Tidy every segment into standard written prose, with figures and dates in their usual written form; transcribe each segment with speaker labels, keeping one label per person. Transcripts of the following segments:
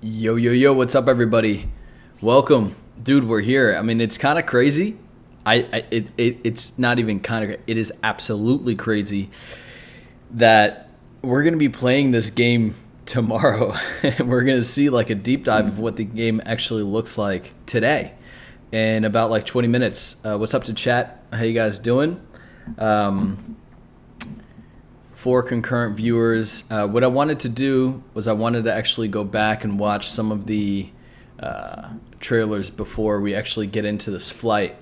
Speaker 1: Yo, yo, yo, what's up, everybody? Welcome. Dude, we're here. I mean, it's kind of crazy. It's not even kind of, it is absolutely crazy that we're going to be playing this game tomorrow. We're going to see like a deep dive of what the game actually looks like today in about like 20 minutes. What's up to chat? How you guys doing? 4 concurrent viewers. What I wanted to do was I wanted to actually go back and watch some of the trailers before we actually get into this flight.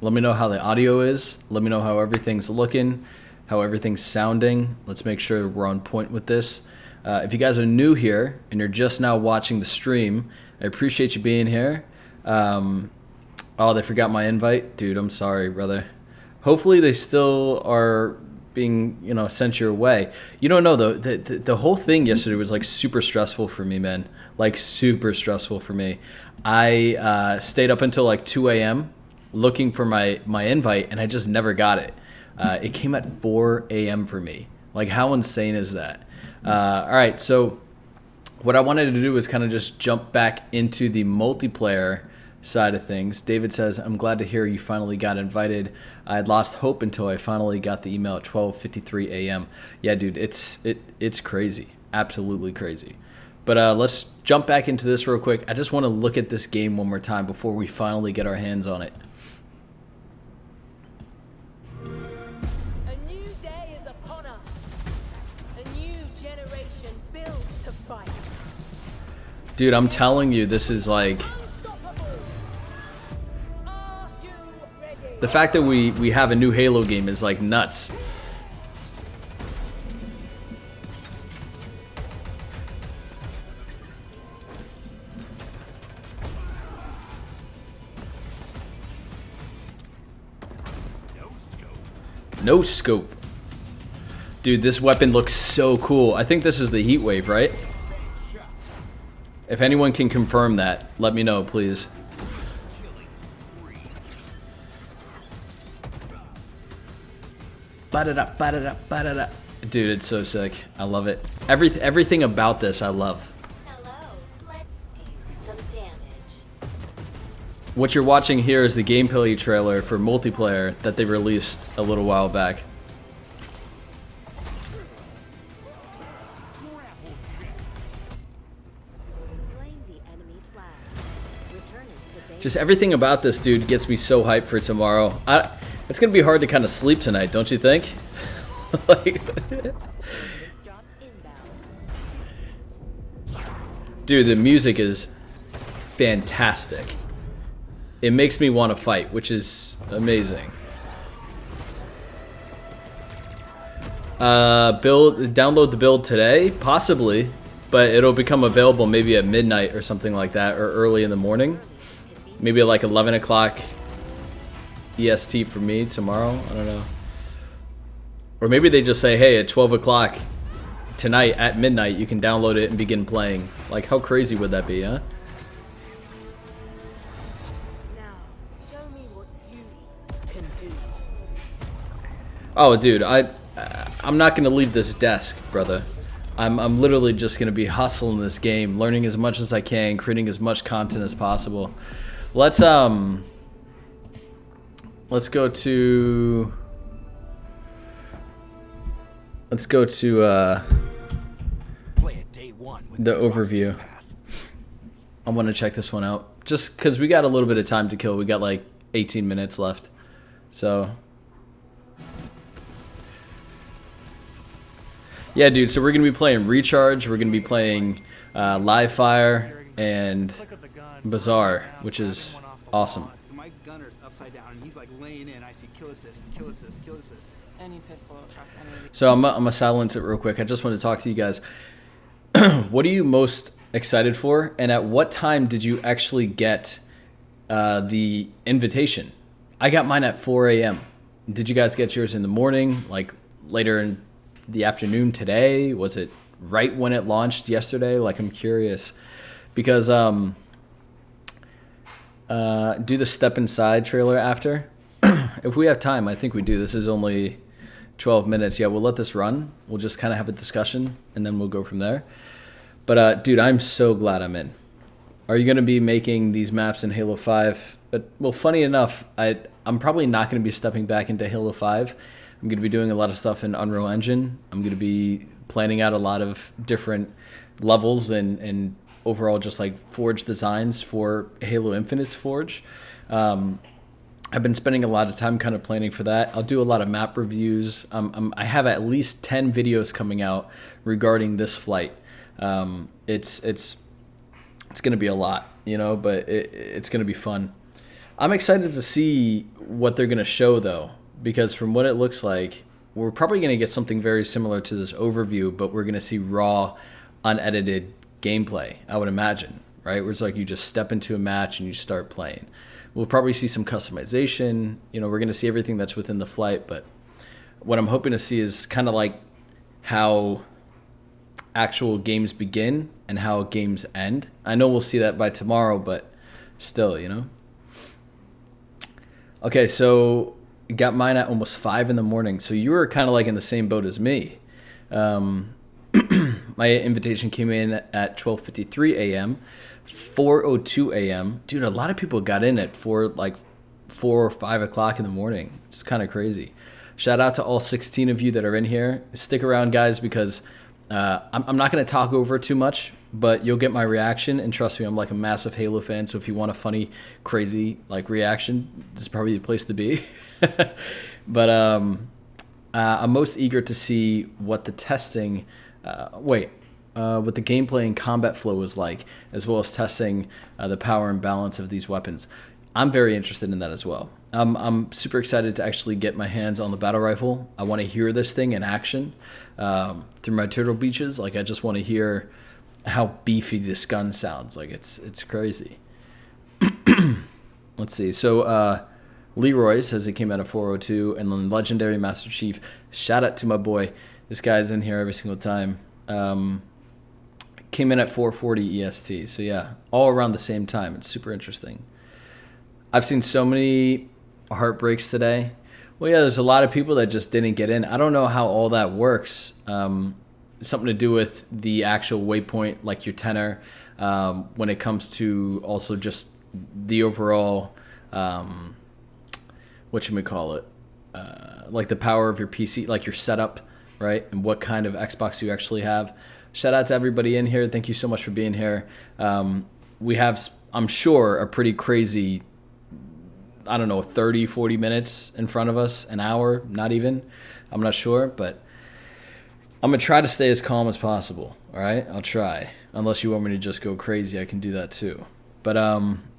Speaker 1: Let me know how the audio is. Let me know how everything's looking, how everything's sounding. Let's make sure we're on point with this. If you guys are new here and you're just now watching the stream, I appreciate you being here. Oh, they forgot my invite? Dude, I'm sorry, brother. Hopefully they still are being, sent your way. You don't know, though, the whole thing yesterday was like super stressful for me, man. Like super stressful for me. I stayed up until like 2 a.m. looking for my invite, and I just never got it. It came at 4 a.m. for me. Like, how insane is that? All right, so what I wanted to do was kind of just jump back into the multiplayer side of things. David says, I'm glad to hear you finally got invited. I had lost hope until I finally got the email at 12:53 a.m. Yeah, dude, it's crazy. Absolutely crazy. But let's jump back into this real quick. I just want to look at this game one more time before we finally get our hands on it.
Speaker 2: A new day is upon us. A new generation built to fight.
Speaker 1: Dude, I'm telling you, this is like... The fact that we have a new Halo game is like nuts. No scope. Dude, this weapon looks so cool. I think this is the heat wave, right? If anyone can confirm that, let me know, please. Ba-da-da. Dude, it's so sick. I love it. Everything about this I love.
Speaker 3: Hello, let's do some damage.
Speaker 1: What you're watching here is the gameplay trailer for multiplayer that they released a little while back.
Speaker 3: Claim the enemy flag. Return it to base.
Speaker 1: Just everything about this, dude, gets me so hyped for tomorrow. It's gonna be hard to kind of sleep tonight, don't you think? Like,
Speaker 3: Drop inbound.
Speaker 1: dude, the music is fantastic. It makes me want to fight, which is amazing. Download the build today, possibly, but it'll become available maybe at midnight or something like that, or early in the morning. Maybe at like 11 o'clock EST for me tomorrow. I don't know. Or maybe they just say, hey, at 12 o'clock tonight at midnight, you can download it and begin playing. Like, how crazy would that be, huh?
Speaker 2: Now, show me what you can do.
Speaker 1: Oh, dude, I'm not gonna leave this desk, brother. I'm literally just gonna be hustling this game, learning as much as I can, creating as much content as possible. Let's go to the overview. I want to check this one out just because we got a little bit of time to kill. We got like 18 minutes left, so yeah, dude. So we're gonna be playing Recharge. We're gonna be playing Live Fire and Bazaar, which is awesome.
Speaker 4: My gunner's upside down and he's like laying in. I see kill assist, kill assist, kill assist.
Speaker 5: Any pistol across any.
Speaker 1: So I'm gonna silence it real quick. I just want to talk to you guys. What are you most excited for, and at what time did you actually get the invitation? I got mine at 4 a.m. Did you guys get yours in the morning, like later in the afternoon today? Was it right when it launched yesterday? Like, I'm curious because do the Step Inside trailer after. If we have time, I think we do. This is only 12 minutes. Yeah, we'll let this run. We'll just kind of have a discussion, and then we'll go from there. But dude, I'm so glad I'm in. Are you going to be making these maps in Halo 5? But well, funny enough, I'm probably not going to be stepping back into Halo 5. I'm going to be doing a lot of stuff in Unreal Engine. I'm going to be planning out a lot of different levels and overall just like Forge designs for Halo Infinite's Forge. I've been spending a lot of time kind of planning for that. I'll do a lot of map reviews. I have at least 10 videos coming out regarding this flight. It's going to be a lot, you know, but it's going to be fun. I'm excited to see what they're going to show, though, because from what it looks like, we're probably going to get something very similar to this overview, but we're going to see raw, unedited gameplay, I would imagine, right? Where it's like you just step into a match and you start playing. We'll probably see some customization. You know, we're going to see everything that's within the flight, but what I'm hoping to see is kind of like how actual games begin and how games end. I know we'll see that by tomorrow, but still, you know. Okay, so got mine at almost 5 in the morning. So you were kind of like in the same boat as me. My invitation came in at 12:53 a.m., 4:02 a.m. Dude, a lot of people got in at 4 or 5 o'clock in the morning. It's kind of crazy. Shout out to all 16 of you that are in here. Stick around, guys, because I'm not going to talk over too much, but you'll get my reaction. And trust me, I'm like a massive Halo fan. So if you want a funny, crazy like reaction, this is probably the place to be. But I'm most eager to see what the testing, what the gameplay and combat flow is like, as well as testing the power and balance of these weapons. I'm very interested in that as well. I'm super excited to actually get my hands on the battle rifle. I want to hear this thing in action through my Turtle Beaches. Like, I just want to hear how beefy this gun sounds. Like, it's crazy. Let's see. So Leroy says it came out at 4:02, and then Legendary Master Chief. Shout out to my boy. This guy's in here every single time. Came in at 4:40 EST. So yeah, all around the same time. It's super interesting. I've seen so many heartbreaks today. Well, yeah, there's a lot of people that just didn't get in. I don't know how all that works. Something to do with the actual waypoint, like your tenor, when it comes to also just the overall, whatchamacallit, like the power of your PC, like your setup, right? And what kind of Xbox you actually have. Shout out to everybody in here. Thank you so much for being here. We have, I'm sure, a pretty crazy, I don't know, 30, 40 minutes in front of us, an hour, not even. I'm not sure, but I'm going to try to stay as calm as possible, all right? I'll try. Unless you want me to just go crazy, I can do that too. But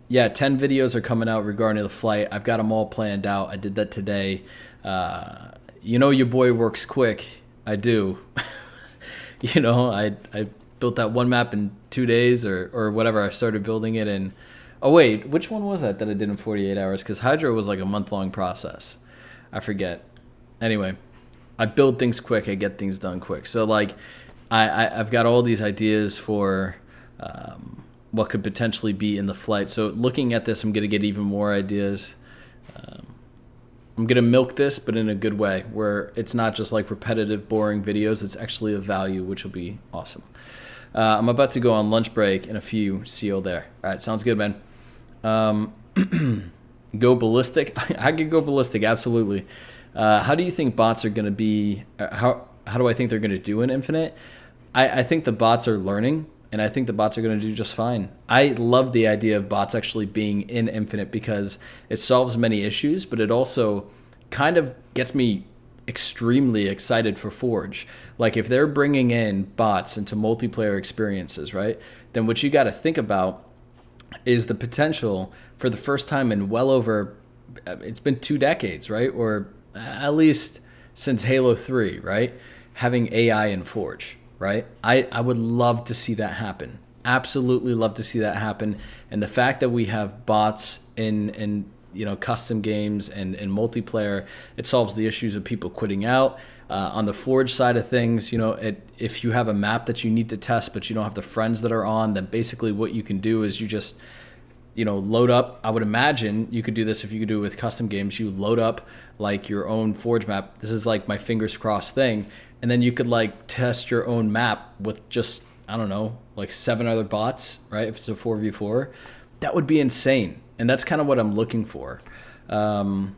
Speaker 1: yeah, 10 videos are coming out regarding the flight. I've got them all planned out. I did that today. You know your boy works quick. I do. You know, I built that one map in 2 days or whatever. I started building it in... Oh, wait, which one was that I did in 48 hours? Because Hydra was like a month-long process. I forget. Anyway, I build things quick. I get things done quick. So, like, I've got all these ideas for what could potentially be in the flight. So, looking at this, I'm going to get even more ideas. I'm going to milk this, but in a good way, where it's not just like repetitive, boring videos. It's actually of value, which will be awesome. I'm about to go on lunch break in a few. See you there. All right, sounds good, man. Go ballistic. I could go ballistic, absolutely. How do you think bots are going to be? How do I think they're going to do in Infinite? I think the bots are learning, and I think the bots are going to do just fine. I love the idea of bots actually being in Infinite because it solves many issues, but it also kind of gets me extremely excited for Forge. Like, if they're bringing in bots into multiplayer experiences, right, then what you got to think about is the potential for the first time in well over, it's been 2 decades, right, or at least since Halo 3, right, having AI in Forge, right? I would love to see that happen. Absolutely love to see that happen. And the fact that we have bots in you know, custom games and multiplayer, it solves the issues of people quitting out. On the Forge side of things, you know, if you have a map that you need to test but you don't have the friends that are on, then basically what you can do is you just, you know, load up. I would imagine you could do this if you could do it with custom games. You load up like your own Forge map. This is like my fingers crossed thing. And then you could like test your own map with just I don't know, like 7 other bots, right? If it's a 4v4, that would be insane. And that's kind of what I'm looking for. I'm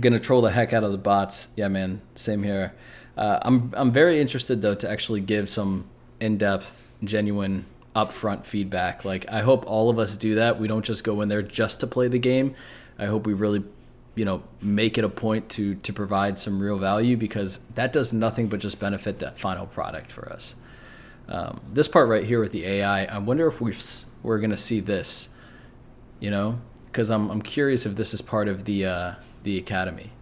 Speaker 1: gonna troll the heck out of the bots. Yeah, man, same here. I'm very interested though to actually give some in-depth, genuine, upfront feedback. Like, I hope all of us do that. We don't just go in there just to play the game. I hope we really, make it a point to provide some real value, because that does nothing but just benefit that final product for us. This part right here with the AI, I wonder if we're gonna see this, because I'm curious if this is part of the academy,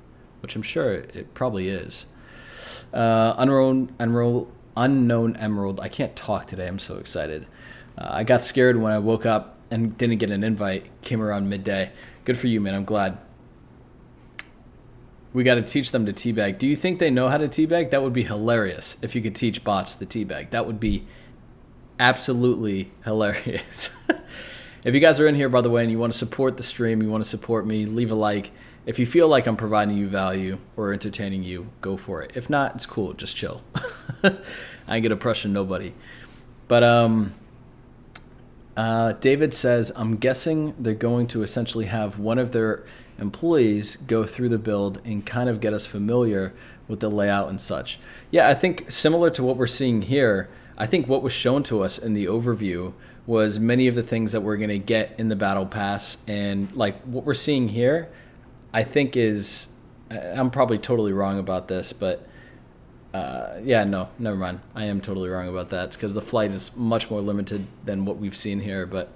Speaker 1: which I'm sure it probably is. Unknown Emerald. I can't talk today. I'm so excited. I got scared when I woke up and didn't get an invite. Came around midday. Good for you, man. I'm glad. We got to teach them to teabag. Do you think they know how to teabag? That would be hilarious if you could teach bots to teabag. That would be absolutely hilarious. If you guys are in here, by the way, and you want to support the stream, you want to support me, leave a like. If you feel like I'm providing you value or entertaining you, go for it. If not, it's cool. Just chill. I ain't gonna pressure nobody. But David says, I'm guessing they're going to essentially have one of their employees go through the build and kind of get us familiar with the layout and such. Yeah, I think similar to what we're seeing here, I think what was shown to us in the overview was many of the things that we're going to get in the battle pass. And like what we're seeing here, I think is, I'm probably totally wrong about this, but yeah, no, never mind. I am totally wrong about that. It's because the flight is much more limited than what we've seen here. But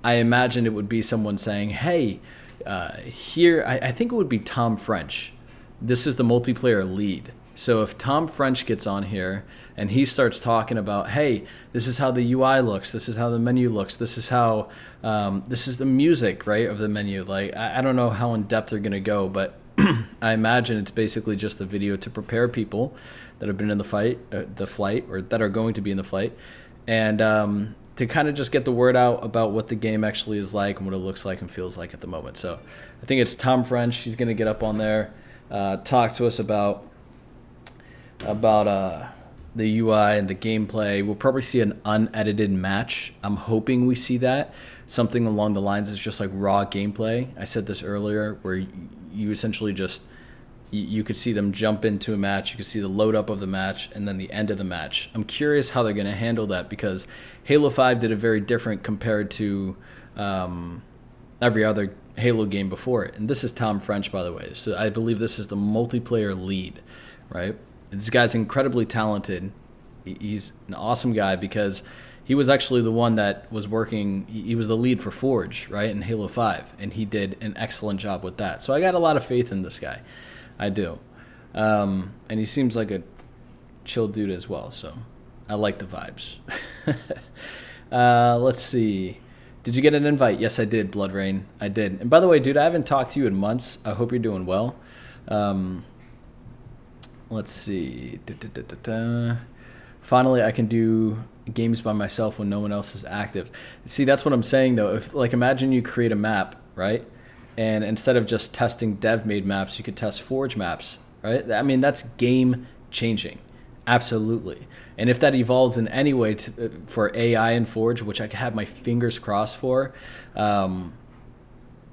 Speaker 1: I imagine it would be someone saying, hey, here, I think it would be Tom French. This is the multiplayer lead. So if Tom French gets on here and he starts talking about, hey, this is how the UI looks, this is how the menu looks, this is how, this is the music, right, of the menu. Like, I don't know how in depth they're going to go, but I imagine it's basically just a video to prepare people that have been in the flight, or that are going to be in the flight, and to kind of just get the word out about what the game actually is like and what it looks like and feels like at the moment. So I think it's Tom French. He's going to get up on there, talk to us about the UI and the gameplay. We'll probably see an unedited match. I'm hoping we see that. Something along the lines of just like raw gameplay. I said this earlier, where you essentially just, you could see them jump into a match, you could see the load up of the match, and then the end of the match. I'm curious how they're going to handle that, because Halo 5 did it very different compared to every other Halo game before it. And this is Tom French, by the way. So I believe this is the multiplayer lead, right? This guy's incredibly talented. He's an awesome guy, because he was actually the one that was working, he was the lead for Forge, right, in Halo 5, and he did an excellent job with that. So I got a lot of faith in this guy. I do. And he seems like a chill dude as well, so I like the vibes. Let's see. Did you get an invite? Yes, I did, Blood Rain. I did. And by the way, dude, I haven't talked to you in months. I hope you're doing well. Let's see. Finally, I can do games by myself when no one else is active. See, that's what I'm saying, though. If, like, imagine you create a map, right? And instead of just testing dev-made maps, you could test Forge maps, right? I mean, that's game-changing. Absolutely. And if that evolves in any way for AI and Forge, which I have my fingers crossed for, my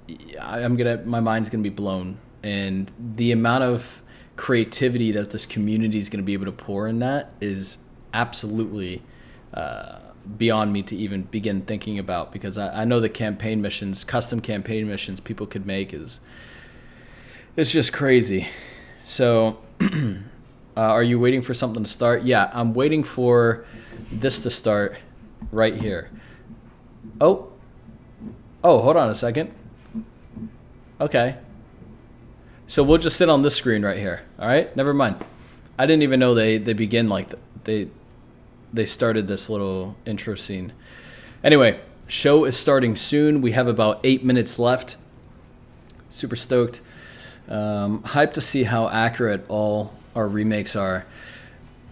Speaker 1: mind's gonna be blown. And the amount of creativity that this community is gonna be able to pour in that is absolutely beyond me to even begin thinking about, because I know the campaign missions, custom campaign missions people could make it's just crazy. So are you waiting for something to start? Yeah, I'm waiting for this to start right here. Oh, hold on a second. Okay. So we'll just sit on this screen right here. All right, never mind. I didn't even know they begin like that. They started this little intro scene. Anyway, show is starting soon. We have about 8 minutes left. Super stoked. Hyped to see how accurate all our remakes are.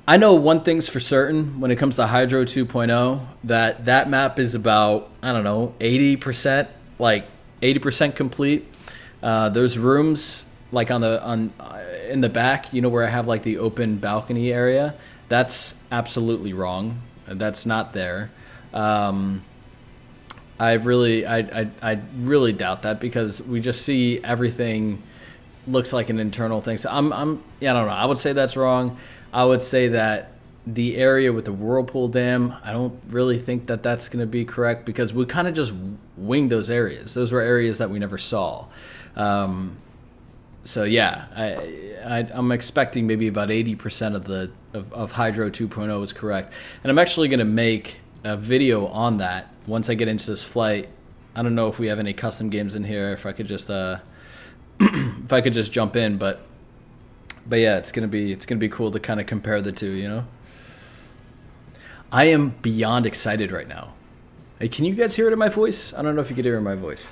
Speaker 1: I know one thing's for certain when it comes to Hydro 2.0, that map is about, I don't know, 80%, like 80% complete. There's rooms like in the back, where I have like the open balcony area. That's absolutely wrong. That's not there. I really doubt that, because we just see everything looks like an internal thing. So yeah, I don't know. I would say that's wrong. I would say that the area with the Whirlpool Dam, I don't really think that that's going to be correct, because we kind of just winged those areas. Those were areas that we never saw. So yeah, I'm expecting maybe about 80% of Hydro 2.0 is correct. And I'm actually going to make a video on that once I get into this flight. I don't know if we have any custom games in here, if I could just if I could just jump in, but yeah, it's gonna be cool to kind of compare the two, you know. I am beyond excited right now. Hey, can you guys hear it in my voice? I don't know if you could hear it in my voice.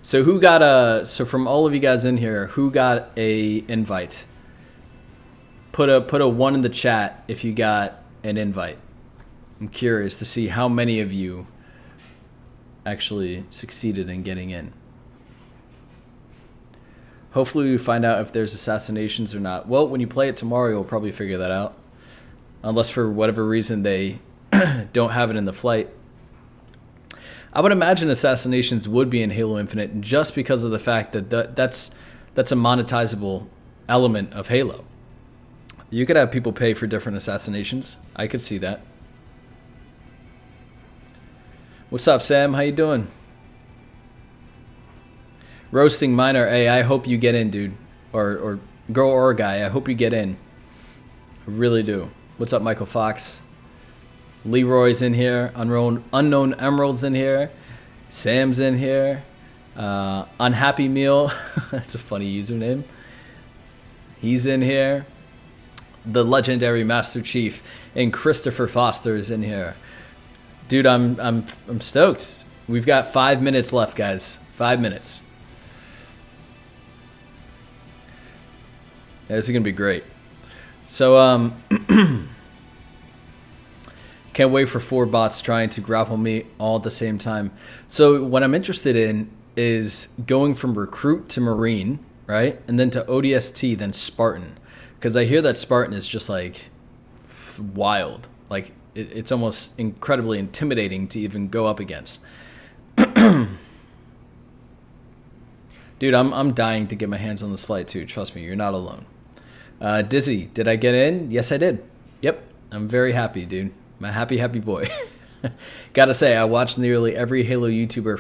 Speaker 1: So who got so from all of you guys in here, who got a invite? Put a 1 in the chat if you got an invite. I'm curious to see how many of you actually succeeded in getting in. Hopefully we find out if there's assassinations or not. Well, when you play it tomorrow, you'll probably figure that out. Unless for whatever reason they don't have it in the flight. I would imagine assassinations would be in Halo Infinite, just because of the fact that that's a monetizable element of Halo. You could have people pay for different assassinations. I could see that. What's up, Sam? How you doing? Roasting Miner. Hey, I hope you get in, dude. Or girl or guy. I hope you get in. I really do. What's up, Michael Fox? Leroy's in here. Unknown Emerald's in here. Sam's in here. Unhappy Meal. That's a funny username. He's in here. The legendary Master Chief and Christopher Foster is in here. Dude, I'm stoked. We've got 5 minutes left, guys. 5 minutes. Yeah, this is gonna be great. So can't wait for 4 bots trying to grapple me all at the same time. So what I'm interested in is going from recruit to Marine, right? And then to ODST, then Spartan. Because I hear that Spartan is just like wild. Like it's almost incredibly intimidating to even go up against. Dude, I'm dying to get my hands on this flight too. Trust me, you're not alone. Dizzy, did I get in? Yes, I did. Yep, I'm very happy, dude. I'm a happy boy. Gotta say, I watch nearly every Halo YouTuber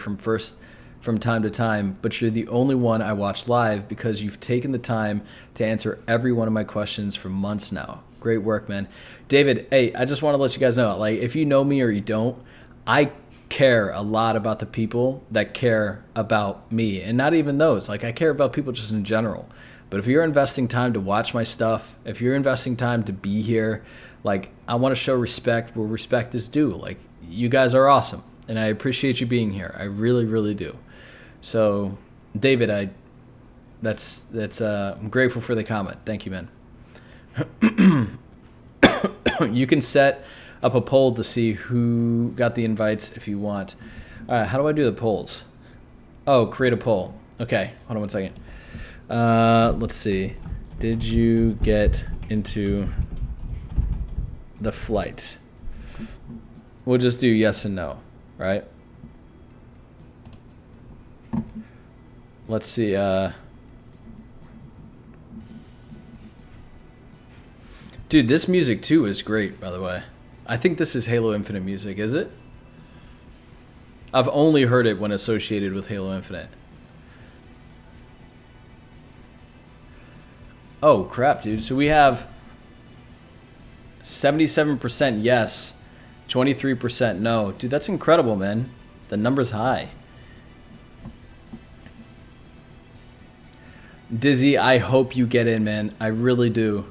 Speaker 1: from time to time, but you're the only one I watch live because you've taken the time to answer every one of my questions for months now. Great work, man. David, hey, I just want to let you guys know, like, if you know me or you don't, I care a lot about the people that care about me, and not even those. Like, I care about people just in general. But if you're investing time to watch my stuff, if you're investing time to be here, like, I want to show respect where respect is due. Like, you guys are awesome, and I appreciate you being here. I really, really do. So, David, I'm grateful for the comment. Thank you, man. You can set up a poll to see who got the invites if you want. All right, how do I do the polls? Oh, create a poll. Okay, hold on 1 second. Let's see. Did you get into the flight? We'll just do yes and no, right? Let's see. Dude, this music too is great, by the way. I think this is Halo Infinite music, is it? I've only heard it when associated with Halo Infinite. Oh, crap, dude. So we have 77% yes, 23% no. Dude, that's incredible, man. The number's high. Dizzy, I hope you get in, man. I really do.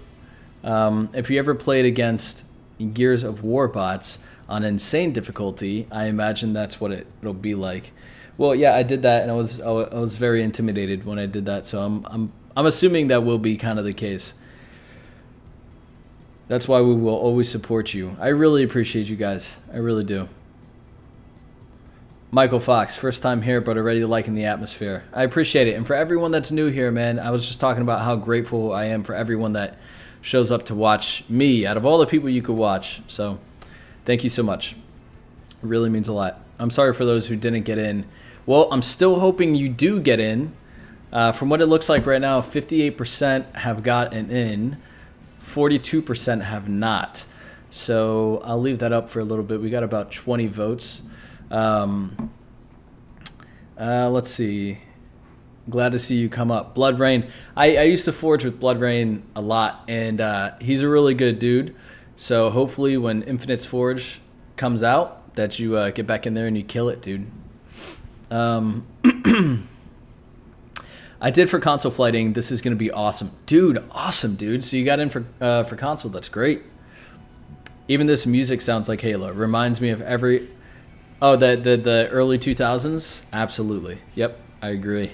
Speaker 1: If you ever played against Gears of War bots on insane difficulty, I imagine that's what it'll be like. Well, yeah, I did that, and I was very intimidated when I did that. So I'm assuming that will be kind of the case. That's why we will always support you. I really appreciate you guys. I really do. Michael Fox, first time here, but already liking the atmosphere. I appreciate it. And for everyone that's new here, man, I was just talking about how grateful I am for everyone that shows up to watch me out of all the people you could watch. So thank you so much. It really means a lot. I'm sorry for those who didn't get in. Well, I'm still hoping you do get in. From what it looks like right now, 58% have gotten in, 42% have not. So I'll leave that up for a little bit. We got about 20 votes. Let's see. Glad to see you come up. Blood Rain. I used to forge with Blood Rain a lot, and he's a really good dude. So hopefully when Infinite's Forge comes out, that you get back in there and you kill it, dude. I did for console flighting. This is going to be awesome. Dude, awesome, dude. So you got in for console. That's great. Even this music sounds like Halo. It reminds me of every... Oh, the early 2000s? Absolutely. Yep, I agree.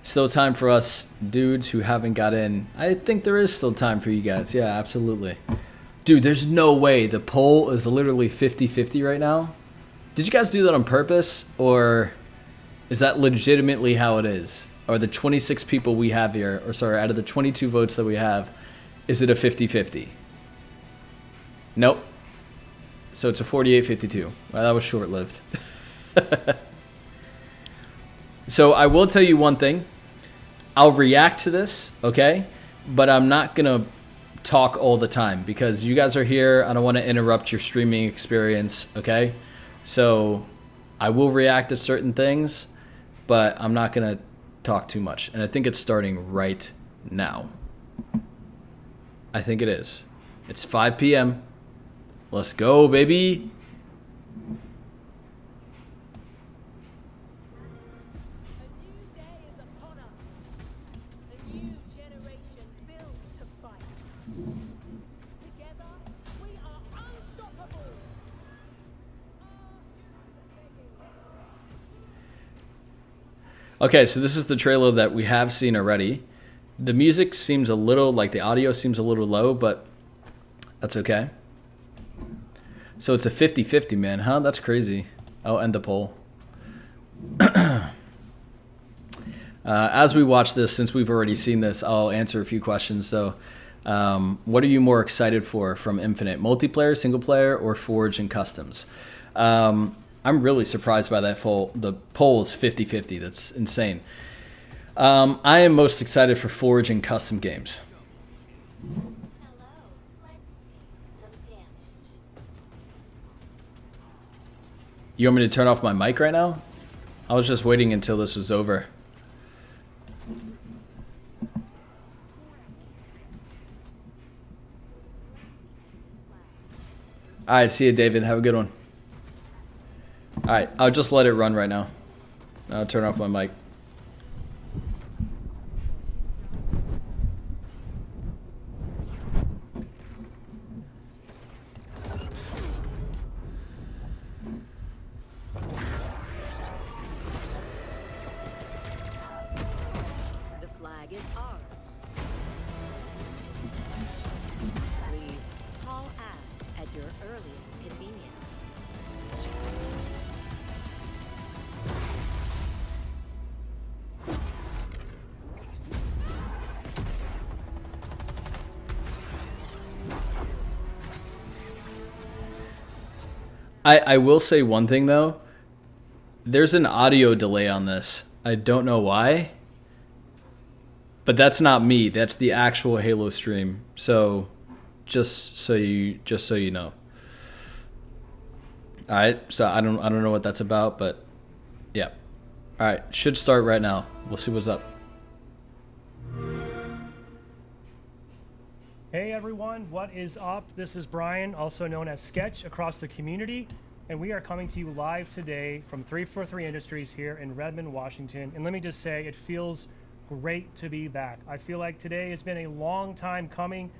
Speaker 1: Still time for us dudes who haven't got in. I think there is still time for you guys. Yeah, absolutely. Dude, there's no way. The poll is literally 50-50 right now. Did you guys do that on purpose? Or is that legitimately how it is? Or the 26 people we have here, or sorry, out of the 22 votes that we have, is it a 50-50? Nope. So it's a 48-52. Well, that was short-lived. So I will tell you one thing. I'll react to this, okay? But I'm not going to talk all the time because you guys are here. I don't want to interrupt your streaming experience, okay? So I will react to certain things, but I'm not going to talk too much. And I think it's starting right now. I think it is. It's 5 p.m. Let's go, baby.
Speaker 2: A new day is upon us. A new generation built to fight. Together, we are unstoppable.
Speaker 1: Okay, so this is the trailer that we have seen already. The music seems a little, like the audio seems a little low, but that's okay. So it's a 50-50, man, huh? That's crazy. I'll end the poll. As we watch this, since we've already seen this, I'll answer a few questions. So what are you more excited for from Infinite? Multiplayer, single player, or Forge and Customs? I'm really surprised by that poll. The poll is 50-50. That's insane. I am most excited for Forge and custom games. You want me to turn off my mic right now? I was just waiting until this was over. All right, see you, David. Have a good one. All right, I'll just let it run right now. I'll turn off my mic.
Speaker 3: The flag is ours. Please call us at your earliest convenience.
Speaker 1: I will say one thing though. There's an audio delay on this. I don't know why. But that's not me. That's the actual Halo stream. So just so you know. All right. So I don't know what that's about, but yeah. All right. Should start right now. We'll see what's up.
Speaker 6: Hey everyone, what is up? This is Brian, also known as Sketch across the community, and we are coming to you live today from 343 Industries here in Redmond, Washington. And let me just say, it feels great to be back. I feel like today has been a long time coming.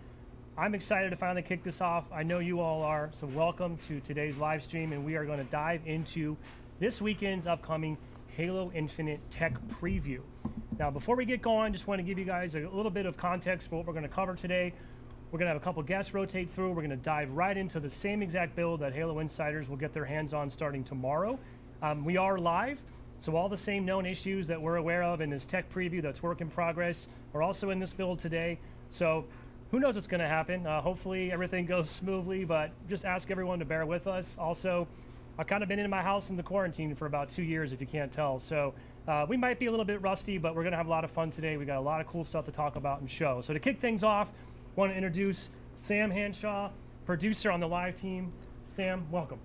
Speaker 6: I'm excited to finally kick this off. I know you all are, so welcome to today's live stream, and we are going to dive into this weekend's upcoming Halo Infinite tech preview. Now, before we get going, just want to give you guys a little bit of context for what we're going to cover today. We're going to have a couple guests rotate through. We're going to dive right into the same exact build that Halo Insiders will get their hands on starting tomorrow. We are live, so all the same known issues that we're aware of in this tech preview that's work in progress are also in this build today. So who knows what's going to happen. Hopefully everything goes smoothly, but just ask everyone to bear with us. Also, I've kind of been in my house in the quarantine for about 2 years, if you can't tell. So we might be a little bit rusty, but we're going to have a lot of fun today. We got a lot of cool stuff to talk about and show. So to kick things off, I want to introduce Sam Hanshaw, producer on the live team. Sam, welcome.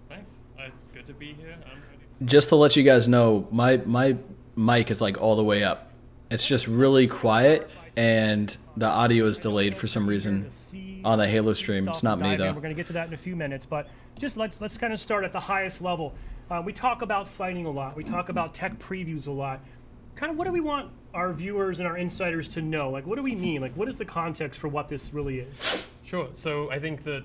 Speaker 7: Thanks. It's good to be here. I'm ready.
Speaker 1: Just to let you guys know, my mic is like all the way up. It's just really quiet, and the audio is delayed for some reason on the Halo stream. It's not me, though.
Speaker 6: We're going to get to that in a few minutes, but just let's kind of start at the highest level. We talk about fighting a lot. We talk about tech previews a lot. Kind of what do we want our viewers and our insiders to know? Like, what do we mean? Like, what is the context for what this really is?
Speaker 7: Sure. So I think that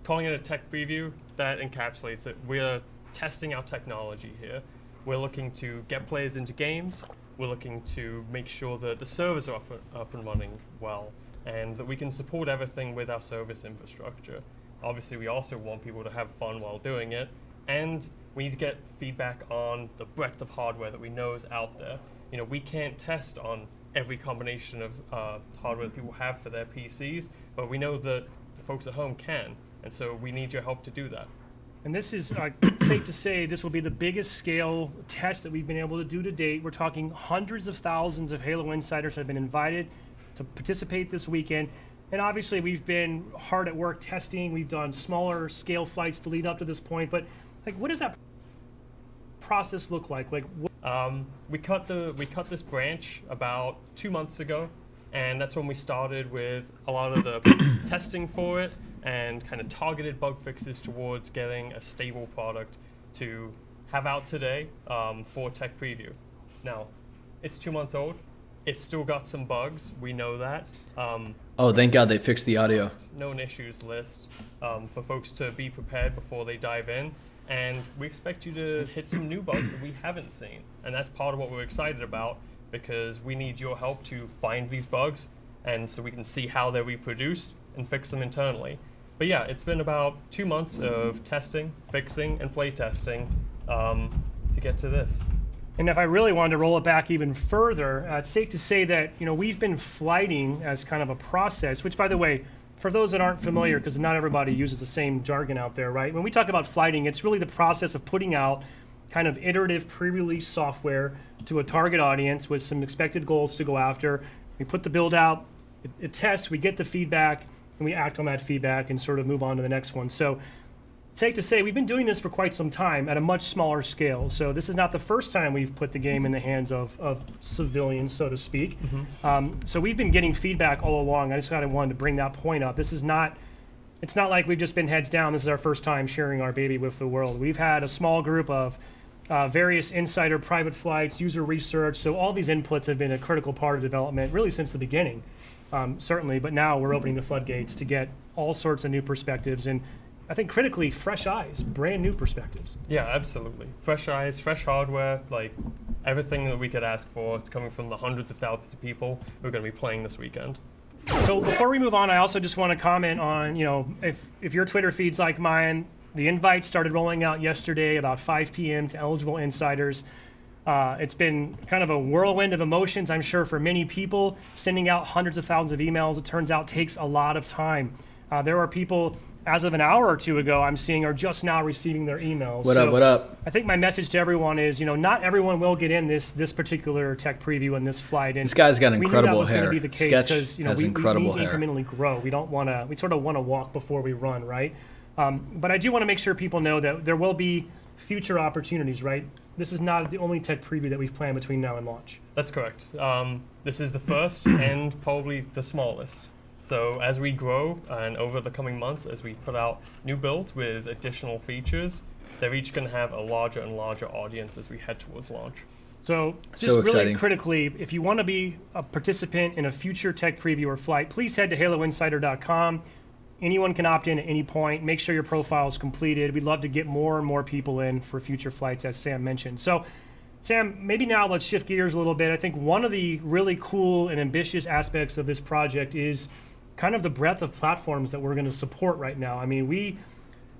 Speaker 7: calling it a tech preview, that encapsulates it. We're testing our technology here. We're looking to get players into games. We're looking to make sure that the servers are up and running well, and that we can support everything with our service infrastructure. Obviously, we also want people to have fun while doing it, and we need to get feedback on the breadth of hardware that we know is out there. You know, we can't test on every combination of hardware that people have for their PCs, but we know that the folks at home can, and so we need your help to do that.
Speaker 6: And this is safe to say this will be the biggest scale test that we've been able to do to date. We're talking hundreds of thousands of Halo insiders have been invited to participate this weekend. And obviously we've been hard at work testing. We've done smaller scale flights to lead up to this point. But like, what does that process look like? Like,
Speaker 7: we cut this branch about 2 months ago, and that's when we started with a lot of the testing for it and kind of targeted bug fixes towards getting a stable product to have out today for tech preview. Now, it's 2 months old. It's still got some bugs. We know that.
Speaker 1: Oh, thank God they fixed the audio.
Speaker 7: Known issues list for folks to be prepared before they dive in. And we expect you to hit some new bugs that we haven't seen. And that's part of what we're excited about, because we need your help to find these bugs, and so we can see how they're reproduced and fix them internally. But yeah, it's been about 2 months of testing, fixing, and play testing to get to this.
Speaker 6: and if I really wanted to roll it back even further, it's safe to say that we've been flighting as kind of a process, which, by the way, for those that aren't familiar, because not everybody uses the same jargon out there, right? When we talk about flighting, it's really the process of putting out kind of iterative pre-release software to a target audience with some expected goals to go after. We put the build out, it tests, we get the feedback, and we act on that feedback and sort of move on to the next one. So safe to say we've been doing this for quite some time at a much smaller scale. So this is not the first time we've put the game in the hands of civilians, so to speak. Mm-hmm. So we've been getting feedback all along. I just kind of wanted to bring that point up. It's not like we've just been heads down. This is our first time sharing our baby with the world. We've had a small group of various insider private flights, user research. So all these inputs have been a critical part of development really since the beginning, certainly. But now we're opening the floodgates to get all sorts of new perspectives and I think critically, fresh eyes, brand new perspectives.
Speaker 7: Yeah, absolutely. Fresh eyes, fresh hardware, like everything that we could ask for. It's coming from the hundreds of thousands of people who are going to be playing this weekend.
Speaker 6: So before we move on, I also just want to comment on, if your Twitter feed's like mine, the invites started rolling out yesterday about 5 p.m. to eligible insiders. It's been kind of a whirlwind of emotions, I'm sure, for many people. Sending out hundreds of thousands of emails, it turns out, takes a lot of time. There are people, as of an hour or two ago, I'm seeing are just now receiving their emails.
Speaker 1: What up?
Speaker 6: I think my message to everyone is, not everyone will get in this particular tech preview and this flight. And
Speaker 1: this guy's got incredible
Speaker 6: we knew that was
Speaker 1: hair.
Speaker 6: Going to be the case
Speaker 1: Sketch
Speaker 6: because
Speaker 1: has
Speaker 6: we
Speaker 1: incredible
Speaker 6: need to
Speaker 1: hair.
Speaker 6: incrementally grow. We sort of want to walk before we run, right? But I do want to make sure people know that there will be future opportunities, right? This is not the only tech preview that we've planned between now and launch.
Speaker 7: That's correct. This is the first and probably the smallest. So as we grow and over the coming months, as we put out new builds with additional features, they're each going to have a larger and larger audience as we head towards launch.
Speaker 6: So just
Speaker 1: So
Speaker 6: really
Speaker 1: exciting.
Speaker 6: critically, if you want to be a participant in a future tech preview or flight, please head to haloinsider.com. Anyone can opt in at any point. Make sure your profile is completed. We'd love to get more and more people in for future flights, as Sam mentioned. So Sam, maybe now let's shift gears a little bit. I think one of the really cool and ambitious aspects of this project is kind of the breadth of platforms that we're going to support right now. I mean, we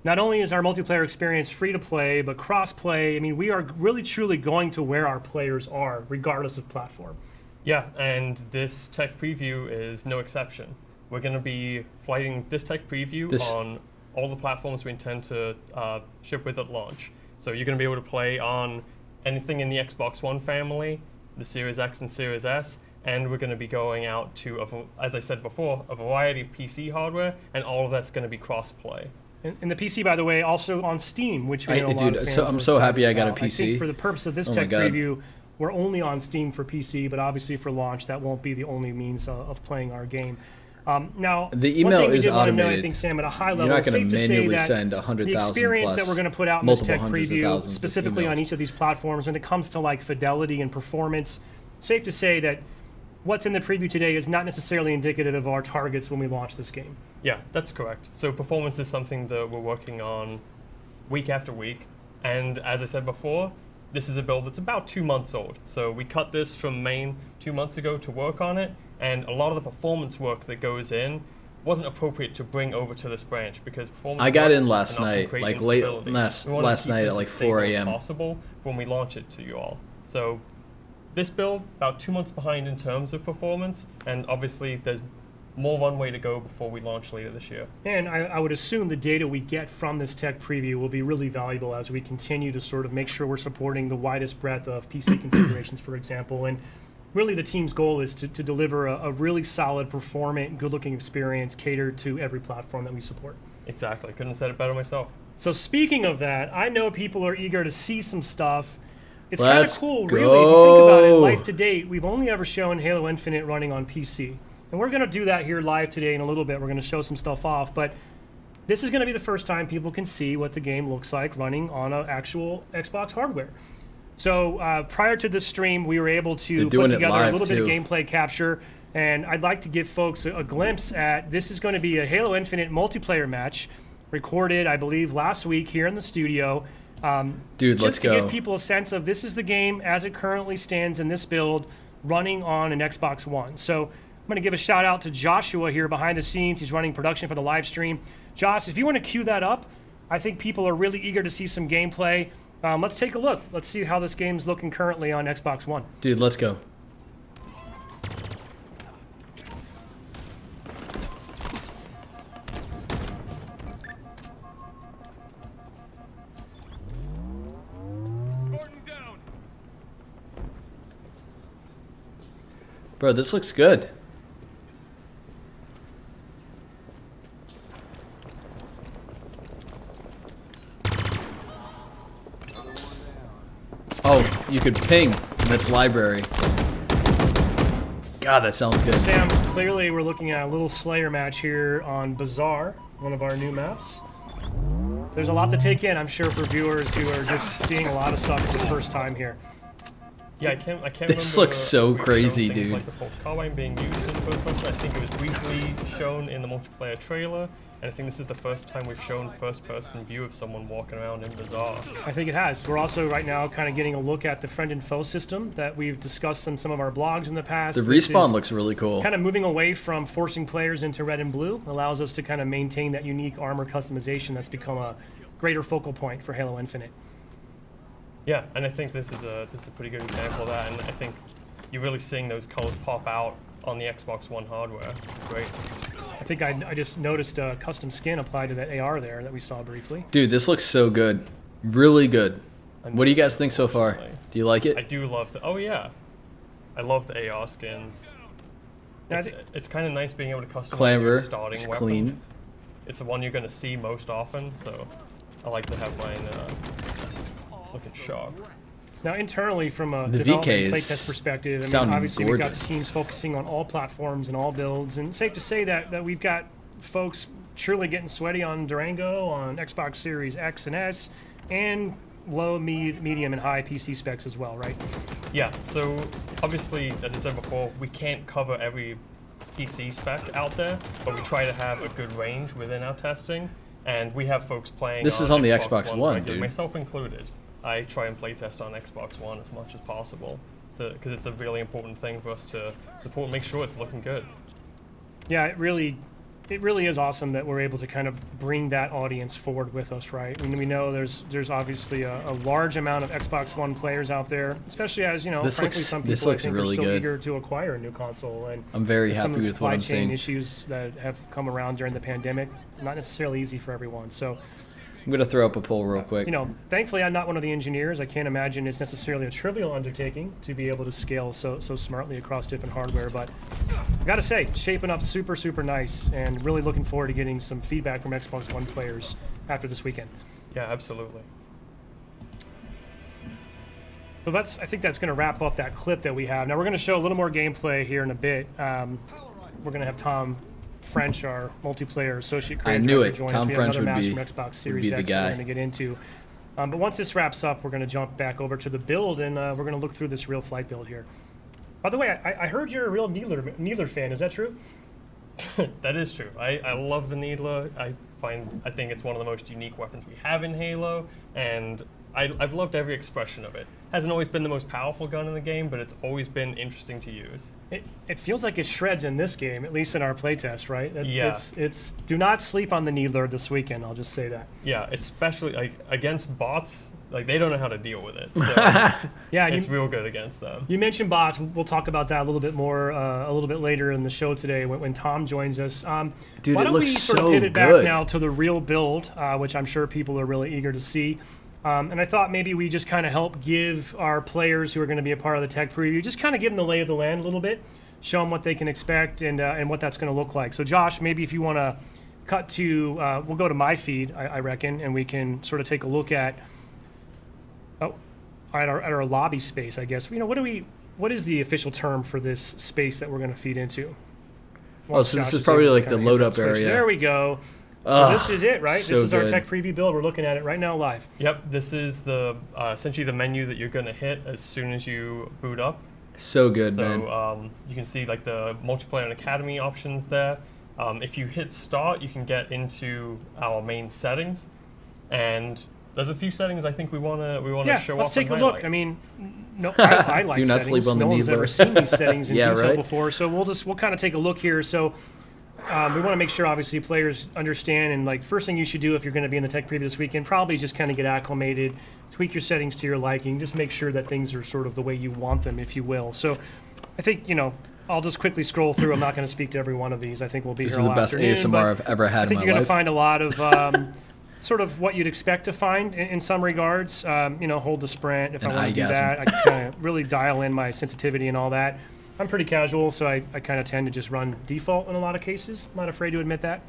Speaker 6: not only is our multiplayer experience free to play, but cross-play. I mean, we are really truly going to where our players are, regardless of platform.
Speaker 7: Yeah, and this tech preview is no exception. we're going to be flighting this tech preview on all the platforms we intend to ship with at launch. So you're going to be able to play on anything in the Xbox One family, the Series X and Series S, and we're going to be going out to, as I said before, a variety of PC hardware, and all of that's going to be cross-play.
Speaker 6: And the PC, by the way, also on Steam, which we know a lot of fans
Speaker 1: so I'm
Speaker 6: were
Speaker 1: so happy
Speaker 6: excited
Speaker 1: I got a
Speaker 6: about. I
Speaker 1: PC.
Speaker 6: think for the purpose of this
Speaker 1: Oh my
Speaker 6: tech
Speaker 1: God.
Speaker 6: preview, we're only on Steam for PC, but obviously for launch, that won't be the only means of playing our game. Now,
Speaker 1: The
Speaker 6: one
Speaker 1: email
Speaker 6: thing we
Speaker 1: is
Speaker 6: did want to know, I
Speaker 1: automated.
Speaker 6: think, Sam, at a high
Speaker 1: You're
Speaker 6: level,
Speaker 1: not
Speaker 6: it's
Speaker 1: gonna
Speaker 6: safe to say
Speaker 1: manually
Speaker 6: that
Speaker 1: send
Speaker 6: the
Speaker 1: 100,000
Speaker 6: experience
Speaker 1: plus
Speaker 6: that we're going to put out in this
Speaker 1: multiple
Speaker 6: tech
Speaker 1: hundreds of
Speaker 6: preview,
Speaker 1: thousands of
Speaker 6: specifically on
Speaker 1: emails.
Speaker 6: each of these platforms, when it comes to like fidelity and performance, safe to say that what's in the preview today is not necessarily indicative of our targets when we launch this game.
Speaker 7: Yeah, that's correct. So performance is something that we're working on week after week. And as I said before, this is a build that's about 2 months old. So we cut this from main 2 months ago to work on it. And a lot of the performance work that goes in wasn't appropriate to bring over to this branch because performance
Speaker 1: I got
Speaker 7: work
Speaker 1: in last
Speaker 7: can often
Speaker 1: night,
Speaker 7: create
Speaker 1: like late
Speaker 7: instability.
Speaker 1: last
Speaker 7: We wanna keep
Speaker 1: night
Speaker 7: this
Speaker 1: at like
Speaker 7: as stable
Speaker 1: 4
Speaker 7: as
Speaker 1: a.m.
Speaker 7: possible when we launch it to you all. So this build, about 2 months behind in terms of performance, and obviously there's more runway to go before we launch later this year.
Speaker 6: And I would assume the data we get from this tech preview will be really valuable as we continue to sort of make sure we're supporting the widest breadth of PC configurations, for example. And really the team's goal is to deliver a really solid, performant, good-looking experience catered to every platform that we support.
Speaker 7: Exactly. Couldn't have said it better myself.
Speaker 6: So speaking of that, I know people are eager to see some stuff. It's kind of
Speaker 1: Let's
Speaker 6: cool, really, if you think about it.
Speaker 1: go.
Speaker 6: Life to date, we've only ever shown Halo Infinite running on PC. And we're going to do that here live today in a little bit. We're going to show some stuff off. But this is going to be the first time people can see what the game looks like running on an actual Xbox hardware. So prior to this stream, we were able to
Speaker 1: They're
Speaker 6: put
Speaker 1: doing it
Speaker 6: together a
Speaker 1: live,
Speaker 6: little bit of
Speaker 1: too.
Speaker 6: gameplay capture. And I'd like to give folks a glimpse at, this is going to be a Halo Infinite multiplayer match recorded, I believe, last week here in the studio.
Speaker 1: Dude,
Speaker 6: Just
Speaker 1: let's
Speaker 6: to
Speaker 1: go.
Speaker 6: give people a sense of this is the game as it currently stands in this build running on an Xbox One. So I'm going to give a shout out to Joshua here behind the scenes. He's running production for the live stream. Josh, if you want to cue that up, I think people are really eager to see some gameplay. Let's take a look. Let's see how this game's looking currently on Xbox One.
Speaker 1: Dude, let's go. Bro, this looks good. Oh, you could ping, and that's library. God, that sounds good.
Speaker 6: Sam, clearly we're looking at a little Slayer match here on Bazaar, one of our new maps. There's a lot to take in, I'm sure, for viewers who are just seeing a lot of stuff for the first time here.
Speaker 7: Yeah, I can't
Speaker 1: This
Speaker 7: remember
Speaker 1: looks so
Speaker 7: if we've shown
Speaker 1: crazy,
Speaker 7: things
Speaker 1: dude.
Speaker 7: Like the Pulse Carbine being used in first person. I think it was briefly shown in the multiplayer trailer, and I think this is the first time we've shown first-person view of someone walking around in Bazaar.
Speaker 6: I think it has. We're also right now kind of getting a look at the friend and foe system that we've discussed in some of our blogs in the past.
Speaker 1: The
Speaker 6: This
Speaker 1: respawn
Speaker 6: is
Speaker 1: looks really cool.
Speaker 6: kind of moving away from forcing players into red and blue, allows us to kind of maintain that unique armor customization that's become a greater focal point for Halo Infinite.
Speaker 7: Yeah, and I think this is a pretty good example of that, and I think you're really seeing those colors pop out on the Xbox One hardware. It's great.
Speaker 6: I think I just noticed a custom skin applied to that AR there that we saw briefly.
Speaker 1: Dude, this looks so good. Really good. What do you guys think so far?
Speaker 7: Definitely.
Speaker 1: Do you like
Speaker 7: I
Speaker 1: it?
Speaker 7: do love the. Oh yeah, I love the AR skins.
Speaker 6: Now, I
Speaker 7: It's,
Speaker 6: think-
Speaker 7: it's kind of nice being able to customize your
Speaker 1: Clamber.
Speaker 7: starting
Speaker 1: It's
Speaker 7: weapon.
Speaker 1: clean.
Speaker 7: It's the one you're going to see most often, so I like to have mine looking sharp.
Speaker 6: Now, internally, from a
Speaker 1: The
Speaker 6: development
Speaker 1: VKs
Speaker 6: playtest perspective, I mean,
Speaker 1: sound
Speaker 6: obviously we've got
Speaker 1: gorgeous.
Speaker 6: the teams focusing on all platforms and all builds, and safe to say that we've got folks truly getting sweaty on Durango, on Xbox Series X and S, and low, medium, and high PC specs as well, right?
Speaker 7: Yeah, so obviously, as I said before, we can't cover every PC spec out there, but we try to have a good range within our testing, and we have folks playing
Speaker 1: This is on the Xbox
Speaker 7: Ones
Speaker 1: One,
Speaker 7: regularly,
Speaker 1: dude.
Speaker 7: myself included. I try and playtest on Xbox One as much as possible, because it's a really important thing for us to support and make sure it's looking good.
Speaker 6: Yeah, it really it really is awesome that we're able to kind of bring that audience forward with us, right? I mean, we know there's obviously a large amount of Xbox One players out there, especially as, you know,
Speaker 1: This
Speaker 6: frankly,
Speaker 1: looks-
Speaker 6: some
Speaker 1: this
Speaker 6: people I
Speaker 1: looks
Speaker 6: think
Speaker 1: really
Speaker 6: are still
Speaker 1: good.
Speaker 6: eager to acquire a new console. And
Speaker 1: I'm very
Speaker 6: some
Speaker 1: happy
Speaker 6: of the
Speaker 1: with what
Speaker 6: supply
Speaker 1: I'm
Speaker 6: chain
Speaker 1: seeing.
Speaker 6: issues that have come around during the pandemic, not necessarily easy for everyone. So,
Speaker 1: I'm gonna throw up a poll real quick.
Speaker 6: you know, thankfully I'm not one of the engineers. I can't imagine it's necessarily a trivial undertaking to be able to scale so smartly across different hardware. But I gotta say, shaping up super nice, and really looking forward to getting some feedback from Xbox One players after this weekend.
Speaker 7: Yeah, absolutely.
Speaker 6: So I think that's going to wrap up that clip that we have. Now we're going to show a little more gameplay here in a bit. We're going to have Tom French, our multiplayer associate creative
Speaker 1: knew
Speaker 6: director,
Speaker 1: it.
Speaker 6: join us.
Speaker 1: Tom
Speaker 6: We have
Speaker 1: French
Speaker 6: another
Speaker 1: would
Speaker 6: match
Speaker 1: be-
Speaker 6: from Xbox
Speaker 1: would
Speaker 6: Series
Speaker 1: be the
Speaker 6: X that we're
Speaker 1: guy.
Speaker 6: going to get into. But once this wraps up, we're going to jump back over to the build, and we're going to look through this real flight build here. By the way, I heard you're a real Needler fan. Is that true?
Speaker 7: That is true. I love the Needler. I think it's one of the most unique weapons we have in Halo, and I've loved every expression of it. Hasn't always been the most powerful gun in the game, but it's always been interesting to use.
Speaker 6: It feels like it shreds in this game, at least in our playtest, right?
Speaker 7: Yeah.
Speaker 6: It's do not sleep on the Needler this weekend. I'll just say that.
Speaker 7: Yeah, especially like against bots, like they don't know how to deal with it. So
Speaker 6: Yeah, and
Speaker 7: it's
Speaker 6: you,
Speaker 7: real good against them.
Speaker 6: you mentioned bots. We'll talk about that a little bit more a little bit later in the show today when Tom joins us.
Speaker 1: Dude,
Speaker 6: why
Speaker 1: it
Speaker 6: don't we
Speaker 1: looks
Speaker 6: sort of
Speaker 1: so
Speaker 6: pivot back
Speaker 1: good.
Speaker 6: now to the real build, which I'm sure people are really eager to see. And I thought maybe we just kind of help give our players who are going to be a part of the tech preview, just kind of give them the lay of the land a little bit, show them what they can expect and what that's going to look like. So Josh, maybe if you want to cut to, we'll go to my feed, I reckon, and we can sort of take a look at our lobby space, I guess. You know, what is the official term for this space that we're going to feed into?
Speaker 1: Oh, so this
Speaker 6: Josh
Speaker 1: is probably
Speaker 6: able to
Speaker 1: like the
Speaker 6: kinda hit
Speaker 1: load
Speaker 6: that
Speaker 1: up
Speaker 6: switch.
Speaker 1: area.
Speaker 6: There we go. So
Speaker 1: Ugh,
Speaker 6: this is it, right?
Speaker 1: so
Speaker 6: This is our
Speaker 1: good.
Speaker 6: tech preview build. We're looking at it right now live.
Speaker 7: Yep, this is the essentially the menu that you're gonna hit as soon as you boot up.
Speaker 1: So good, man.
Speaker 7: So you can see like the multiplayer and academy options there. If you hit start, you can get into our main settings, and there's a few settings I think we wanna
Speaker 6: Yeah,
Speaker 7: show
Speaker 6: let's
Speaker 7: off.
Speaker 6: take a
Speaker 7: and
Speaker 6: look.
Speaker 7: highlight.
Speaker 6: I mean, no, I like
Speaker 1: Do not
Speaker 6: settings.
Speaker 1: sleep on the
Speaker 6: no one's
Speaker 1: Needler.
Speaker 6: ever seen these settings in
Speaker 1: Yeah,
Speaker 6: detail
Speaker 1: right?
Speaker 6: before, so we'll kind of take a look here. So we want to make sure, obviously, players understand. And like, first thing you should do if you're going to be in the tech preview this weekend, probably just kind of get acclimated, tweak your settings to your liking, just make sure that things are sort of the way you want them, if you will. So I think I'll just quickly scroll through. I'm not going to speak to every one of these. I think we'll be
Speaker 1: This
Speaker 6: here
Speaker 1: is the
Speaker 6: all
Speaker 1: best
Speaker 6: afternoon,
Speaker 1: ASMR
Speaker 6: but
Speaker 1: I've ever had
Speaker 6: I
Speaker 1: in
Speaker 6: think
Speaker 1: my
Speaker 6: you're going
Speaker 1: life.
Speaker 6: to find a lot of sort of what you'd expect to find in some regards. Hold the sprint if I
Speaker 1: An
Speaker 6: want to do
Speaker 1: eye-gasm.
Speaker 6: that. I can kind of really dial in my sensitivity and all that. I'm pretty casual, so I kind of tend to just run default in a lot of cases. I'm not afraid to admit that.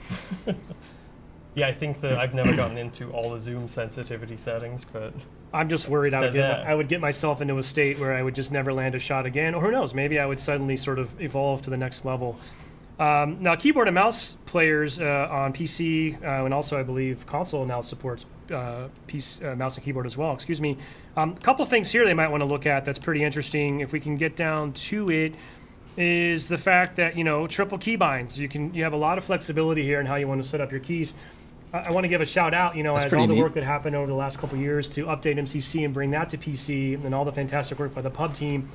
Speaker 7: Yeah, I think that I've never gotten into all the zoom sensitivity settings, but
Speaker 6: I'm just worried I
Speaker 7: They're
Speaker 6: would get myself into a state where I would just never land a shot again, or who knows, maybe I would suddenly sort of evolve to the next level. Now, keyboard and mouse players on PC and also, I believe, console now supports mouse and keyboard as well. Excuse me. A couple things here they might want to look at that's pretty interesting. If we can get down to it, is the fact that triple keybinds. You have a lot of flexibility here in how you want to set up your keys. I want to give a shout out, as
Speaker 1: pretty
Speaker 6: all the
Speaker 1: neat.
Speaker 6: work that happened over the last couple of years to update MCC and bring that to PC, and all the fantastic work by the pub team.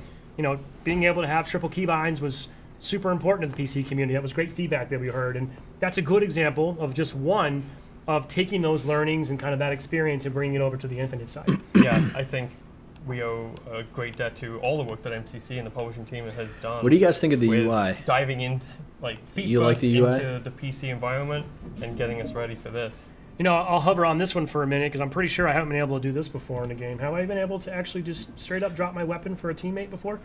Speaker 6: Being able to have triple keybinds was super important to the PC community. That was great feedback that we heard, and that's a good example of just one of taking those learnings and kind of that experience and bringing it over to the Infinite side.
Speaker 7: yeah, I think we owe a great debt to all the work that MCC and the publishing team has done.
Speaker 1: What do you guys think of the
Speaker 7: with
Speaker 1: UI?
Speaker 7: diving in, like feet
Speaker 1: You
Speaker 7: first
Speaker 1: like the UI?
Speaker 7: into the PC environment and getting us ready for this.
Speaker 6: I'll hover on this one for a minute because I'm pretty sure I haven't been able to do this before in the game. Have I been able to actually just straight up drop my weapon for a teammate before?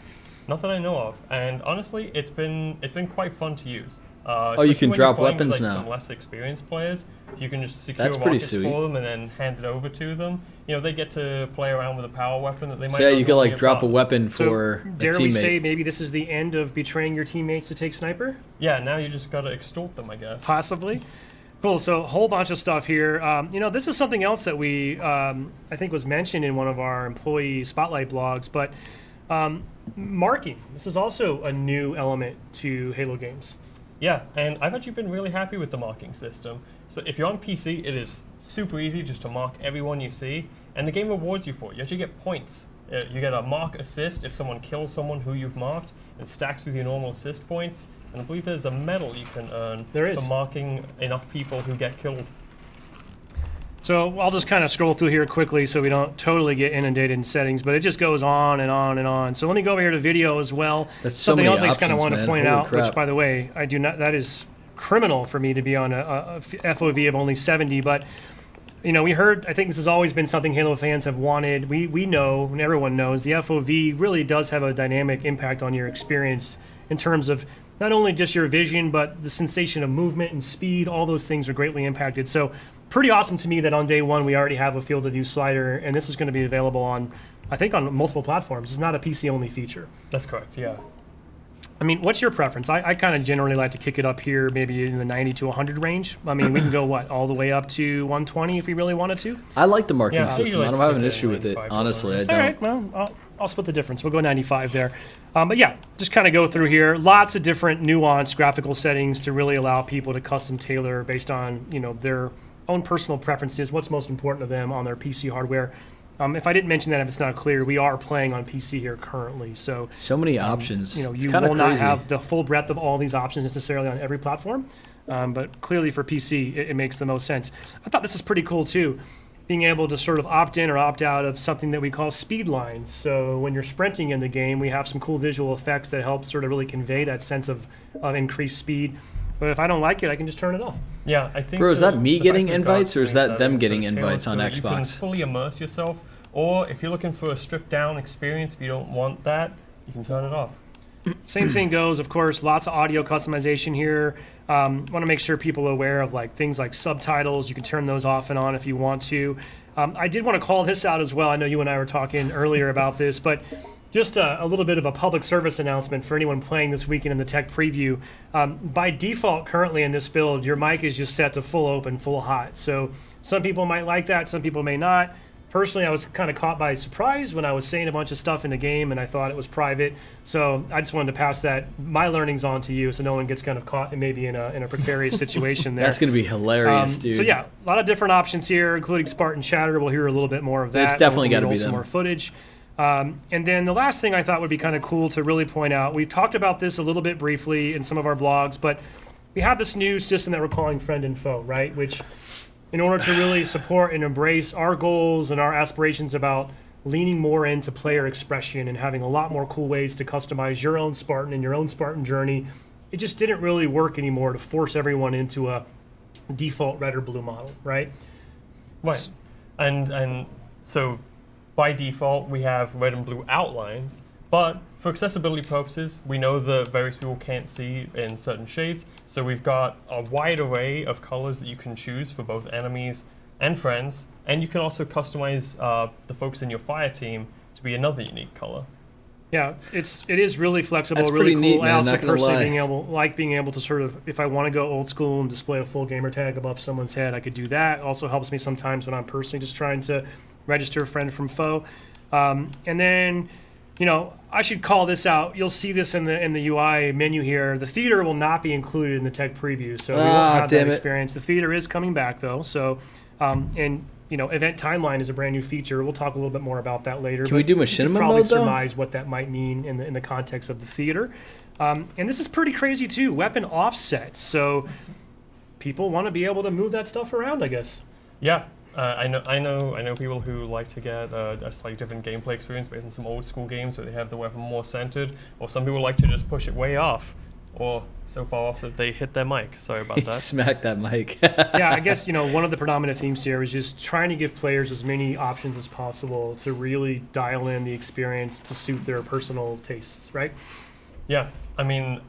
Speaker 7: Not that I know of, and honestly, it's been quite fun to use.
Speaker 1: you
Speaker 7: Especially
Speaker 1: can
Speaker 7: when
Speaker 1: drop
Speaker 7: you're playing with,
Speaker 1: weapons
Speaker 7: like,
Speaker 1: now.
Speaker 7: Some less experienced players, you can just secure
Speaker 1: That's pretty
Speaker 7: rockets
Speaker 1: sweet.
Speaker 7: for them and then hand it over to them. They get to play around with a power weapon that they might.
Speaker 1: So yeah,
Speaker 7: not
Speaker 1: you could
Speaker 7: normally
Speaker 1: like drop a
Speaker 7: have done.
Speaker 1: weapon
Speaker 6: So
Speaker 1: for a
Speaker 6: dare we say
Speaker 1: teammate.
Speaker 6: maybe this is the end of betraying your teammates to take sniper?
Speaker 7: Yeah, now you just gotta extort them, I guess.
Speaker 6: Possibly. Cool. So a whole bunch of stuff here. This is something else that we I think was mentioned in one of our employee spotlight blogs, but marking. This is also a new element to Halo games.
Speaker 7: Yeah, and I've actually been really happy with the marking system. So if you're on PC, it is super easy just to mark everyone you see, and the game rewards you for it. You actually get points. You get a mark assist if someone kills someone who you've marked, It stacks with your normal assist points, and I believe there's a medal you can earn
Speaker 6: There is.
Speaker 7: for marking enough people who get killed.
Speaker 6: So I'll just kind of scroll through here quickly so we don't totally get inundated in settings, but it just goes on and on and on. So let me go over here to video as well.
Speaker 1: That's so
Speaker 6: Something
Speaker 1: many
Speaker 6: else I just kind of
Speaker 1: options,
Speaker 6: want to
Speaker 1: man.
Speaker 6: point
Speaker 1: Holy
Speaker 6: out, which
Speaker 1: crap.
Speaker 6: by the way, I do not, that is criminal for me to be on a FOV of only 70, but you know, we heard, I think this has always been something Halo fans have wanted. We know, and everyone knows, the FOV really does have a dynamic impact on your experience in terms of not only just your vision, but the sensation of movement and speed. All those things are greatly impacted. So pretty awesome to me that on day one we already have a field of view slider, and this is going to be available on, I think, on multiple platforms. It's not a PC-only feature.
Speaker 7: That's correct, yeah.
Speaker 6: I mean, what's your preference? I kind of generally like to kick it up here, maybe in the 90 to 100 range. I mean, we can go, what, all the way up to 120 if we really wanted to?
Speaker 1: I like the marking
Speaker 7: Yeah, I
Speaker 1: system.
Speaker 7: usually
Speaker 1: I
Speaker 7: like
Speaker 1: don't
Speaker 7: to
Speaker 1: have an
Speaker 7: keep it
Speaker 1: issue
Speaker 7: at
Speaker 1: with it.
Speaker 7: 95
Speaker 1: Honestly, I
Speaker 6: All
Speaker 1: don't.
Speaker 6: right, well, I'll split the difference. We'll go 95 there. But yeah, just kind of go through here. Lots of different nuanced graphical settings to really allow people to custom tailor based on, you know, their own personal preferences, what's most important to them on their PC hardware. If I didn't mention that, if it's not clear, we are playing on PC here currently. So
Speaker 1: So many options.
Speaker 6: you know,
Speaker 1: It's
Speaker 6: you
Speaker 1: kinda
Speaker 6: will not
Speaker 1: crazy.
Speaker 6: have the full breadth of all these options necessarily on every platform, but clearly for PC, it makes the most sense. I thought this is pretty cool too, being able to sort of opt in or opt out of something that we call speed lines. So when you're sprinting in the game, we have some cool visual effects that help sort of really convey that sense of increased speed. But if I don't like it, I can just turn it off.
Speaker 7: Yeah, I think.
Speaker 1: Bro, is that me
Speaker 7: the
Speaker 1: getting
Speaker 7: fact we've got
Speaker 1: invites, or is
Speaker 7: screen
Speaker 1: that them
Speaker 7: settings
Speaker 1: getting
Speaker 7: are tailored
Speaker 1: invites on
Speaker 7: so that You can
Speaker 1: Xbox?
Speaker 7: fully immerse yourself, or if you're looking for a stripped down experience, if you don't want that, you can turn it off.
Speaker 6: Same thing goes, of course, lots of audio customization here. Want to make sure people are aware of like things like subtitles. You can turn those off and on if you want to. I did want to call this out as well. I know you and I were talking earlier about this, but just a little bit of a public service announcement for anyone playing this weekend in the tech preview. By default, currently in this build, your mic is just set to full open, full hot. So some people might like that, some people may not. Personally, I was kind of caught by surprise when I was saying a bunch of stuff in the game and I thought it was private. So I just wanted to pass my learnings on to you so no one gets kind of caught maybe in a precarious situation there.
Speaker 1: That's going to be hilarious, dude.
Speaker 6: So yeah, a lot of different options here, including Spartan Chatter. We'll hear a little bit more of that.
Speaker 1: It's definitely
Speaker 6: We'll
Speaker 1: gotta
Speaker 6: roll
Speaker 1: be
Speaker 6: some
Speaker 1: them.
Speaker 6: more footage. And then the last thing I thought would be kind of cool to really point out, we've talked about this a little bit briefly in some of our blogs, but we have this new system that we're calling Friend and Foe, right? Which, in order to really support and embrace our goals and our aspirations about leaning more into player expression and having a lot more cool ways to customize your own Spartan and your own Spartan journey, it just didn't really work anymore to force everyone into a default red or blue model, right?
Speaker 7: Right. And so by default, we have red and blue outlines, but for accessibility purposes, we know that various people can't see in certain shades, so we've got a wide array of colors that you can choose for both enemies and friends, and you can also customize the folks in your fire team to be another unique color.
Speaker 6: Yeah, it is really flexible,
Speaker 1: That's
Speaker 6: really
Speaker 1: pretty
Speaker 6: cool.
Speaker 1: neat, man,
Speaker 6: I also
Speaker 1: not gonna
Speaker 6: personally
Speaker 1: lie.
Speaker 6: being able to sort of, if I want to go old school and display a full gamer tag above someone's head, I could do that. Also helps me sometimes when I'm personally just trying to register a friend from foe. And then, you know, I should call this out. You'll see this in the UI menu here. The theater will not be included in the tech preview, so we won't have that
Speaker 1: damn it.
Speaker 6: experience. The theater is coming back though, so and you know, event timeline is a brand new feature. We'll talk a little bit more about that later.
Speaker 1: Can we
Speaker 6: but
Speaker 1: do
Speaker 6: you
Speaker 1: machinima
Speaker 6: could probably
Speaker 1: mode, though?
Speaker 6: surmise what that might mean in the context of the theater. And this is pretty crazy too. Weapon offsets, so people want to be able to move that stuff around, I guess.
Speaker 7: Yeah, I know people who like to get a slightly different gameplay experience based on some old school games where they have the weapon more centered, or some people like to just push it way off, or so far off that they hit their mic. Sorry about that.
Speaker 1: Smack that mic.
Speaker 6: Yeah, I guess, you know, one of the predominant themes here is just trying to give players as many options as possible to really dial in the experience to suit their personal tastes, right?
Speaker 7: Yeah, I mean,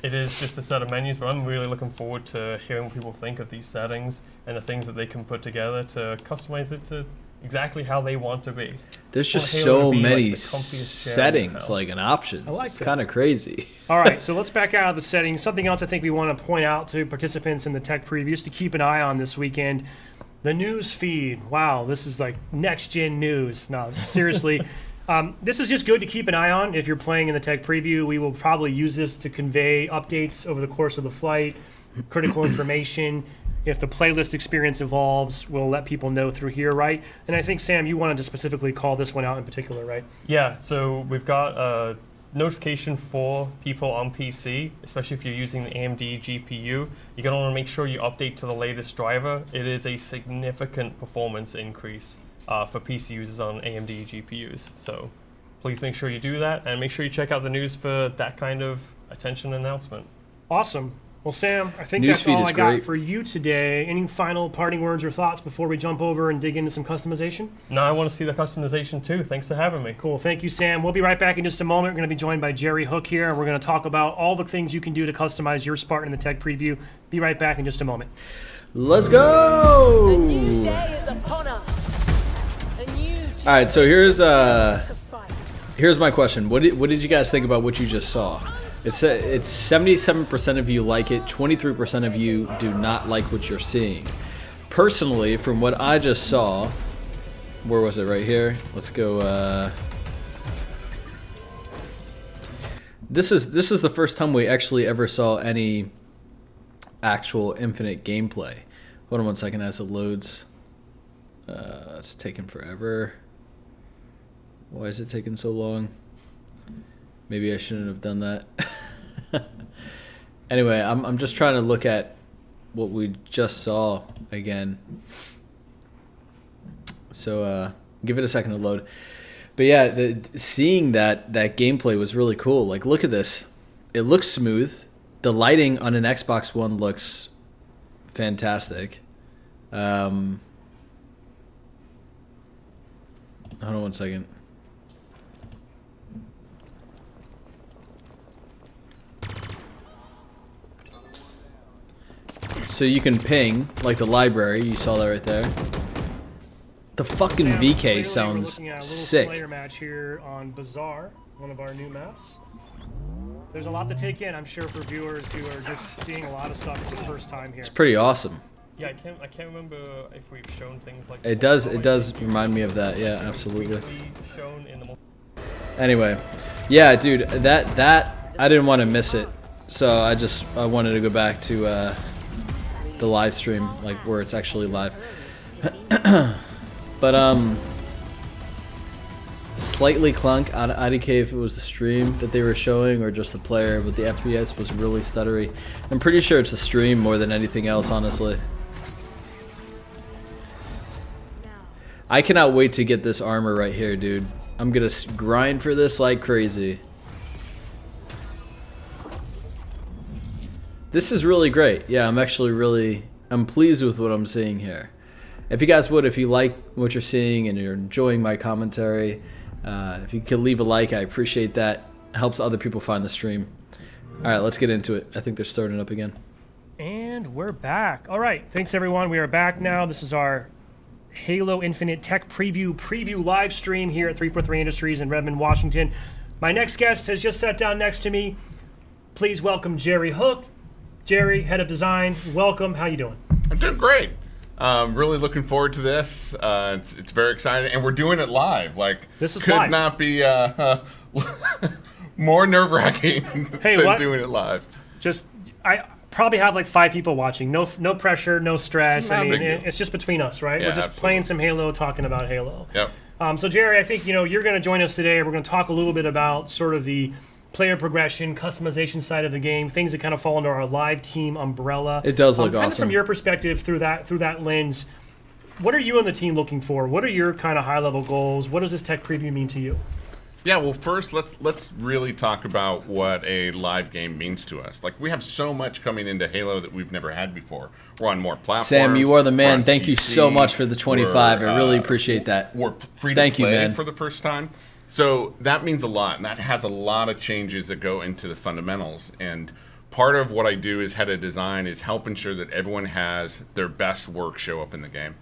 Speaker 7: it is just a set of menus, but I'm really looking forward to hearing what people think of these settings and the things that they can put together to customize it to exactly how they want to be.
Speaker 1: There's
Speaker 7: I want
Speaker 1: just
Speaker 7: Halo to
Speaker 1: so
Speaker 7: be, like,
Speaker 1: many
Speaker 7: the comfiest chair in your
Speaker 1: settings,
Speaker 7: house.
Speaker 1: like, and options.
Speaker 6: I like
Speaker 1: It's
Speaker 6: that.
Speaker 1: kind of crazy.
Speaker 6: All right, so let's back out of the settings. Something else I think we want to point out to participants in the tech preview just to keep an eye on this weekend. The news feed. Wow, this is like next-gen news. No, seriously. This is just good to keep an eye on if you're playing in the tech preview. We will probably use this to convey updates over the course of the flight, critical information. If the playlist experience evolves, we'll let people know through here, right? And I think, Sam, you wanted to specifically call this one out in particular, right?
Speaker 7: Yeah, so we've got notification for people on PC, especially if you're using the AMD GPU, you're going to want to make sure you update to the latest driver. It is a significant performance increase for PC users on AMD GPUs. So please make sure you do that, and make sure you check out the news for that kind of attention announcement.
Speaker 6: Awesome. Well, Sam, I think
Speaker 1: Newsfeed
Speaker 6: that's all
Speaker 1: is
Speaker 6: I got
Speaker 1: great.
Speaker 6: for you today. Any final parting words or thoughts before we jump over and dig into some customization?
Speaker 7: Now I want to see the customization too. Thanks for having me.
Speaker 6: Cool. Thank you, Sam. We'll be right back in just a moment. We're going to be joined by Jerry Hook here, and we're going to talk about all the things you can do to customize your Spartan in the tech preview. Be right back in just a moment.
Speaker 1: Let's
Speaker 2: A
Speaker 1: go!
Speaker 2: new day is upon us. A new
Speaker 1: All right, so here's
Speaker 2: to fight.
Speaker 1: here's my question. What did you guys think about what you just saw? It's 77% of you like it, 23% of you do not like what you're seeing. Personally, from what I just saw, where was it? Right here. Let's go. This is the first time we actually ever saw any actual infinite gameplay. Hold on one second as it loads. It's taking forever. Why is it taking so long? Maybe I shouldn't have done that. Anyway, I'm just trying to look at what we just saw again. So give it a second to load. But yeah, seeing that gameplay was really cool. Like, look at this. It looks smooth. The lighting on an Xbox One looks fantastic. Hold on one second. So you can ping, like the library, you saw that right there. The fucking
Speaker 6: Sam, clearly
Speaker 1: VK
Speaker 6: we're
Speaker 1: sounds
Speaker 6: looking at a little
Speaker 1: sick.
Speaker 6: Slayer match here on Bazaar, one of our new maps. There's a lot to take in, I'm sure, for viewers who are just seeing a lot of stuff for the first time here.
Speaker 1: It's pretty awesome.
Speaker 7: Yeah, I can't remember if we've shown things like
Speaker 1: It does remind me of that. Yeah, absolutely.
Speaker 7: Shown in the
Speaker 1: Anyway, yeah, dude, that I didn't want to miss it, so I wanted to go back to the live stream, like where it's actually live. But slightly clunk. IDK if it was the stream that they were showing or just the player, but the FPS was really stuttery. I'm pretty sure it's the stream more than anything else, honestly. I cannot wait to get this armor right here, dude. I'm gonna grind for this like crazy. This is really great. Yeah, I'm pleased with what I'm seeing here. If you guys would, if you like what you're seeing and you're enjoying my commentary, if you could leave a like, I appreciate that. It helps other people find the stream. All right, let's get into it. I think they're starting up again.
Speaker 6: And we're back. All right, thanks everyone. We are back now. This is our Halo Infinite Tech preview live stream here at 343 Industries in Redmond, Washington. My next guest has just sat down next to me. Please welcome Jerry Hook. Jerry, head of design. Welcome. How you doing?
Speaker 8: I'm doing great. Really looking forward to this. It's very exciting, and we're doing it live. Like,
Speaker 6: This is
Speaker 8: could
Speaker 6: live.
Speaker 8: not be more nerve-wracking
Speaker 6: Hey,
Speaker 8: than
Speaker 6: what?
Speaker 8: doing it live.
Speaker 6: Just, I probably have like 5 people watching. No pressure, no stress.
Speaker 8: Not
Speaker 6: I
Speaker 8: a
Speaker 6: mean,
Speaker 8: big deal.
Speaker 6: it's just between us, right?
Speaker 8: Yeah,
Speaker 6: We're just
Speaker 8: absolutely.
Speaker 6: playing some Halo, talking about Halo.
Speaker 8: Yep.
Speaker 6: So Jerry, I think you're going to join us today. We're going to talk a little bit about sort of the player progression, customization side of the game, things that kind of fall under our live team umbrella.
Speaker 1: It does look
Speaker 6: kind of
Speaker 1: awesome.
Speaker 6: from your perspective, through that lens, what are you and the team looking for? What are your kind of high level goals? What does this tech preview mean to you?
Speaker 8: Yeah, well, first, let's really talk about what a live game means to us. Like, we have so much coming into Halo that we've never had before. We're on more platforms.
Speaker 1: Sam, you are the
Speaker 8: we're
Speaker 1: man.
Speaker 8: on
Speaker 1: Thank you
Speaker 8: PC,
Speaker 1: so much for the 25. I really appreciate that.
Speaker 8: We're free to
Speaker 1: Thank you,
Speaker 8: play
Speaker 1: man.
Speaker 8: for the first time. So that means a lot, and that has a lot of changes that go into the fundamentals. And part of what I do as head of design is help ensure that everyone has their best work show up in the game.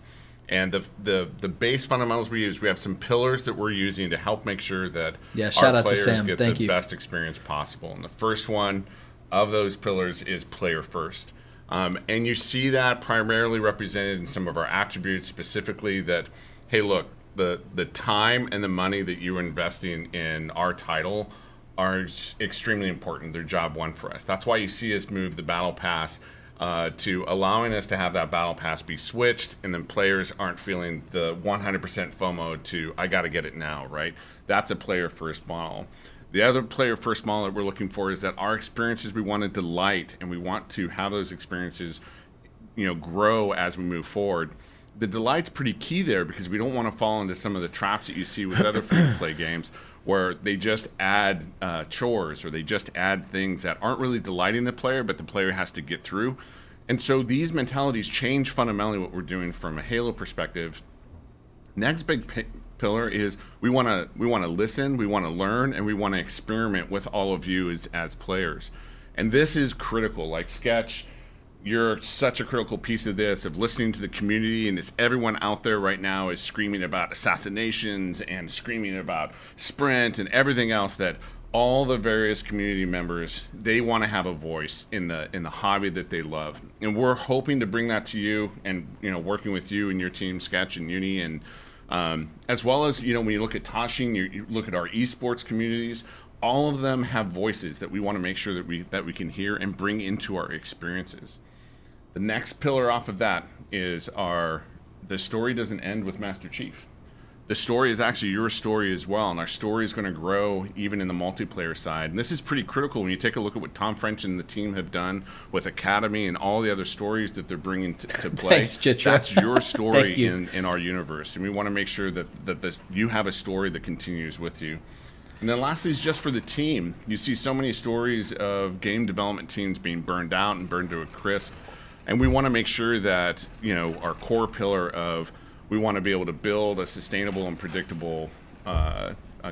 Speaker 8: And the base fundamentals we use, we have some pillars that we're using to help make sure that
Speaker 1: shout
Speaker 8: our
Speaker 1: out to
Speaker 8: players
Speaker 1: Sam.
Speaker 8: get
Speaker 1: Thank
Speaker 8: the
Speaker 1: you.
Speaker 8: best experience possible. And the first one of those pillars is player first. And you see that primarily represented in some of our attributes, specifically that, hey, look, the time and the money that you're investing in our title are extremely important. They're job one for us. That's why you see us move the battle pass to allowing us to have that battle pass be switched, and then players aren't feeling the 100% FOMO to, I got to get it now, right? That's a player first model. The other player first model that we're looking for is that our experiences, we want to delight, and we want to have those experiences, grow as we move forward. The delight's pretty key there, because we don't want to fall into some of the traps that you see with other free-to-play games, where they just add chores, or they just add things that aren't really delighting the player, but the player has to get through. And so these mentalities change fundamentally what we're doing from a Halo perspective. Next big pillar is we want to listen, we want to learn, and we want to experiment with all of you as players. And this is critical. Like Sketch, you're such a critical piece of this, of listening to the community, and it's everyone out there right now is screaming about assassinations and screaming about Sprint and everything else, that all the various community members, they want to have a voice in the hobby that they love. And we're hoping to bring that to you, and working with you and your team, Sketch and Uni, and as well as, when you look at Tashin, you look at our esports communities, all of them have voices that we want to make sure that we can hear and bring into our experiences. The next pillar off of that is the story doesn't end with Master Chief. The story is actually your story as well, and our story is going to grow even in the multiplayer side. And this is pretty critical when you take a look at what Tom French and the team have done with Academy and all the other stories that they're bringing to play.
Speaker 1: Thanks, Chitra.
Speaker 8: That's your story
Speaker 1: you.
Speaker 8: in our universe, and we want to make sure that you have a story that continues with you. And then lastly is just for the team. You see so many stories of game development teams being burned out and burned to a crisp, and we want to make sure that our core pillar of we want to be able to build a sustainable and predictable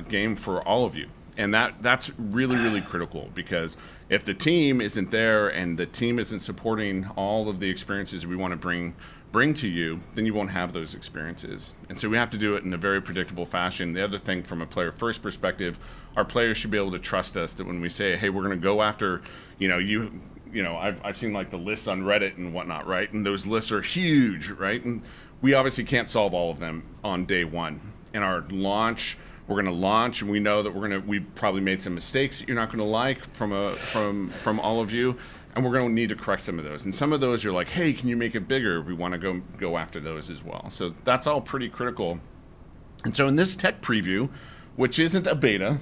Speaker 8: game for all of you. And that's really, really critical, because if the team isn't there and the team isn't supporting all of the experiences we want to bring to you, then you won't have those experiences. And so we have to do it in a very predictable fashion. The other thing, from a player first perspective, our players should be able to trust us, that when we say, hey, we're going to go after, I've seen like the lists on Reddit and whatnot, right? And those lists are huge, right? And we obviously can't solve all of them on day one. In our launch, we're going to launch, and we know that we probably made some mistakes that you're not going to like from all of you, and we're going to need to correct some of those. And some of those you're like, hey, can you make it bigger? We want to go after those as well. So that's all pretty critical. And so in this tech preview, which isn't a beta,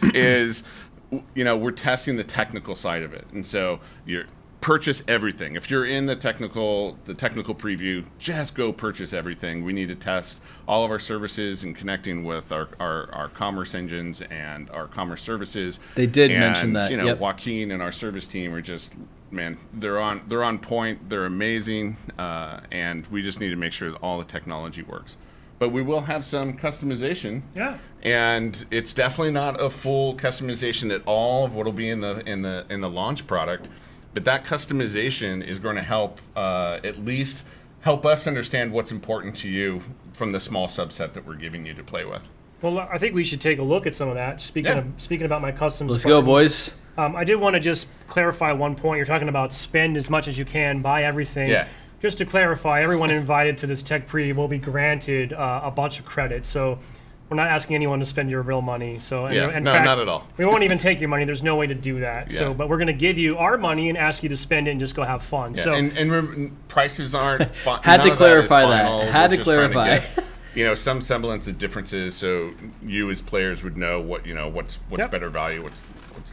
Speaker 8: is we're testing the technical side of it. And so you're purchase everything. If you're in the technical preview, just go purchase everything. We need to test all of our services and connecting with our commerce engines and our commerce services.
Speaker 1: They did mention that.
Speaker 8: Yep. Joaquin and our service team are just, man, they're on point. They're amazing, and we just need to make sure that all the technology works. But we will have some customization.
Speaker 6: Yeah.
Speaker 8: And it's definitely not a full customization at all of what'll be in the launch product. But that customization is going to help at least help us understand what's important to you from the small subset that we're giving you to play with.
Speaker 6: Well, I think we should take a look at some of that. Speaking about my custom
Speaker 1: Let's
Speaker 6: Spartans,
Speaker 1: go, boys.
Speaker 6: I did want to just clarify one point. You're talking about spend as much as you can, buy everything.
Speaker 8: Yeah.
Speaker 6: Just to clarify, everyone invited to this tech preview will be granted a bunch of credits. So we're not asking anyone to spend your real money. So in fact,
Speaker 8: not at all.
Speaker 6: We won't even take your money. There's no way to do that.
Speaker 8: Yeah.
Speaker 6: So, but we're going to give you our money and ask you to spend it and just go have fun.
Speaker 8: Yeah.
Speaker 6: So
Speaker 8: And remember, prices aren't.
Speaker 1: Had to clarify that.
Speaker 8: Final.
Speaker 1: Had
Speaker 8: We're
Speaker 1: to
Speaker 8: just trying
Speaker 1: clarify.
Speaker 8: get, some semblance of differences, so you as players would know what's
Speaker 6: Yep.
Speaker 8: better value, what's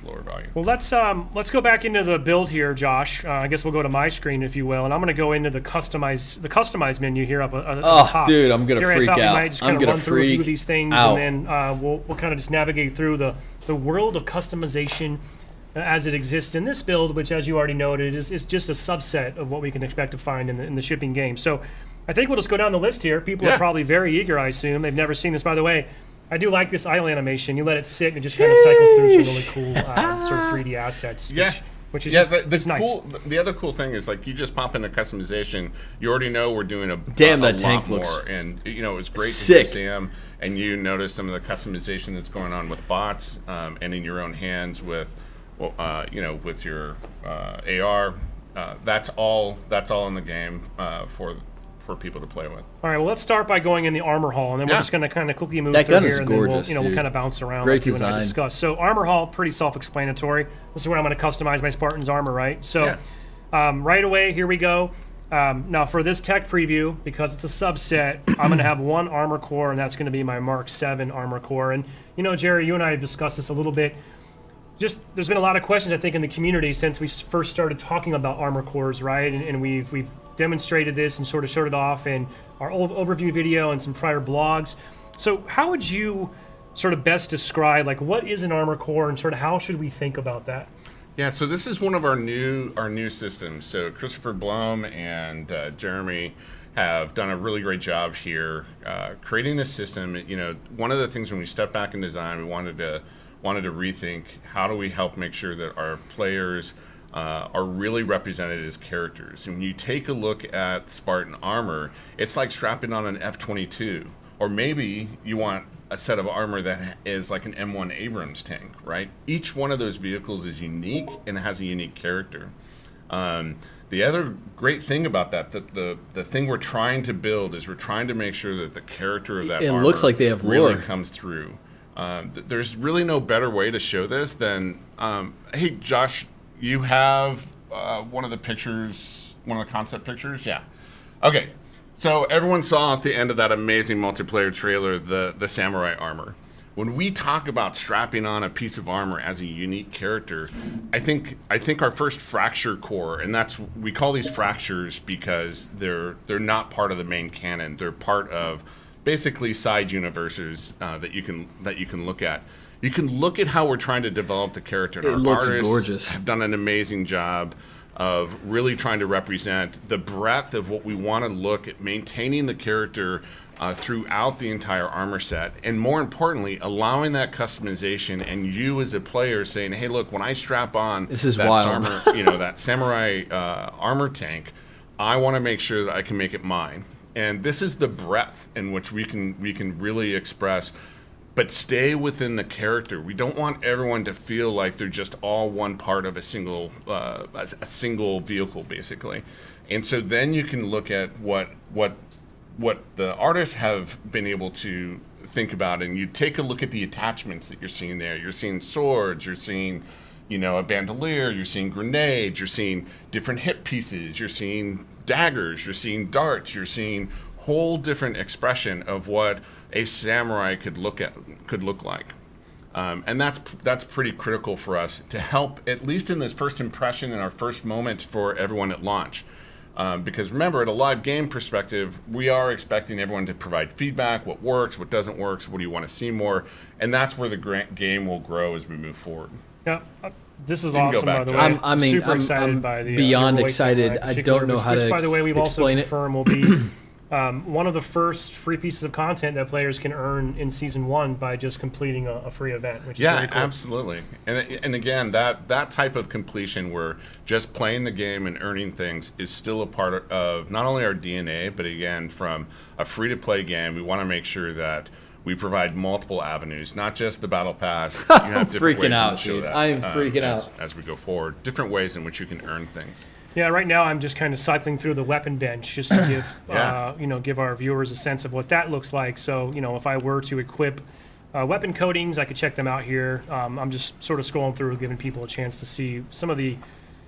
Speaker 8: lower value.
Speaker 6: Well, let's go back into the build here, Josh. I guess we'll go to my screen, if you will, and I'm going to go into the customize menu here up at the top.
Speaker 1: Dude, I'm gonna
Speaker 6: Here I
Speaker 1: freak
Speaker 6: thought we
Speaker 1: out.
Speaker 6: might just
Speaker 1: I'm
Speaker 6: kind of
Speaker 1: gonna
Speaker 6: run through a few
Speaker 1: freak
Speaker 6: of these things,
Speaker 1: out.
Speaker 6: and then we'll kind of just navigate through the world of customization as it exists in this build, which, as you already noted, is just a subset of what we can expect to find in the shipping game. So I think we'll just go down the list here. People are probably very eager, I assume. They've never seen this. By the way, I do like this idle animation. You let it sit and it just kind of cycles through some really cool sort of 3D assets. Which is just it's nice.
Speaker 8: The other cool thing is, like, you just pop into customization. You already know we're doing a
Speaker 1: Damn,
Speaker 8: a
Speaker 1: that tank
Speaker 8: lot
Speaker 1: looks
Speaker 8: more, and it's great
Speaker 1: sick.
Speaker 8: to see them. And you notice some of the customization that's going on with bots, and in your own hands with, with your AR. That's all in the game for people to play with.
Speaker 6: All right, well, let's start by going in the armor hall, and then we're just going to kind of quickly move
Speaker 1: That
Speaker 6: through
Speaker 1: gun
Speaker 6: here,
Speaker 1: is
Speaker 6: and
Speaker 1: gorgeous,
Speaker 6: then we'll
Speaker 1: dude.
Speaker 6: kind of bounce around
Speaker 1: Great
Speaker 6: like you and I
Speaker 1: design.
Speaker 6: discussed. So armor hall, pretty self-explanatory. This is where I'm going to customize my Spartan's armor, right? So right away, here we go. Now for this tech preview, because it's a subset, I'm going to have one armor core, and that's going to be my Mark 7 armor core. And Jerry, you and I have discussed this a little bit. Just there's been a lot of questions, I think, in the community since we first started talking about armor cores, right? And we've demonstrated this and sort of showed it off in our old overview video and some prior blogs. So how would you sort of best describe, like, what is an armor core and sort of how should we think about that?
Speaker 8: Yeah, so this is one of our new systems. So Christopher Blum and Jeremy have done a really great job here creating this system. One of the things when we stepped back in design, we wanted to rethink how do we help make sure that our players are really represented as characters. And when you take a look at Spartan armor, it's like strapping on an F-22, or maybe you want a set of armor that is like an M1 Abrams tank, right? Each one of those vehicles is unique and has a unique character. The other great thing about that, the thing we're trying to build is we're trying to make sure that the character of that
Speaker 1: It
Speaker 8: armor
Speaker 1: looks like they have
Speaker 8: really
Speaker 1: lore.
Speaker 8: comes through. There's really no better way to show this than, hey, Josh, you have one of the pictures, one of the concept pictures? Yeah. Okay. So everyone saw at the end of that amazing multiplayer trailer the samurai armor. When we talk about strapping on a piece of armor as a unique character, I think our first fracture core, and we call these fractures because they're not part of the main canon. They're part of basically side universes that you can look at. You can look at how we're trying to develop the character. And
Speaker 1: It
Speaker 8: our
Speaker 1: looks
Speaker 8: artists
Speaker 1: gorgeous.
Speaker 8: have done an amazing job of really trying to represent the breadth of what we want to look at, maintaining the character throughout the entire armor set, and more importantly, allowing that customization and you as a player saying, "Hey, look, when I strap on
Speaker 1: This is
Speaker 8: that
Speaker 1: wild.
Speaker 8: armor, that samurai armor tank, I want to make sure that I can make it mine." And this is the breadth in which we can really express, but stay within the character. We don't want everyone to feel like they're just all one part of a single vehicle, basically. And so then you can look at what the artists have been able to think about, and you take a look at the attachments that you're seeing there. You're seeing swords, you're seeing, a bandolier, you're seeing grenades, you're seeing different hip pieces, you're seeing daggers, you're seeing darts, you're seeing whole different expression of what a samurai could look like. And that's pretty critical for us to help, at least in this first impression and our first moment for everyone at launch. Because remember, at a live game perspective, we are expecting everyone to provide feedback, what works, what doesn't work, what do you want to see more, and that's where the game will grow as we move forward.
Speaker 6: Yeah, this is
Speaker 8: You can go
Speaker 6: awesome,
Speaker 8: back,
Speaker 6: by the
Speaker 8: Joe.
Speaker 6: way.
Speaker 1: I'm
Speaker 6: super excited
Speaker 1: I'm
Speaker 6: by the
Speaker 1: beyond
Speaker 6: your voice
Speaker 1: excited.
Speaker 6: samurai
Speaker 1: I
Speaker 6: particular,
Speaker 1: don't know how
Speaker 6: which,
Speaker 1: to
Speaker 6: by the way, we've also
Speaker 1: explain it.
Speaker 6: confirmed will be one of the first free pieces of content that players can earn in Season 1 by just completing a free event, which is
Speaker 8: Yeah,
Speaker 6: very cool.
Speaker 8: absolutely. And again, that type of completion where just playing the game and earning things is still a part of not only our DNA, but again, from a free-to-play game, we want to make sure that we provide multiple avenues, not just the battle pass. You have different
Speaker 1: freaking
Speaker 8: ways
Speaker 1: out,
Speaker 8: to show
Speaker 1: dude.
Speaker 8: that.
Speaker 1: I am freaking out.
Speaker 8: As we go forward. Different ways in which you can earn things.
Speaker 6: Yeah, right now I'm just kind of cycling through the weapon bench just to give
Speaker 8: Yeah.
Speaker 6: give our viewers a sense of what that looks like. So if I were to equip weapon coatings, I could check them out here. I'm just sort of scrolling through, giving people a chance to see some of the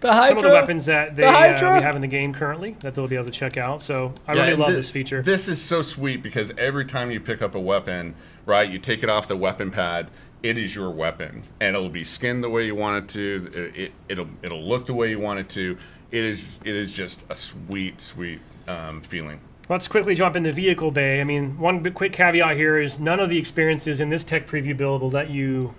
Speaker 6: weapons that we have in the game currently that they'll be able to check out. So I really
Speaker 8: and
Speaker 6: love this feature.
Speaker 8: This is so sweet because every time you pick up a weapon, right, you take it off the weapon pad, it is your weapon, and it'll be skinned the way you want it to. It'll look the way you want it to. It is just a sweet feeling.
Speaker 6: Let's quickly jump into vehicle bay. I mean, one quick caveat here is none of the experiences in this tech preview build will let you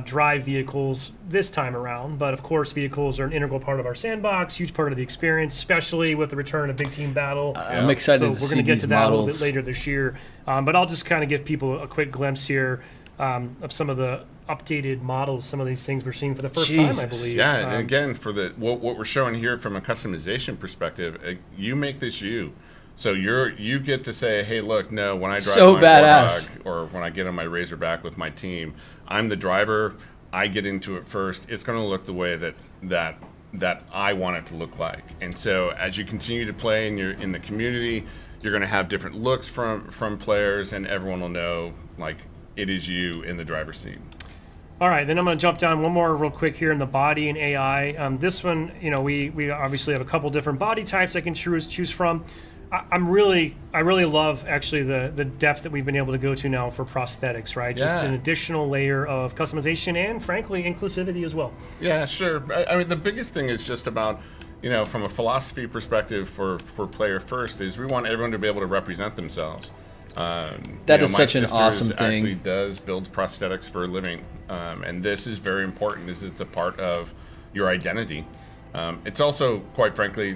Speaker 6: drive vehicles this time around. But of course, vehicles are an integral part of our sandbox, huge part of the experience, especially with the return of Big Team Battle.
Speaker 1: I'm excited
Speaker 6: So
Speaker 1: to
Speaker 6: we're
Speaker 1: see
Speaker 6: going to get
Speaker 1: these
Speaker 6: to that a little
Speaker 1: models.
Speaker 6: bit later this year. But I'll just kind of give people a quick glimpse here of some of the updated models, some of these things we're seeing for the first time, I
Speaker 1: Jesus.
Speaker 6: believe.
Speaker 8: Yeah, and again, for what we're showing here from a customization perspective, you make this you. So you get to say, hey, look, no, when I drive
Speaker 1: So
Speaker 8: my
Speaker 1: badass.
Speaker 8: Warthog or when I get on my Razorback with my team, I'm the driver. I get into it first. It's going to look the way that I want it to look like. And so as you continue to play and you're in the community, you're going to have different looks from players, and everyone will know like it is you in the driver's seat.
Speaker 6: All right, then I'm going to jump down one more real quick here in the body and AI. This one, we obviously have a couple different body types I can choose from. I really love actually the depth that we've been able to go to now for prosthetics, right? Just
Speaker 8: Yeah.
Speaker 6: an additional layer of customization and, frankly, inclusivity as well.
Speaker 8: Yeah, sure. I mean, the biggest thing is just about, from a philosophy perspective for player first, is we want everyone to be able to represent themselves.
Speaker 1: That is
Speaker 8: my
Speaker 1: such an
Speaker 8: sisters
Speaker 1: awesome
Speaker 8: actually
Speaker 1: thing.
Speaker 8: does build prosthetics for a living, and this is very important. Is it's a part of your identity. It's also, quite frankly,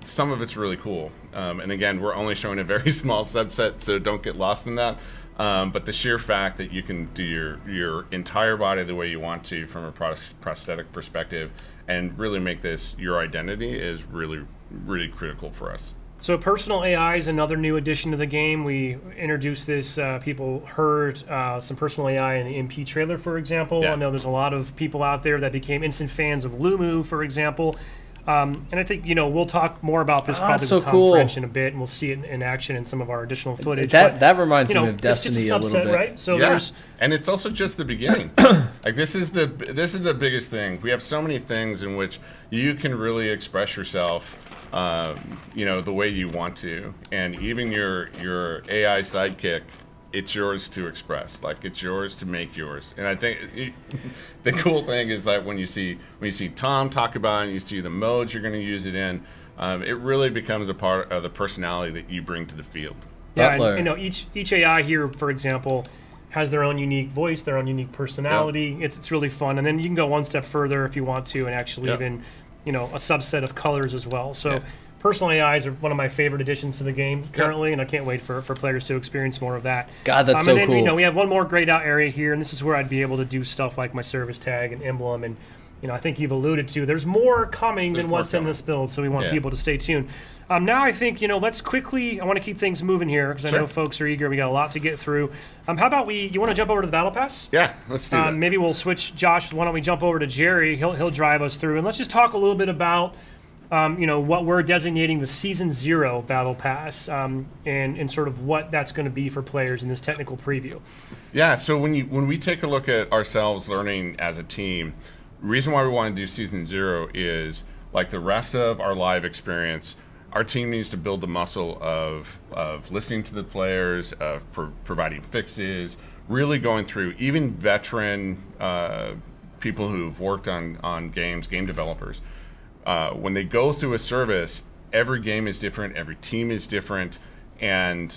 Speaker 8: some of it's really cool. And again, we're only showing a very small subset, so don't get lost in that. But the sheer fact that you can do your entire body the way you want to from a prosthetic perspective and really make this your identity is really, really critical for us.
Speaker 6: So personal AI is another new addition to the game. We introduced this. People heard some personal AI in the MP trailer, for example.
Speaker 8: Yeah.
Speaker 6: I know there's a lot of people out there that became instant fans of Lumu, for example. And I think, we'll talk more about this probably
Speaker 1: so
Speaker 6: with Tom
Speaker 1: cool.
Speaker 6: French in a bit, and we'll see it in action in some of our additional footage.
Speaker 1: That reminds me of
Speaker 6: it's just
Speaker 1: Destiny
Speaker 6: a
Speaker 1: a
Speaker 6: subset,
Speaker 1: little bit.
Speaker 6: right? So
Speaker 8: Yeah,
Speaker 6: there's
Speaker 8: and it's also just the beginning. Like this is the biggest thing. We have so many things in which you can really express yourself, the way you want to, and even your AI sidekick, it's yours to express. Like it's yours to make yours. And I think the cool thing is that when you see Tom talk about it, and you see the modes you're going to use it in, it really becomes a part of the personality that you bring to the field.
Speaker 6: yeah,
Speaker 1: Butler.
Speaker 6: and, each AI here, for example, has their own unique voice, their own unique personality. It's really fun, and then you can go one step further if you want to, and actually
Speaker 8: Yep.
Speaker 6: even a subset of colors as well. So.
Speaker 8: Yeah.
Speaker 6: Personal AIs are one of my favorite additions to the game currently, and I can't wait for players to experience more of that.
Speaker 1: God, that's so
Speaker 6: and then,
Speaker 1: cool.
Speaker 6: we have one more grayed out area here, and this is where I'd be able to do stuff like my service tag and emblem, and I think you've alluded to there's more coming than
Speaker 8: more
Speaker 6: what's in
Speaker 8: coming.
Speaker 6: this build, so we want
Speaker 8: Yeah.
Speaker 6: people to stay tuned. Now I think let's quickly. I want to keep things moving here because I
Speaker 8: Sure.
Speaker 6: know folks are eager. We got a lot to get through. How about you want to jump over to the battle pass?
Speaker 8: Yeah, let's do that.
Speaker 6: Maybe we'll switch. Josh, why don't we jump over to Jerry? He'll drive us through, and let's just talk a little bit about. What we're designating the Season 0 Battle Pass, and sort of what that's going to be for players in this technical preview.
Speaker 8: Yeah, so when we take a look at ourselves learning as a team, the reason why we want to do Season 0 is, like the rest of our live experience, our team needs to build the muscle of listening to the players, of providing fixes, really going through even veteran people who've worked on games, game developers. When they go through a service, every game is different, every team is different, and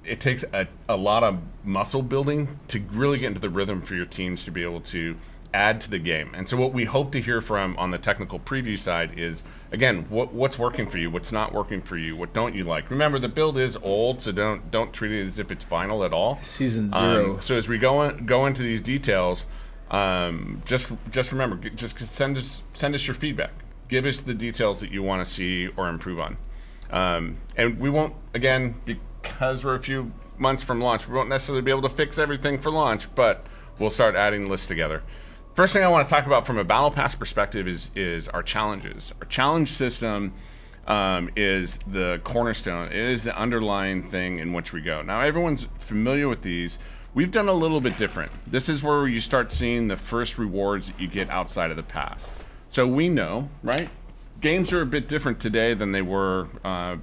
Speaker 8: it takes a lot of muscle building to really get into the rhythm for your teams to be able to add to the game. And so what we hope to hear from on the technical preview side is, again, what's working for you, what's not working for you, what don't you like. Remember, the build is old, so don't treat it as if it's final at all.
Speaker 1: Season 0.
Speaker 8: So as we go into these details, just remember, just send us your feedback. Give us the details that you want to see or improve on. And we won't, again, because we're a few months from launch, we won't necessarily be able to fix everything for launch, but we'll start adding lists together. First thing I want to talk about from a Battle Pass perspective is our challenges. Our challenge system is the cornerstone. It is the underlying thing in which we go. Now, everyone's familiar with these. We've done a little bit different. This is where you start seeing the first rewards that you get outside of the pass. So we know, right? Games are a bit different today than they were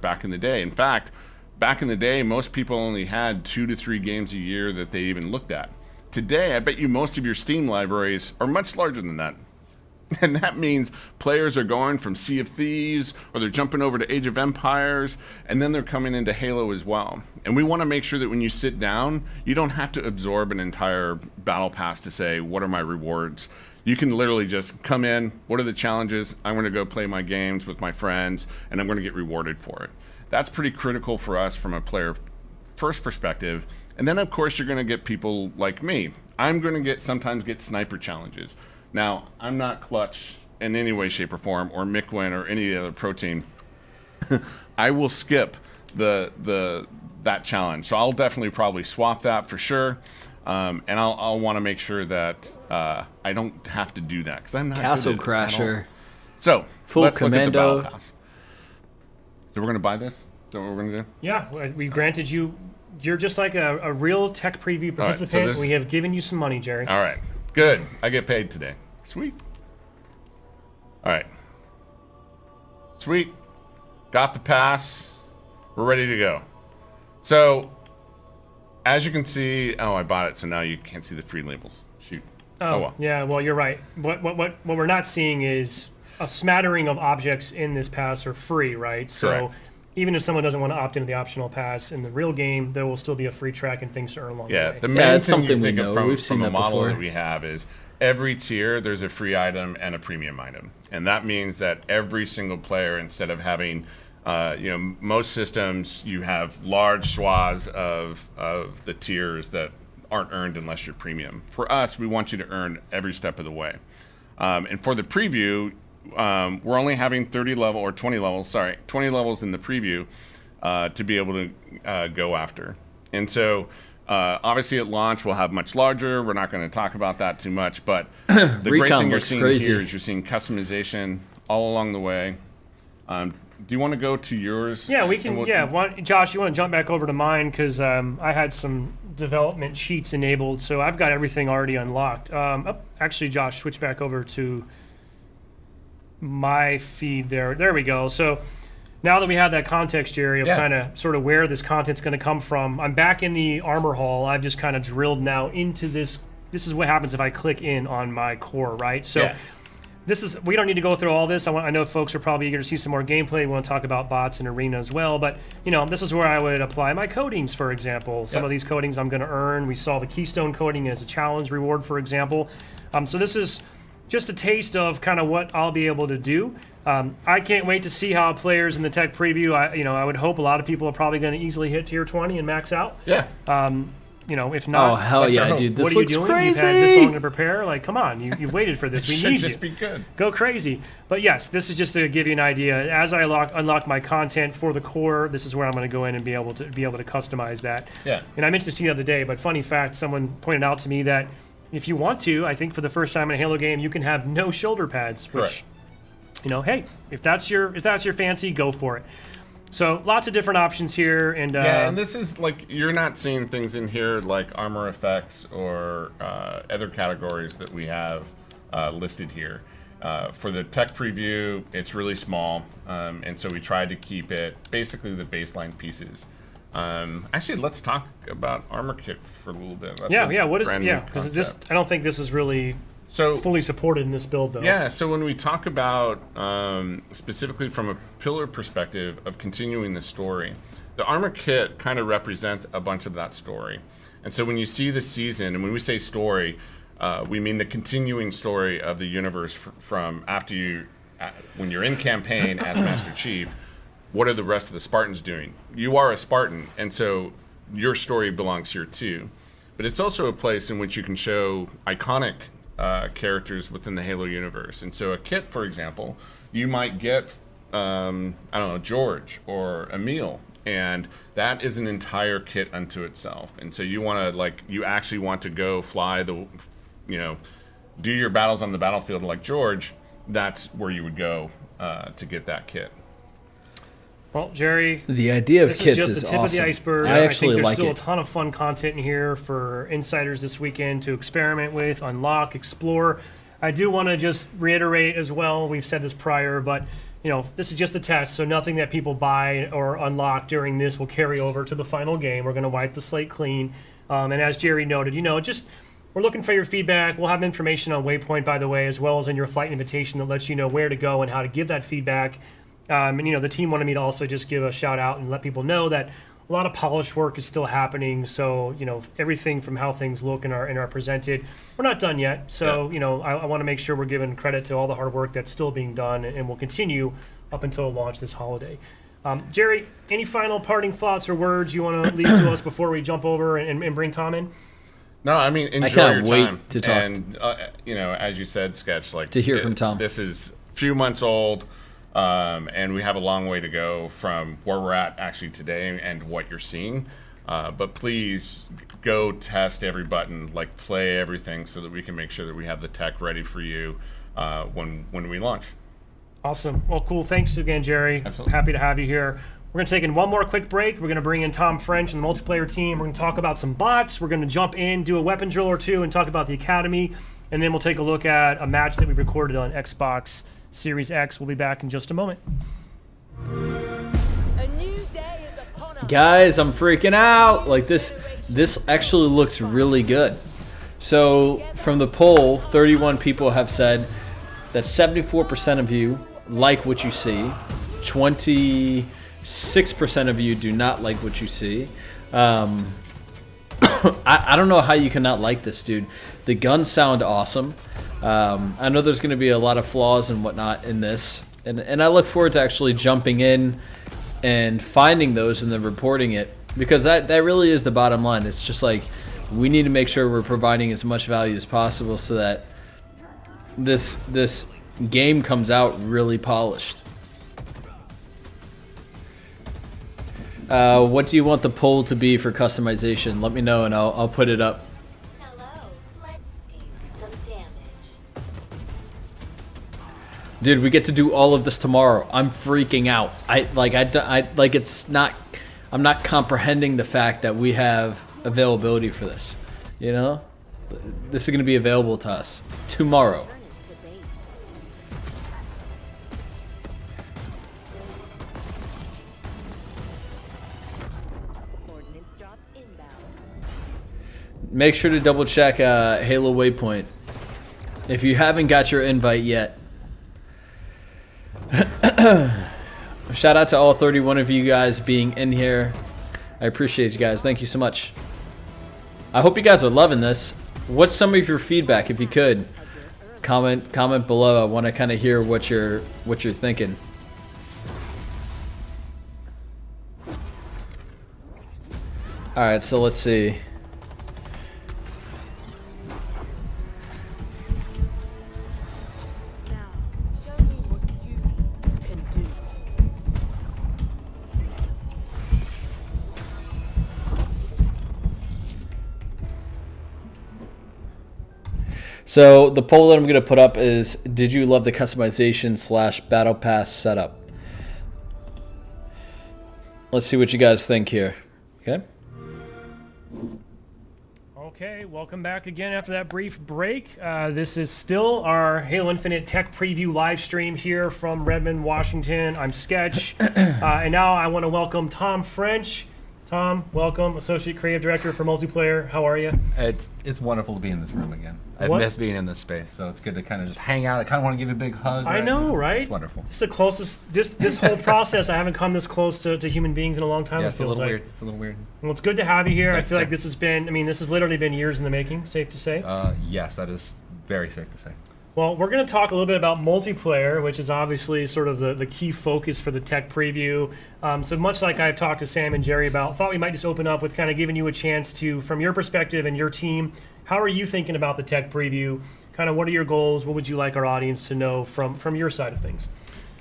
Speaker 8: back in the day. In fact, back in the day, most people only had 2 to 3 games a year that they even looked at. Today, I bet you most of your Steam libraries are much larger than that. And that means players are going from Sea of Thieves, or they're jumping over to Age of Empires, and then they're coming into Halo as well. And we want to make sure that when you sit down, you don't have to absorb an entire battle pass to say, what are my rewards? You can literally just come in, what are the challenges? I'm going to go play my games with my friends, and I'm going to get rewarded for it. That's pretty critical for us from a player first perspective. And then, of course, you're going to get people like me. I'm going to sometimes get sniper challenges. Now, I'm not Clutch in any way, shape, or form, or Micwin or any other pro team. I will skip that challenge. So I'll definitely probably swap that for sure. And I'll want to make sure that I don't have to do that because I'm not
Speaker 1: Castle
Speaker 8: good at it at all.
Speaker 1: Crasher.
Speaker 8: So
Speaker 1: Full
Speaker 8: let's
Speaker 1: commando.
Speaker 8: look at the battle pass. So we're going to buy this? Is that what we're going to do?
Speaker 6: Yeah, we granted you. You're just like a real tech preview
Speaker 8: right, so
Speaker 6: participant.
Speaker 8: this-
Speaker 6: We have given you some money, Jerry.
Speaker 8: All right. Good. I get paid today. Sweet. All right. Sweet. Got the pass. We're ready to go. So, as you can see, oh, I bought it, so now you can't see the free labels. Shoot. Oh well.
Speaker 6: Yeah, well, you're right. What we're not seeing is a smattering of objects in this pass are free, right? So
Speaker 8: Correct.
Speaker 6: even if someone doesn't want to opt into the optional pass in the real game, there will still be a free track and things to earn along the
Speaker 8: Yeah,
Speaker 6: way.
Speaker 8: the main
Speaker 1: it's
Speaker 8: thing you
Speaker 1: something we
Speaker 8: think of
Speaker 1: know. We've seen
Speaker 8: from a
Speaker 1: that
Speaker 8: model
Speaker 1: before.
Speaker 8: that we have is every tier there's a free item and a premium item, and that means that every single player, instead of having, most systems you have large swaths of the tiers that aren't earned unless you're premium. For us, we want you to earn every step of the way, and for the preview, we're only having 20 levels in the preview to be able to go after, and so. Obviously, at launch, we'll have much larger. We're not going to talk about that too much, but the great
Speaker 1: Recon
Speaker 8: thing you're
Speaker 1: looks
Speaker 8: seeing
Speaker 1: crazy.
Speaker 8: here is you're seeing customization all along the way. Do you want to go to yours?
Speaker 6: Yeah, we
Speaker 8: And
Speaker 6: can.
Speaker 8: we'll-
Speaker 6: Yeah, Josh, you want to jump back over to mine because I had some development cheats enabled, so I've got everything already unlocked. Actually, Josh, switch back over to my feed there. There we go. So now that we have that context, Jerry, of
Speaker 8: Yeah.
Speaker 6: kind of sort of where this content's going to come from, I'm back in the armor hall. I've just kind of drilled now into this. This is what happens if I click in on my core, right? So.
Speaker 8: Yeah.
Speaker 6: We don't need to go through all this. I know folks are probably eager to see some more gameplay. We want to talk about bots and arena as well. But, this is where I would apply my coatings, for example. Some
Speaker 8: Yep.
Speaker 6: of these coatings I'm going to earn. We saw the Keystone coating as a challenge reward, for example. So this is just a taste of kind of what I'll be able to do. I can't wait to see how players in the tech preview, I would hope a lot of people are probably going to easily hit tier 20 and max out.
Speaker 8: Yeah.
Speaker 6: If not,
Speaker 1: Oh hell
Speaker 8: That's our
Speaker 1: yeah,
Speaker 8: hope.
Speaker 1: dude! This
Speaker 6: what are you
Speaker 1: looks
Speaker 6: doing?
Speaker 1: crazy.
Speaker 6: You've had this long to prepare. Like, come on, you've waited for this.
Speaker 8: It
Speaker 6: We
Speaker 8: should
Speaker 6: need
Speaker 8: just
Speaker 6: you.
Speaker 8: be good.
Speaker 6: Go crazy. But yes, this is just to give you an idea. As I unlock my content for the core, this is where I'm going to go in and be able to customize that.
Speaker 8: Yeah.
Speaker 6: And I mentioned this to you the other day, but funny fact, someone pointed out to me that if you want to, I think for the first time in a Halo game, you can have no shoulder pads. Which,
Speaker 8: Correct.
Speaker 6: hey, if that's your fancy, go for it. So lots of different options here, and
Speaker 8: Yeah, and this is like you're not seeing things in here like armor effects or other categories that we have listed here. For the tech preview, it's really small, and so we tried to keep it basically the baseline pieces. Actually, let's talk about Armor Kit for a little bit. That's a
Speaker 6: What is
Speaker 8: brand new
Speaker 6: because
Speaker 8: concept.
Speaker 6: I don't think this is really
Speaker 8: So
Speaker 6: fully supported in this build though.
Speaker 8: yeah, so when we talk about specifically from a pillar perspective of continuing the story, the Armor Kit kind of represents a bunch of that story. And so when you see the season, and when we say story, we mean the continuing story of the universe from after you, when you're in campaign as Master Chief, what are the rest of the Spartans doing? You are a Spartan, and so your story belongs here too. But it's also a place in which you can show iconic characters within the Halo universe. And so a kit, for example, you might get, George or Emil, and that is an entire kit unto itself. And so you want to, you actually want to go fly do your battles on the battlefield like George, that's where you would go to get that kit.
Speaker 6: Well, Jerry,
Speaker 1: The idea of
Speaker 6: this
Speaker 1: kits
Speaker 6: is just the tip
Speaker 1: awesome.
Speaker 6: of the iceberg.
Speaker 1: I
Speaker 6: I
Speaker 1: actually
Speaker 6: think there's
Speaker 1: like
Speaker 6: still
Speaker 1: it.
Speaker 6: a ton of fun content in here for insiders this weekend to experiment with, unlock, explore. I do want to just reiterate as well, we've said this prior, but this is just a test, so nothing that people buy or unlock during this will carry over to the final game. We're going to wipe the slate clean. And as Jerry noted, we're looking for your feedback. We'll have information on Waypoint, by the way, as well as in your flight invitation that lets you know where to go and how to give that feedback. And the team wanted me to also just give a shout out and let people know that a lot of polish work is still happening. So everything from how things look and are presented, we're not done yet. So I want to make sure we're giving credit to all the hard work that's still being done and will continue up until launch this holiday. Jerry, any final parting thoughts or words you want to leave to us before we jump over and bring Tom in?
Speaker 8: No, I mean, enjoy
Speaker 1: can't
Speaker 8: your
Speaker 1: wait
Speaker 8: time.
Speaker 1: to talk.
Speaker 8: And, as you said, Sketch,
Speaker 1: To hear from Tom.
Speaker 8: This is a few months old, and we have a long way to go from where we're at actually today and what you're seeing. But please go test every button, play everything so that we can make sure that we have the tech ready for you when we launch.
Speaker 6: Awesome. Well, cool. Thanks again, Jerry.
Speaker 8: Absolutely.
Speaker 6: Happy to have you here. We're going to take in one more quick break. We're going to bring in Tom French and the multiplayer team. We're going to talk about some bots. We're going to jump in, do a weapon drill or two, and talk about the academy. and then we'll take a look at a match that we recorded on Xbox Series X. We'll be back in just a moment.
Speaker 2: A new day is upon us.
Speaker 1: Guys, I'm freaking out. Like this actually looks really good. So from the poll, 31 people have said that 74% of you like what you see. 26% of you do not like what you see. I don't know how you cannot like this, dude. The guns sound awesome. I know there's going to be a lot of flaws and whatnot in this. And I look forward to actually jumping in and finding those and then reporting it. Because that really is the bottom line. It's just like, we need to make sure we're providing as much value as possible so that this game comes out really polished. What do you want the poll to be for customization? Let me know and I'll put it up.
Speaker 3: Hello, let's do some damage.
Speaker 1: Dude, we get to do all of this tomorrow. I'm freaking out. I'm not comprehending the fact that we have availability for this. You know? This is going to be available to us tomorrow.
Speaker 3: Turn it to base. Ordnance drop inbound.
Speaker 1: Make sure to double check Halo Waypoint if you haven't got your invite yet. Shout out to all 31 of you guys being in here. I appreciate you guys. Thank you so much. I hope you guys are loving this. What's some of your feedback, if you could? Comment below. I want to kind of hear what you're thinking. All right, so let's see.
Speaker 2: Now, show me what you can do.
Speaker 1: So the poll that I'm going to put up is, did you love the customization / battle pass setup? Let's see what you guys think here. Okay.
Speaker 6: Okay, welcome back again after that brief break. This is still our Halo Infinite tech preview live stream here from Redmond, Washington. I'm Sketch, and now I want to welcome Tom French. Tom, welcome, Associate Creative Director for Multiplayer. How are you?
Speaker 9: It's wonderful to be in this room again. I've
Speaker 6: What?
Speaker 9: missed being in this space, so it's good to kind of just hang out. I kind of want to give you a big hug.
Speaker 6: I know,
Speaker 9: now.
Speaker 6: right?
Speaker 9: It's wonderful.
Speaker 6: It's the closest, this whole process, I haven't come this close to human beings in a long time,
Speaker 9: Yeah,
Speaker 6: it
Speaker 9: it's a
Speaker 6: feels
Speaker 9: little
Speaker 6: like.
Speaker 9: weird. It's a little weird.
Speaker 6: Well, it's good to have you here.
Speaker 9: Thanks,
Speaker 6: I feel like
Speaker 9: sir.
Speaker 6: this has been, this has literally been years in the making, safe to say.
Speaker 9: Yes, that is very safe to say.
Speaker 6: Well, we're going to talk a little bit about multiplayer, which is obviously sort of the key focus for the tech preview. So much like I've talked to Sam and Jerry about, thought we might just open up with kind of giving you a chance to, from your perspective and your team, how are you thinking about the tech preview? Kind of what are your goals? What would you like our audience to know from your side of things?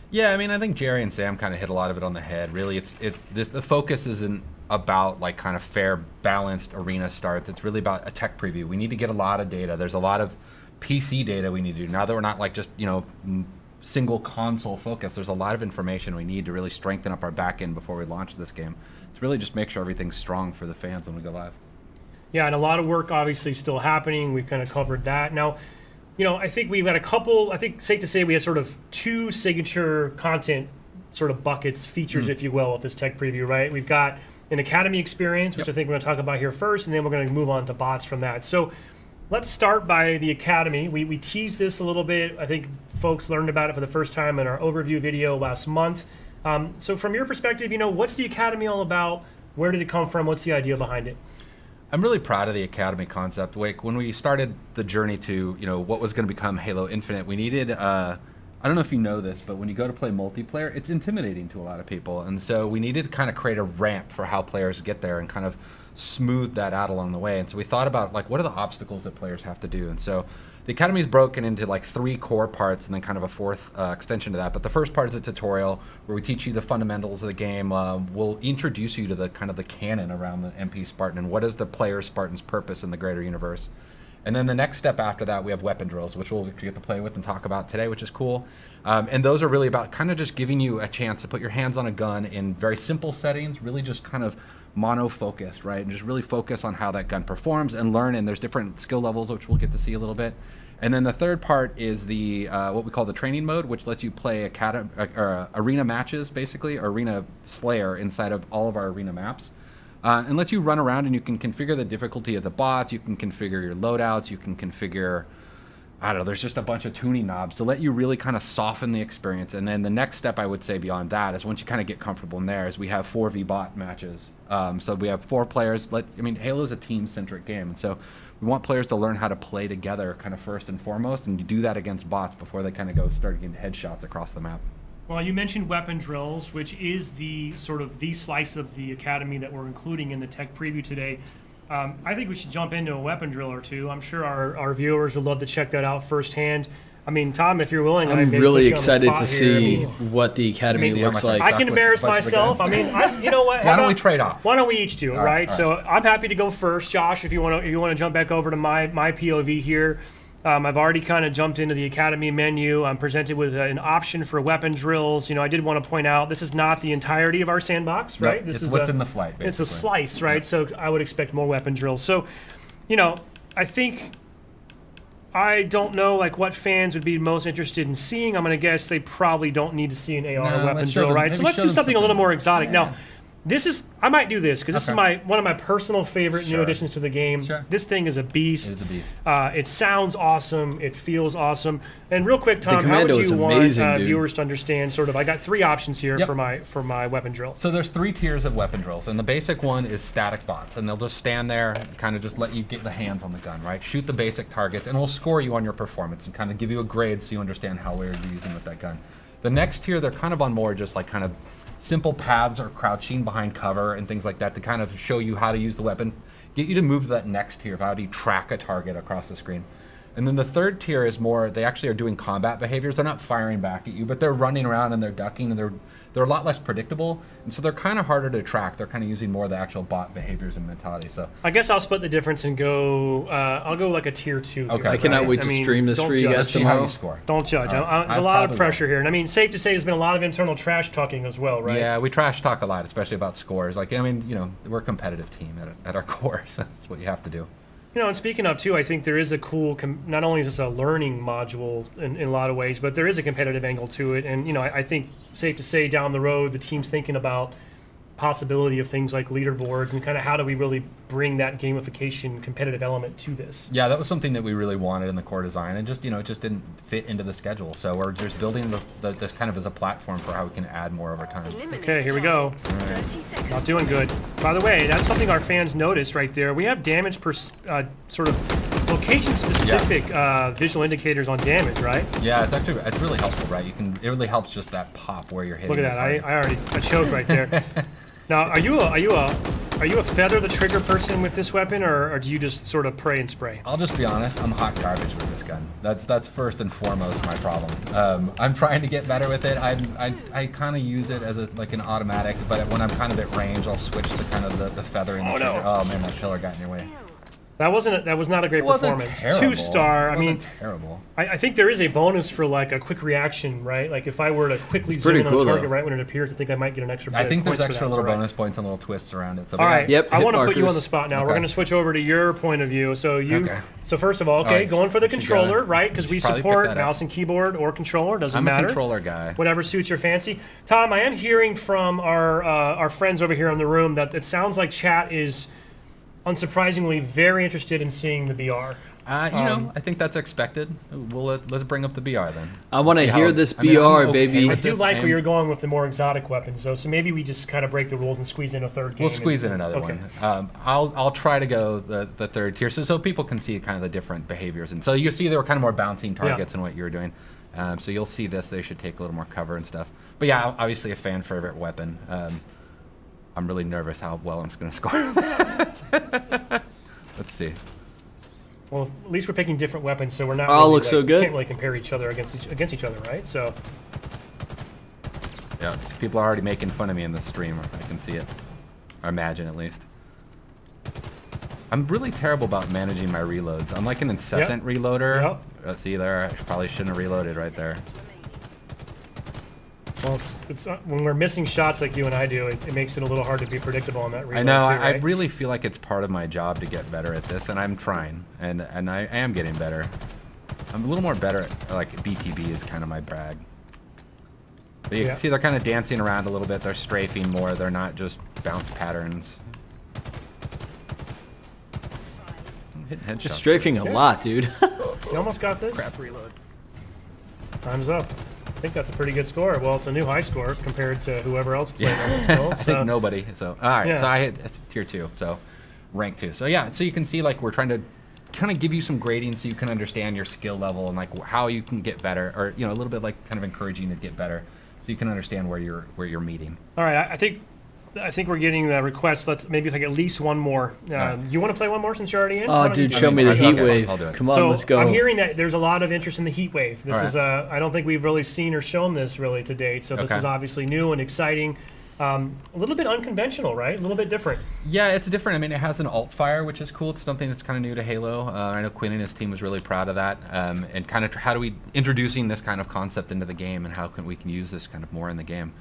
Speaker 9: Yeah, I think Jerry and Sam kind of hit a lot of it on the head. Really, the focus isn't about like kind of fair, balanced arena starts. It's really about a tech preview. We need to get a lot of data. There's a lot of PC data we need to do. Now that we're not like just, single console focus, there's a lot of information we need to really strengthen up our back end before we launch this game. To really just make sure everything's strong for the fans when we go live.
Speaker 6: Yeah, and a lot of work obviously still happening. We've kind of covered that. Now, I think we've got safe to say we have sort of two signature content sort of buckets, features, if you will, of this tech preview, right? We've got an Academy experience, which I think we're going to talk about here first, and then we're going to move on to bots from that. So let's start by the Academy. We teased this a little bit. I think folks learned about it for the first time in our overview video last month. So from your perspective, what's the Academy all about? Where did it come from? What's the idea behind it?
Speaker 9: I'm really proud of the Academy concept. When we started the journey to, what was going to become Halo Infinite, we needed, I don't know if you know this, but when you go to play multiplayer, it's intimidating to a lot of people. And so we needed to kind of create a ramp for how players get there and kind of smooth that out along the way. And so we thought about, what are the obstacles that players have to do? And so the Academy is broken into, 3 core parts and then kind of a fourth extension to that. But the first part is a tutorial where we teach you the fundamentals of the game. We'll introduce you to the kind of the canon around the MP Spartan and what is the player Spartan's purpose in the greater universe. And then the next step after that, we have weapon drills, which we'll get to play with and talk about today, which is cool. And those are really about kind of just giving you a chance to put your hands on a gun in very simple settings, really just kind of mono-focused, right? And just really focus on how that gun performs and learn. And there's different skill levels, which we'll get to see a little bit. And then the third part is the what we call the training mode, which lets you play arena matches, basically, arena Slayer inside of all of our arena maps. And lets you run around and you can configure the difficulty of the bots, you can configure your loadouts, you can configure, I don't know, there's just a bunch of tuning knobs to let you really kind of soften the experience. And then the next step I would say beyond that is once you kind of get comfortable in there is we have 4v bot matches. So we have 4 players. Halo's a team-centric game, and so we want players to learn how to play together kind of first and foremost, and you do that against bots before they kind of start getting headshots across the map.
Speaker 6: Well, you mentioned weapon drills, which is the sort of the slice of the academy that we're including in the tech preview today. I think we should jump into a weapon drill or two. I'm sure our viewers would love to check that out firsthand. I mean, Tom, if you're willing,
Speaker 1: I'm really excited to see what the academy looks like.
Speaker 6: I can embarrass myself. I mean, you know what?
Speaker 9: Why don't we trade off?
Speaker 6: Why don't we each do it, right?
Speaker 9: All
Speaker 6: So I'm happy to go first, Josh. If you want to jump back over to my POV here. I've already kind of jumped into the academy menu. I'm presented with an option for weapon drills. I did want to point out this is not the entirety of our sandbox, right?
Speaker 9: Nope,
Speaker 6: this
Speaker 9: it's
Speaker 6: is
Speaker 9: what's in the flight, basically.
Speaker 6: It's a slice, right? Yep. So I would expect more weapon drills. So, I think I don't know what fans would be most interested in seeing. I'm going to guess they probably don't need to see an AR weapon drill, right? So let's do something a little more exotic.
Speaker 9: Yeah.
Speaker 6: Now, I might do this because this is one of my personal favorite new additions to the game.
Speaker 9: Sure.
Speaker 6: This thing is a beast.
Speaker 9: It is a beast.
Speaker 6: It sounds awesome. It feels awesome. And real quick, Tom, how would
Speaker 1: Commando is
Speaker 6: you want
Speaker 1: amazing, dude.
Speaker 6: viewers to understand? I got 3 options here
Speaker 9: Yep.
Speaker 6: for my weapon drill.
Speaker 9: So there's 3 tiers of weapon drills, and the basic one is static bots, and they'll just stand there, kind of just let you get the hands on the gun, right? Shoot the basic targets, and it'll score you on your performance and kind of give you a grade so you understand how well you're using with that gun. The next tier, they're kind of on more just kind of simple paths or crouching behind cover and things like that to kind of show you how to use the weapon, get you to move to that next tier of how do you track a target across the screen. And then the third tier is more, they actually are doing combat behaviors. They're not firing back at you, but they're running around and they're ducking and they're a lot less predictable. And so they're kind of harder to track. They're kind of using more of the actual bot behaviors and mentality. So
Speaker 6: I guess I'll split the difference and go, I'll go a tier 2.
Speaker 9: Okay.
Speaker 6: Here,
Speaker 1: I cannot
Speaker 6: right?
Speaker 1: wait to stream this
Speaker 6: don't
Speaker 1: for you guys
Speaker 6: judge.
Speaker 9: see how
Speaker 1: tomorrow.
Speaker 9: you score.
Speaker 6: Don't judge.
Speaker 9: All right.
Speaker 6: There's
Speaker 9: I
Speaker 6: a lot of
Speaker 9: probably
Speaker 6: pressure here. And I mean, safe to say there's been a lot of internal trash talking as well, right?
Speaker 9: Yeah, we trash talk a lot, especially about scores. We're a competitive team at our core, so that's what you have to do.
Speaker 6: And speaking of, too, I think there is a cool, not only is this a learning module in a lot of ways, but there is a competitive angle to it. And, I think safe to say down the road, the team's thinking about possibility of things like leaderboards and kind of how do we really bring that gamification competitive element to this.
Speaker 9: Yeah, that was something that we really wanted in the core design, and just it just didn't fit into the schedule. So we're just building this kind of as a platform for how we can add more over time.
Speaker 6: Okay, here we go. Not doing good. By the way, that's something our fans noticed right there. We have damage per sort of location-specific visual indicators on damage, right?
Speaker 9: Yeah, it's really helpful, right? It really helps just that pop where you're hitting.
Speaker 6: Look at that! I choked right there. Now, are you a feather the trigger person with this weapon, or do you just sort of pray and spray?
Speaker 9: I'll just be honest, I'm hot garbage with this gun. That's first and foremost my problem. I'm trying to get better with it. I kind of use it as an automatic, but when I'm kind of at range, I'll switch to kind of the feathering.
Speaker 6: Oh, no.
Speaker 9: Oh man, that pillar got in your way.
Speaker 6: That was not a great performance.
Speaker 9: Terrible.
Speaker 6: 2-star. I mean,
Speaker 9: terrible.
Speaker 6: I think there is a bonus for a quick reaction, right? Like if I were to quickly zoom
Speaker 1: pretty
Speaker 6: in on a
Speaker 1: cool,
Speaker 6: target
Speaker 1: though.
Speaker 6: right when it appears, I think I might get an extra.
Speaker 9: I think there's
Speaker 6: points for
Speaker 9: extra
Speaker 6: that,
Speaker 9: little
Speaker 6: right?
Speaker 9: bonus points and little twists around it. So
Speaker 6: All right.
Speaker 1: Yep,
Speaker 6: I
Speaker 1: hit
Speaker 6: want to put you on
Speaker 1: markers.
Speaker 6: the spot now.
Speaker 9: Okay.
Speaker 6: We're going to switch over to your point of view. So
Speaker 9: Okay.
Speaker 6: So first of all,
Speaker 9: All right.
Speaker 6: going for the
Speaker 9: Should
Speaker 6: controller,
Speaker 9: go.
Speaker 6: right? Because we
Speaker 9: Should probably pick
Speaker 6: support
Speaker 9: that up.
Speaker 6: mouse and keyboard or controller. Doesn't
Speaker 9: I'm
Speaker 6: matter.
Speaker 9: a controller guy.
Speaker 6: Whatever suits your fancy. Tom, I am hearing from our friends over here in the room that it sounds like chat is unsurprisingly very interested in seeing the BR.
Speaker 9: I think that's expected. Let's bring up the BR then.
Speaker 1: I want to
Speaker 9: See
Speaker 1: hear
Speaker 9: how-
Speaker 1: this
Speaker 9: I mean,
Speaker 1: BR,
Speaker 9: I'm okay
Speaker 1: baby.
Speaker 6: I
Speaker 9: with
Speaker 6: do
Speaker 9: this,
Speaker 6: like where
Speaker 9: and
Speaker 6: you're going with the more exotic weapons, though. So maybe we just kind of break the rules and squeeze in a third game.
Speaker 9: We'll squeeze in another
Speaker 6: Okay.
Speaker 9: one. I'll try to go the third tier so people can see kind of the different behaviors. And so you see there were kind of more bouncing targets in what you were doing. So you'll see this. They should take a little more cover and stuff. But yeah, obviously a fan favorite weapon. I'm really nervous how well I'm going to score. Let's see.
Speaker 6: Well, at least we're picking different weapons, so we're not.
Speaker 1: All
Speaker 6: really,
Speaker 1: looks so good.
Speaker 6: Can't really compare each other against each other, right? So
Speaker 9: Yeah, people are already making fun of me in the stream. I can see it. Or imagine at least. I'm really terrible about managing my reloads. I'm like an incessant reloader.
Speaker 6: Yep.
Speaker 9: See there, I probably shouldn't have reloaded right there.
Speaker 6: well, it's when we're missing shots like you and I do, it makes it a little hard to be predictable on that reload.
Speaker 9: I know.
Speaker 6: too,
Speaker 9: I
Speaker 6: right?
Speaker 9: really feel like it's part of my job to get better at this, and I'm trying, and I am getting better. I'm a little more better at like BTB is kind of my brag. But you
Speaker 6: Yeah.
Speaker 9: can see they're kind of dancing around a little bit. They're strafing more. They're not just bounce patterns. Hitting headshots.
Speaker 1: Just strafing a lot, dude.
Speaker 6: You almost got this.
Speaker 4: Crap reload.
Speaker 6: Time's up. I think that's a pretty good score. Well, it's a new high score compared to whoever else played on this build.
Speaker 9: I think nobody. So all right,
Speaker 6: Yeah.
Speaker 9: so I hit tier 2, so rank 2. So yeah, so you can see like we're trying to kind of give you some grading so you can understand your skill level and like how you can get better, or a little bit like kind of encouraging you to get better, so you can understand where you're meeting.
Speaker 6: All right, I think we're getting the request. Let's maybe if I get at least one more.
Speaker 9: right.
Speaker 6: You want to play one more since you're already in? Why
Speaker 1: Oh,
Speaker 6: don't you
Speaker 1: dude,
Speaker 6: do
Speaker 1: show
Speaker 6: it?
Speaker 1: me the
Speaker 9: I'll
Speaker 1: heat
Speaker 9: do it.
Speaker 1: wave.
Speaker 9: I'll do it.
Speaker 1: Come on,
Speaker 6: So
Speaker 1: let's go.
Speaker 6: I'm hearing that there's a lot of interest in the heat wave. This
Speaker 9: All
Speaker 6: is I don't think we've really seen or shown this really to date. So this
Speaker 9: Okay.
Speaker 6: is obviously new and exciting. A little bit unconventional, right? A little bit different.
Speaker 9: Yeah, it's different. I mean, it has an alt fire, which is cool. It's something that's kind of new to Halo. I know Quinn and his team was really proud of that. And kind of how do we introducing this kind of concept into the game, and how can we use this kind of more in the game.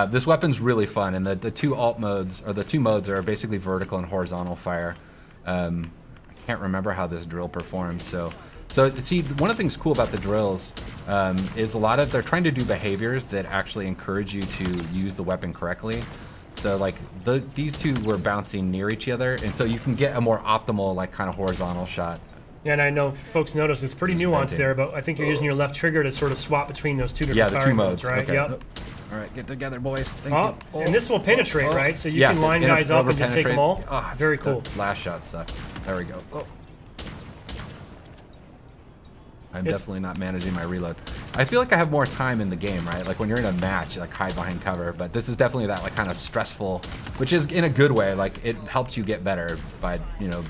Speaker 9: This weapon's really fun, and the two alt modes, or the two modes, are basically vertical and horizontal fire. I can't remember how this drill performs, so see, one of the things cool about the drills is a lot of they're trying to do behaviors that actually encourage you to use the weapon correctly. So like these two were bouncing near each other, and so you can get a more optimal like kind of horizontal shot.
Speaker 6: Yeah, and I know folks notice it's pretty
Speaker 9: Just
Speaker 6: nuanced
Speaker 9: venting.
Speaker 6: there, but I think you're using your left trigger to sort of swap between those two different
Speaker 9: Yeah, the two
Speaker 6: firing
Speaker 9: modes,
Speaker 6: right?
Speaker 9: Okay.
Speaker 6: Yep.
Speaker 9: All right, get together, boys. Thank
Speaker 6: Oh,
Speaker 9: you.
Speaker 6: and this will penetrate,
Speaker 9: Oh.
Speaker 6: right? So you
Speaker 9: Yeah,
Speaker 6: can line
Speaker 9: it
Speaker 6: guys up
Speaker 9: over
Speaker 6: and just take them all.
Speaker 9: penetrates. Oh,
Speaker 6: Very
Speaker 9: the
Speaker 6: cool.
Speaker 9: Last shot sucked. There we go. Oh. I'm
Speaker 6: It's-
Speaker 9: definitely not managing my reload. I feel like I have more time in the game, right? Like when you're in a match, you like hide behind cover, but this is definitely that like kind of stressful, which is in a good way. Like it helps you get better by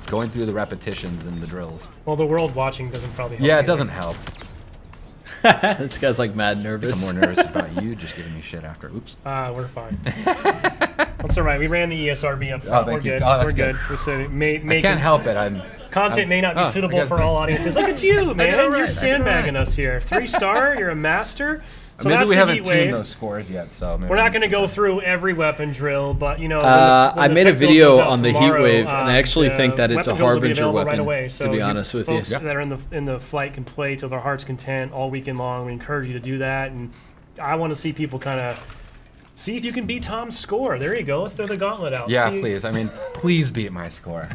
Speaker 9: going through the repetitions and the drills.
Speaker 6: Well, the world watching doesn't probably help
Speaker 9: Yeah, it
Speaker 6: either.
Speaker 9: doesn't help.
Speaker 1: This guy's like mad
Speaker 9: I'm
Speaker 1: nervous.
Speaker 9: more nervous about you just giving me shit after. Oops.
Speaker 6: We're fine. That's all right. We ran the ESRB up front.
Speaker 9: Oh, thank
Speaker 6: We're
Speaker 9: you.
Speaker 6: good.
Speaker 9: Oh, that's
Speaker 6: We're good.
Speaker 9: good.
Speaker 6: We said it may
Speaker 9: I
Speaker 6: make
Speaker 9: can't help it.
Speaker 6: content may not be
Speaker 9: I
Speaker 6: suitable
Speaker 9: got
Speaker 6: for
Speaker 9: it.
Speaker 6: all audiences. Look at you, man.
Speaker 9: it
Speaker 6: You're
Speaker 9: right. I did it
Speaker 6: sandbagging
Speaker 9: right.
Speaker 6: us here. 3-star. You're a master. So
Speaker 9: Maybe
Speaker 6: that's
Speaker 9: we
Speaker 6: the
Speaker 9: haven't
Speaker 6: heat
Speaker 9: tuned
Speaker 6: wave.
Speaker 9: those scores yet, so maybe
Speaker 6: We're not
Speaker 9: we
Speaker 6: going to
Speaker 9: can
Speaker 6: go through every weapon drill, but when
Speaker 1: I
Speaker 6: the
Speaker 1: made a
Speaker 6: tech build
Speaker 1: video
Speaker 6: comes out
Speaker 1: on the heat
Speaker 6: tomorrow,
Speaker 1: wave, and I actually
Speaker 6: the
Speaker 1: think that it's a
Speaker 6: weapon drills will be
Speaker 1: harbinger
Speaker 6: available right
Speaker 1: weapon,
Speaker 6: away.
Speaker 1: to
Speaker 6: So
Speaker 1: be
Speaker 6: you
Speaker 1: honest with you.
Speaker 6: folks that are in the flight can play to their heart's content all weekend long. We encourage you to do that, and I want to see people kind of see if you can beat Tom's score. There you go. Let's throw the gauntlet out.
Speaker 9: Yeah,
Speaker 6: See-
Speaker 9: please. I mean, please beat my score.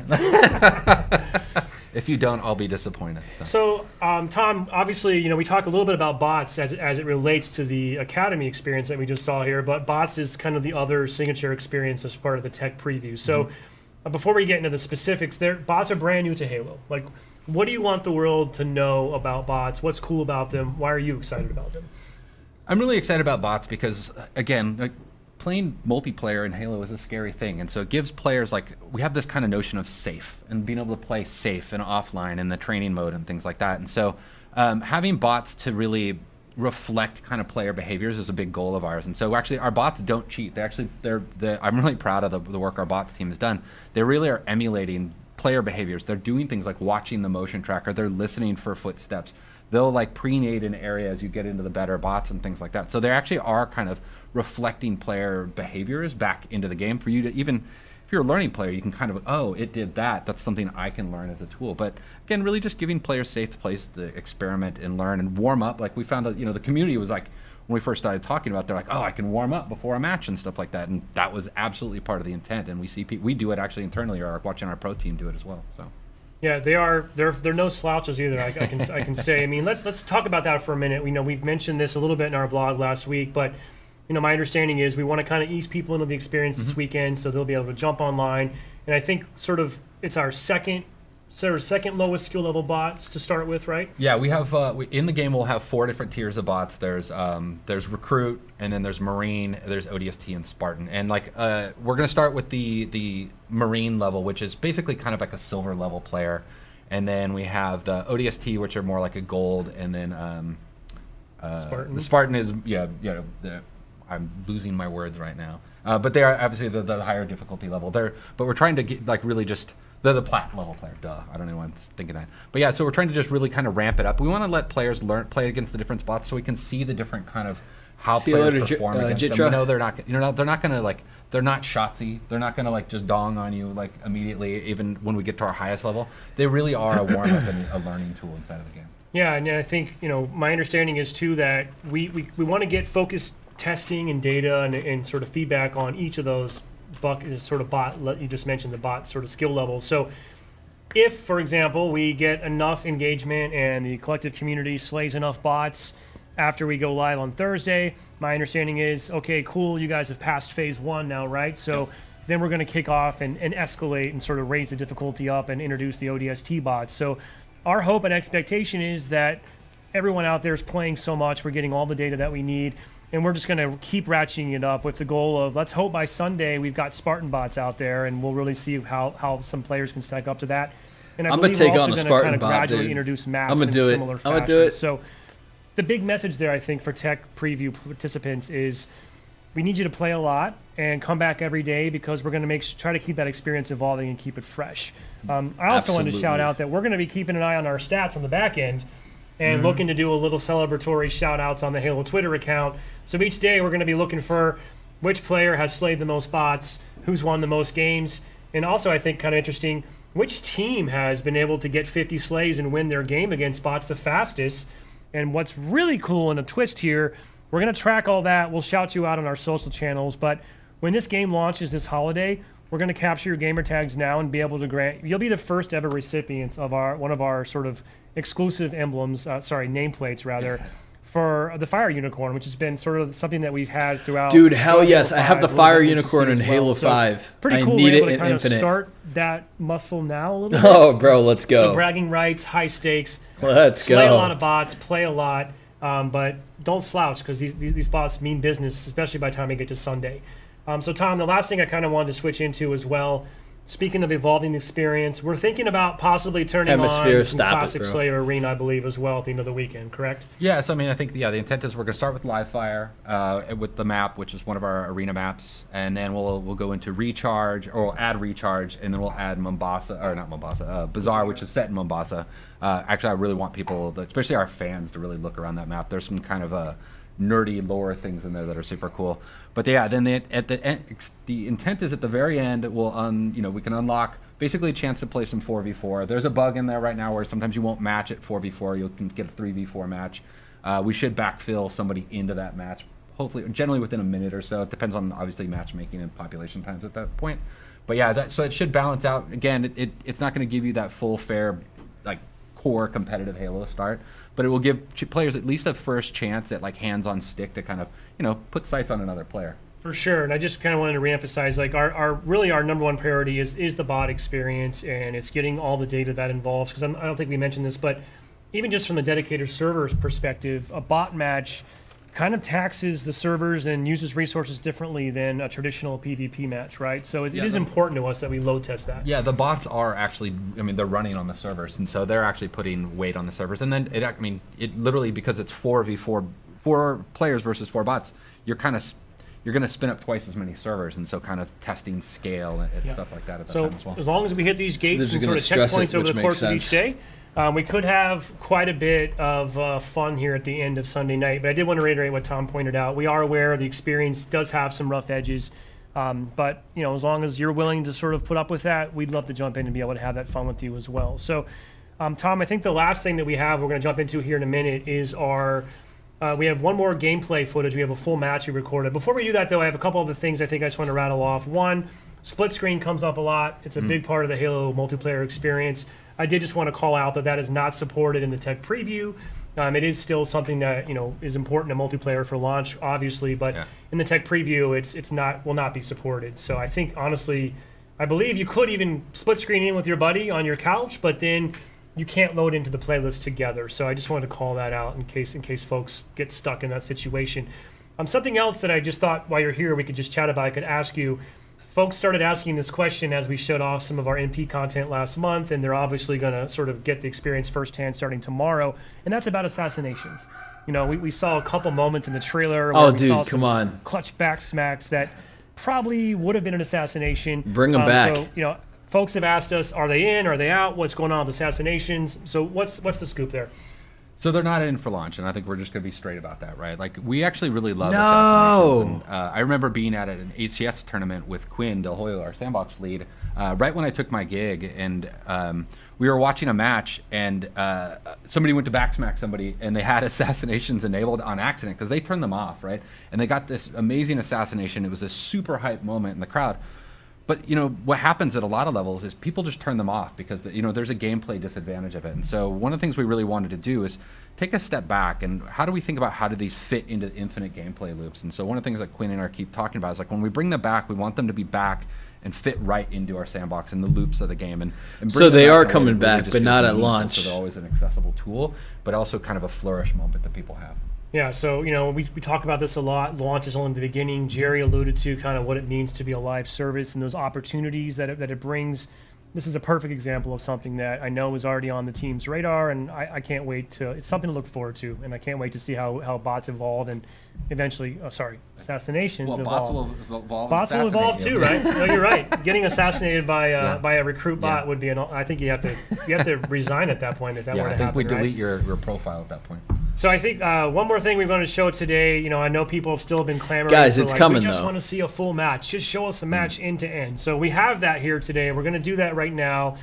Speaker 9: If you don't, I'll be disappointed. So.
Speaker 6: So, Tom, obviously, we talk a little bit about bots as it relates to the Academy experience that we just saw here, but bots is kind of the other signature experience as part of the tech preview. So, before we get into the specifics, bots are brand new to Halo. Like, what do you want the world to know about bots? What's cool about them? Why are you excited about them?
Speaker 9: I'm really excited about bots because, again, like playing multiplayer in Halo is a scary thing, and so it gives players we have this kind of notion of safe and being able to play safe and offline in the training mode and things like that. And so having bots to really reflect kind of player behaviors is a big goal of ours. And so actually our bots don't cheat. I'm really proud of the work our bots team has done. They really are emulating player behaviors. They're doing things like watching the motion tracker. They're listening for footsteps. They'll prenade an area as you get into the better bots and things like that. So they actually are kind of reflecting player behaviors back into the game for you to, even if you're a learning player, you can kind of, oh, it did that. That's something I can learn as a tool. But again, really just giving players safe place to experiment and learn and warm up. Like we found out, the community was like, when we first started talking about it, they're like, oh, I can warm up before a match and stuff like that. And that was absolutely part of the intent. And we see we do it actually internally, or watching our pro team do it as well. So.
Speaker 6: Yeah, they're no slouches either. I can say. I mean, let's talk about that for a minute. We've mentioned this a little bit in our blog last week, but my understanding is we want to kind of ease people into the experience this weekend, so they'll be able to jump online. And I think it's our second lowest skill level bots to start with, right?
Speaker 9: Yeah, we have in the game we'll have 4 different tiers of bots. There's recruit, and then there's marine, there's ODST and Spartan. And we're gonna start with the marine level, which is basically kind of like a silver level player. And then we have the ODST, which are more like a gold, and then
Speaker 6: Spartan.
Speaker 9: the Spartan is I'm losing my words right now. But they are obviously the higher difficulty level. But we're trying to get really just they're the plat level player. Duh, I don't know why I'm thinking that. But yeah, so we're trying to just really kind of ramp it up. We want to let players play against the different spots so we can see the different kind of how
Speaker 1: See you
Speaker 9: players
Speaker 1: later,
Speaker 9: perform against them.
Speaker 1: Jitra.
Speaker 9: We know they're not they're not gonna they're not shotsy. They're not gonna just dong on you immediately, even when we get to our highest level. They really are a warm up and a learning tool inside of the game.
Speaker 6: Yeah, and I think, my understanding is too that we want to get focused testing and data and sort of feedback on each of those sort of bot, you just mentioned the bot sort of skill levels. So if, for example, we get enough engagement and the collective community slays enough bots after we go live on Thursday, my understanding is, okay, cool, you guys have passed phase 1 now, right? So then we're going to kick off and escalate and sort of raise the difficulty up and introduce the ODST bots. So our hope and expectation is that everyone out there is playing so much, we're getting all the data that we need, and we're just going to keep ratcheting it up with the goal of, let's hope by Sunday we've got Spartan bots out there, and we'll really see how some players can stack up to that. And I
Speaker 1: I'm gonna
Speaker 6: believe
Speaker 1: take
Speaker 6: we're
Speaker 1: on
Speaker 6: also
Speaker 1: a
Speaker 6: going to
Speaker 1: Spartan
Speaker 6: kind of
Speaker 1: bot,
Speaker 6: gradually
Speaker 1: dude.
Speaker 6: introduce maps
Speaker 1: I'm gonna
Speaker 6: in
Speaker 1: do it.
Speaker 6: similar
Speaker 1: I'm
Speaker 6: fashion.
Speaker 1: gonna do it.
Speaker 6: So the big message there, I think, for Tech Preview participants is we need you to play a lot and come back every day, because we're going to try to keep that experience evolving and keep it fresh. I also wanted to shout
Speaker 1: Absolutely.
Speaker 6: out that we're going to be keeping an eye on our stats on the back end and looking to do a little celebratory shout outs on the Halo Twitter account. So each day we're going to be looking for which player has slayed the most bots, who's won the most games, and also I think kind of interesting, which team has been able to get 50 slays and win their game against bots the fastest. And what's really cool in a twist here, we're going to track all that. We'll shout you out on our social channels, but when this game launches this holiday, we're going to capture your gamer tags now and be able to grant, you'll be the first ever recipients of one of our sort of exclusive emblems, nameplates rather, for the Fire Unicorn, which has been sort of something that we've had throughout.
Speaker 1: Dude, hell yes.
Speaker 6: Halo
Speaker 1: I have the
Speaker 6: 5,
Speaker 1: Fire
Speaker 6: really
Speaker 1: Unicorn in
Speaker 6: interesting as well.
Speaker 1: Halo
Speaker 6: So
Speaker 1: 5.
Speaker 6: pretty
Speaker 1: I
Speaker 6: cool.
Speaker 1: need
Speaker 6: We're able
Speaker 1: it
Speaker 6: to
Speaker 1: in
Speaker 6: kind
Speaker 1: Infinite.
Speaker 6: of start that muscle now a little bit.
Speaker 1: Oh, bro, let's go.
Speaker 6: So bragging rights, high stakes.
Speaker 1: Let's
Speaker 6: Slay a
Speaker 1: go.
Speaker 6: lot of bots, play a lot, but don't slouch, because these bots mean business, especially by the time we get to Sunday. So Tom, the last thing I kind of wanted to switch into as well, speaking of evolving the experience, we're thinking about possibly turning
Speaker 1: Hemisphere,
Speaker 6: on some
Speaker 1: stop it,
Speaker 6: Classic
Speaker 1: bro.
Speaker 6: Slayer Arena, I believe, as well at the end of the weekend, correct?
Speaker 9: Yeah, so I mean, I think the intent is we're going to start with Live Fire with the map, which is one of our arena maps, and then we'll go into Recharge, or we'll add Recharge, and then we'll add Bazaar, which is set in Mombasa. Actually, I really want people, especially our fans, to really look around that map. There's some kind of nerdy lore things in there that are super cool. But yeah, then at the end, the intent is at the very end, we can unlock basically a chance to play some 4v4. There's a bug in there right now where sometimes you won't match at 4v4. You can get a 3v4 match. We should backfill somebody into that match, hopefully, generally within a minute or so. It depends on, obviously, matchmaking and population times at that point. But yeah, so it should balance out. Again, it's not going to give you that full, fair, core competitive Halo start, but it will give players at least a first chance at hands on stick to kind of put sights on another player.
Speaker 6: For sure, and I just kind of wanted to reemphasize, our number one priority is the bot experience, and it's getting all the data that involves, because I don't think we mentioned this, but even just from the dedicated server's perspective, a bot match kind of taxes the servers and uses resources differently than a traditional PvP match, right? So it is important to us that we load test that.
Speaker 9: Yeah, the bots are actually, they're running on the servers, and so they're actually putting weight on the servers. And then it literally, because it's 4v4, 4 players versus 4 bots, you're going to spin up twice as many servers, and so kind of testing scale and stuff like that at that
Speaker 6: So
Speaker 9: time as well.
Speaker 6: as long as we hit these gates
Speaker 1: This is
Speaker 6: and
Speaker 1: gonna
Speaker 6: sort of
Speaker 1: stress it,
Speaker 6: checkpoints over
Speaker 1: which
Speaker 6: the
Speaker 1: makes
Speaker 6: course of each
Speaker 1: sense.
Speaker 6: day, we could have quite a bit of fun here at the end of Sunday night. But I did want to reiterate what Tom pointed out. We are aware the experience does have some rough edges, but as long as you're willing to sort of put up with that, we'd love to jump in and be able to have that fun with you as well. So, Tom, I think the last thing that we're going to jump into here in a minute is we have one more gameplay footage. We have a full match we recorded. Before we do that, though, I have a couple other things I think I just want to rattle off. One, split screen comes up a lot. It's a big part of the Halo multiplayer experience. I did just want to call out that is not supported in the tech preview. It is still something that is important to multiplayer for launch, obviously, but in the tech preview, will not be supported. So I think honestly, I believe you could even split screen in with your buddy on your couch, but then you can't load into the playlist together. So I just wanted to call that out in case folks get stuck in that situation. Something else that I just thought while you're here we could just chat about, I could ask you. Folks started asking this question as we showed off some of our NP content last month, and they're obviously going to sort of get the experience firsthand starting tomorrow, and that's about assassinations. We saw a couple moments in the trailer where we saw some clutch back smacks that probably would have been an assassination.
Speaker 1: Bring them back.
Speaker 6: So, folks have asked us, are they in, are they out, what's going on with assassinations? So what's the scoop there?
Speaker 9: So they're not in for launch, and I think we're just going to be straight about that, right? Like, we actually really love
Speaker 1: No!
Speaker 9: assassinations. And, I remember being at an HCS tournament with Quinn Del Hoyo, our sandbox lead, right when I took my gig, and we were watching a match, and somebody went to backsmack somebody, and they had assassinations enabled on accident because they turned them off, right? And they got this amazing assassination. It was a super hype moment in the crowd. But, you know, what happens at a lot of levels is people just turn them off because, you know, there's a gameplay disadvantage of it. And so one of the things we really wanted to do is take a step back and how do we think about how do these fit into infinite gameplay loops? And so one of the things that Quinn and I keep talking about is, like, when we bring them back, we want them to be back and fit right into our sandbox and the loops of the game. And bring
Speaker 1: So
Speaker 9: them
Speaker 1: they
Speaker 9: back
Speaker 1: are
Speaker 9: in a way
Speaker 1: coming
Speaker 9: that really
Speaker 1: back,
Speaker 9: just
Speaker 1: but
Speaker 9: feels
Speaker 1: not at
Speaker 9: meaningful,
Speaker 1: launch.
Speaker 9: So they're always an accessible tool, but also kind of a flourish moment that people have.
Speaker 6: Yeah, so, you know, we talk about this a lot. Launch is only the beginning. Jerry alluded to kind of what it means to be a live service and those opportunities that it brings. This is a perfect example of something that I know is already on the team's radar, and I can't wait to, it's something to look forward to, and I can't wait to see how bots evolve and eventually, assassinations
Speaker 9: Well,
Speaker 6: evolve.
Speaker 9: bots will evolve.
Speaker 6: Bots will evolve too, right? No, you're right. Getting assassinated by a recruit bot would be I think you have to resign at that point if that
Speaker 9: Yeah,
Speaker 6: were to
Speaker 9: I think
Speaker 6: happen,
Speaker 9: we
Speaker 6: right?
Speaker 9: delete your profile at that point.
Speaker 6: So I think one more thing we're going to show today. You know, I know people have still been clamoring.
Speaker 1: Guys,
Speaker 6: for,
Speaker 1: it's
Speaker 6: like,
Speaker 1: coming,
Speaker 6: we just
Speaker 1: though.
Speaker 6: want to see a full match. Just show us a match end to end. So we have that here today. We're going to do that right now,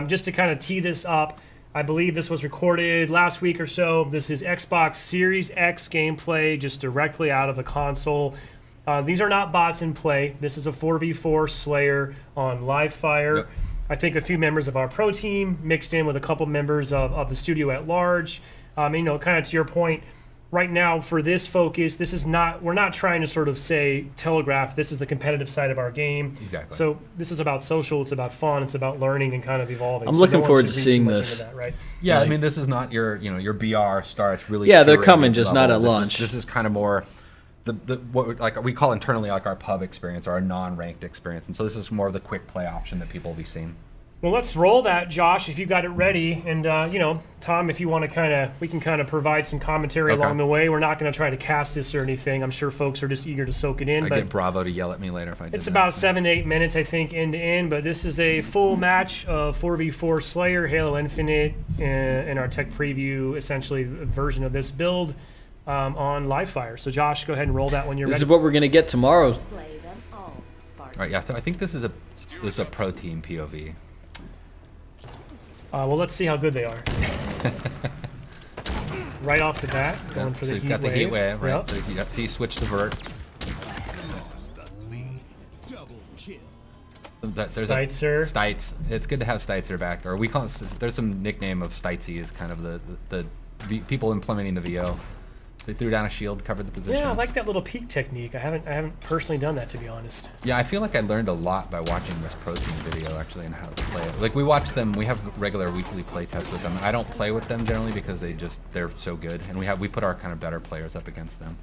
Speaker 6: just to kind of tee this up. I believe this was recorded last week or so. This is Xbox Series X gameplay, just directly out of the console. These are not bots in play. This is a 4v4 Slayer on Livefire.
Speaker 9: Yep.
Speaker 6: I think a few members of our pro team mixed in with a couple members of the studio at large. You know, kind of to your point, right now for this focus, this is not, we're not trying to sort of say telegraph this is the competitive side of our game.
Speaker 9: Exactly.
Speaker 6: So this is about social, it's about fun, it's about learning and kind of evolving.
Speaker 1: I'm
Speaker 6: So
Speaker 1: looking
Speaker 6: no one
Speaker 1: forward
Speaker 6: should
Speaker 1: to
Speaker 6: read too
Speaker 1: seeing
Speaker 6: much
Speaker 1: this.
Speaker 6: into that, right?
Speaker 9: Yeah,
Speaker 1: Like-
Speaker 9: I mean, this is not your BR star. It's really
Speaker 1: Yeah, they're
Speaker 9: curated
Speaker 1: coming, just not
Speaker 9: level.
Speaker 1: at
Speaker 9: This is-
Speaker 1: launch.
Speaker 9: This is kind of more what like we call internally like our pub experience or our non-ranked experience, and so this is more of the quick play option that people will be seeing.
Speaker 6: Well, let's roll that, Josh, if you got it ready. And, you know, Tom, if you want to we can kind of provide some commentary
Speaker 9: Okay.
Speaker 6: along the way. We're not going to try to cast this or anything. I'm sure folks are just eager to soak it in.
Speaker 9: I
Speaker 6: but
Speaker 9: get Bravo to yell at me later if I did
Speaker 6: it's
Speaker 9: that.
Speaker 6: about 7 to 8 minutes, I think, end to end. But this is a full match of 4v4 Slayer, Halo Infinite, in our tech preview, essentially a version of this build on Livefire. So, Josh, go ahead and roll that when you're
Speaker 1: This
Speaker 6: ready.
Speaker 1: is what we're going to get tomorrow.
Speaker 3: Play them all, Spartan.
Speaker 9: All right, yeah, I think this is a pro team POV.
Speaker 6: Well, let's see how good they are. Right off the bat, going for
Speaker 9: so
Speaker 6: the
Speaker 9: he's
Speaker 6: heat
Speaker 9: got the heat wave, right?
Speaker 6: Yep.
Speaker 9: So he switched the vert. There's
Speaker 6: Steitzer.
Speaker 9: Stites. It's good to have Steitzer back, or we call it. There's some nickname of Steitzy is kind of the people implementing the VO. So they threw down a shield, covered the position.
Speaker 6: Yeah, I like that little peek technique. I haven't personally done that, to be honest.
Speaker 9: Yeah, I feel like I learned a lot by watching this pro team video actually and how to play it. Like we watch them, we have regular weekly play tests with them. I don't play with them generally because they're so good, and we put our kind of better players up against them.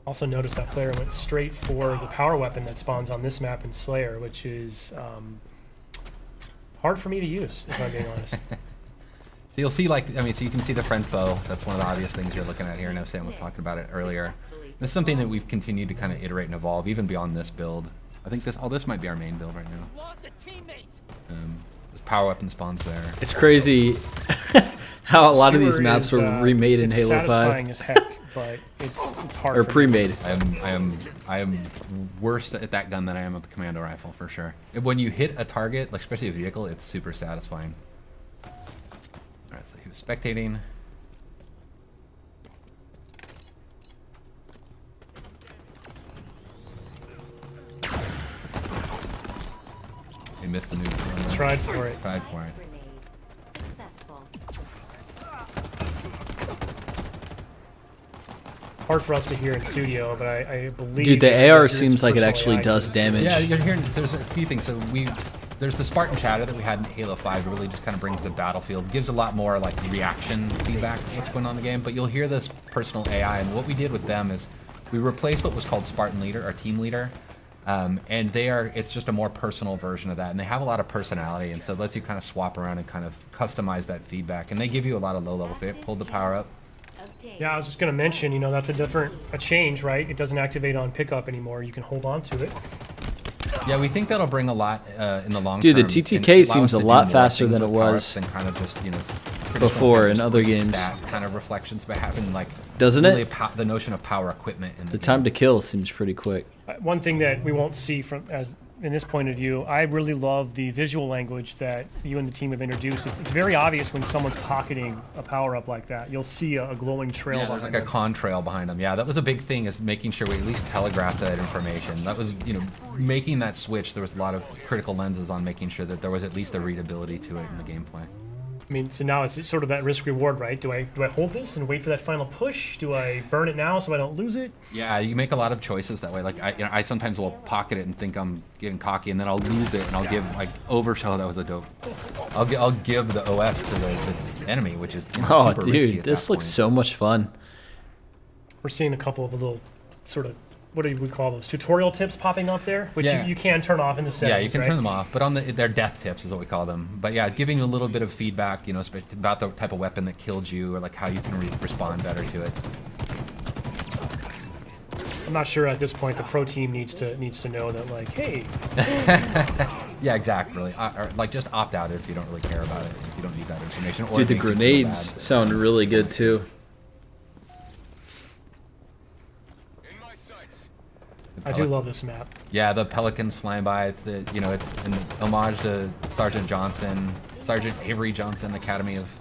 Speaker 6: Also noticed that player went straight for the power weapon that spawns on this map in Slayer, which is hard for me to use, if I'm being honest.
Speaker 9: So you'll see, so you can see the friend foe. That's one of the obvious things you're looking at here. I know Sam was talking about it earlier. This is something that we've continued to kind of iterate and evolve, even beyond this build. I think this might be our main build right now.
Speaker 2: Lost a teammate.
Speaker 9: This power weapon spawns there.
Speaker 1: It's crazy how a lot of these
Speaker 6: Skewer
Speaker 1: maps
Speaker 6: is,
Speaker 1: were remade in
Speaker 6: it's
Speaker 1: Halo 5.
Speaker 6: satisfying as heck, but it's hard.
Speaker 1: Or
Speaker 6: for me.
Speaker 1: pre-made.
Speaker 9: I am worse at that gun than I am at the commando rifle for sure. When you hit a target, like especially a vehicle, it's super satisfying. All right, so he was spectating. He missed the new.
Speaker 6: Tried for it.
Speaker 9: Tried for it.
Speaker 3: Grenade. Successful.
Speaker 6: Hard for us to hear in studio, but I believe.
Speaker 1: Dude, the
Speaker 6: that
Speaker 1: AR
Speaker 6: yours
Speaker 1: seems like it
Speaker 6: personal
Speaker 1: actually
Speaker 6: AI
Speaker 1: does
Speaker 6: can-
Speaker 1: damage.
Speaker 9: Yeah, you're hearing. There's a few things. So there's the Spartan chatter that we had in Halo 5. It really just kind of brings the battlefield, gives a lot more like reaction feedback to what's going on in the game. But you'll hear this personal AI, and what we did with them is we replaced what was called Spartan Leader, or Team Leader, and it's just a more personal version of that, and they have a lot of personality, and so it lets you kind of swap around and kind of customize that feedback, and they give you a lot of low-level fit. Pulled the power up.
Speaker 3: Obtain.
Speaker 6: Yeah, I was just gonna mention, you know, that's a change, right? It doesn't activate on pickup anymore. You can hold on to it.
Speaker 9: Yeah, we think that'll bring a lot in the long
Speaker 1: Dude, the
Speaker 9: term.
Speaker 1: TTK
Speaker 9: and allow
Speaker 1: seems
Speaker 9: us
Speaker 1: a
Speaker 9: to do
Speaker 1: lot
Speaker 9: more
Speaker 1: faster
Speaker 9: things
Speaker 1: than
Speaker 9: with
Speaker 1: it
Speaker 9: power
Speaker 1: was.
Speaker 9: ups than kind of just traditional
Speaker 1: before
Speaker 9: game
Speaker 1: in
Speaker 9: just
Speaker 1: other
Speaker 9: quick
Speaker 1: games.
Speaker 9: stat kind of reflections, but having like
Speaker 1: Doesn't
Speaker 9: really
Speaker 1: it?
Speaker 9: the notion of power equipment in the,
Speaker 1: The
Speaker 9: game.
Speaker 1: time to kill seems pretty quick.
Speaker 6: One thing that we won't see from as in this point of view, I really love the visual language that you and the team have introduced. It's very obvious when someone's pocketing a power up like that. You'll see a glowing trail
Speaker 9: Yeah, there's
Speaker 6: behind
Speaker 9: like a
Speaker 6: them.
Speaker 9: contrail behind them. Yeah, that was a big thing, is making sure we at least telegraphed that information. That was, making that switch. There was a lot of critical lenses on making sure that there was at least a readability to it in the gameplay.
Speaker 6: I mean, so now it's sort of that risk reward, right? Do I hold this and wait for that final push? Do I burn it now so I don't lose it?
Speaker 9: Yeah, you make a lot of choices that way. Like I sometimes will pocket it and think I'm getting cocky, and then I'll lose it, and I'll give like overshow. That was a dope. I'll give the OS to the enemy, which is
Speaker 1: Oh,
Speaker 9: super risky
Speaker 1: dude,
Speaker 9: at
Speaker 1: this
Speaker 9: that
Speaker 1: looks
Speaker 9: point.
Speaker 1: so much fun.
Speaker 6: We're seeing a couple of little sort of, what do we call those? Tutorial tips popping up there, which
Speaker 9: Yeah.
Speaker 6: you can turn off in the settings,
Speaker 9: Yeah, you can
Speaker 6: right?
Speaker 9: turn them off, but on they're death tips is what we call them. But yeah, giving you a little bit of feedback, about the type of weapon that killed you, or like how you can respond better to it.
Speaker 6: I'm not sure at this point the pro team needs to know that, like, hey,
Speaker 9: Yeah, exactly. Or like just opt out if you don't really care about it, if you don't need that information. Or
Speaker 1: Dude,
Speaker 9: it
Speaker 1: the
Speaker 9: makes you feel
Speaker 1: grenades
Speaker 9: bad.
Speaker 1: sound really good too.
Speaker 6: I do love this map.
Speaker 9: Yeah, the pelicans flying by. It's it's an homage to Sergeant Avery Johnson, Academy of.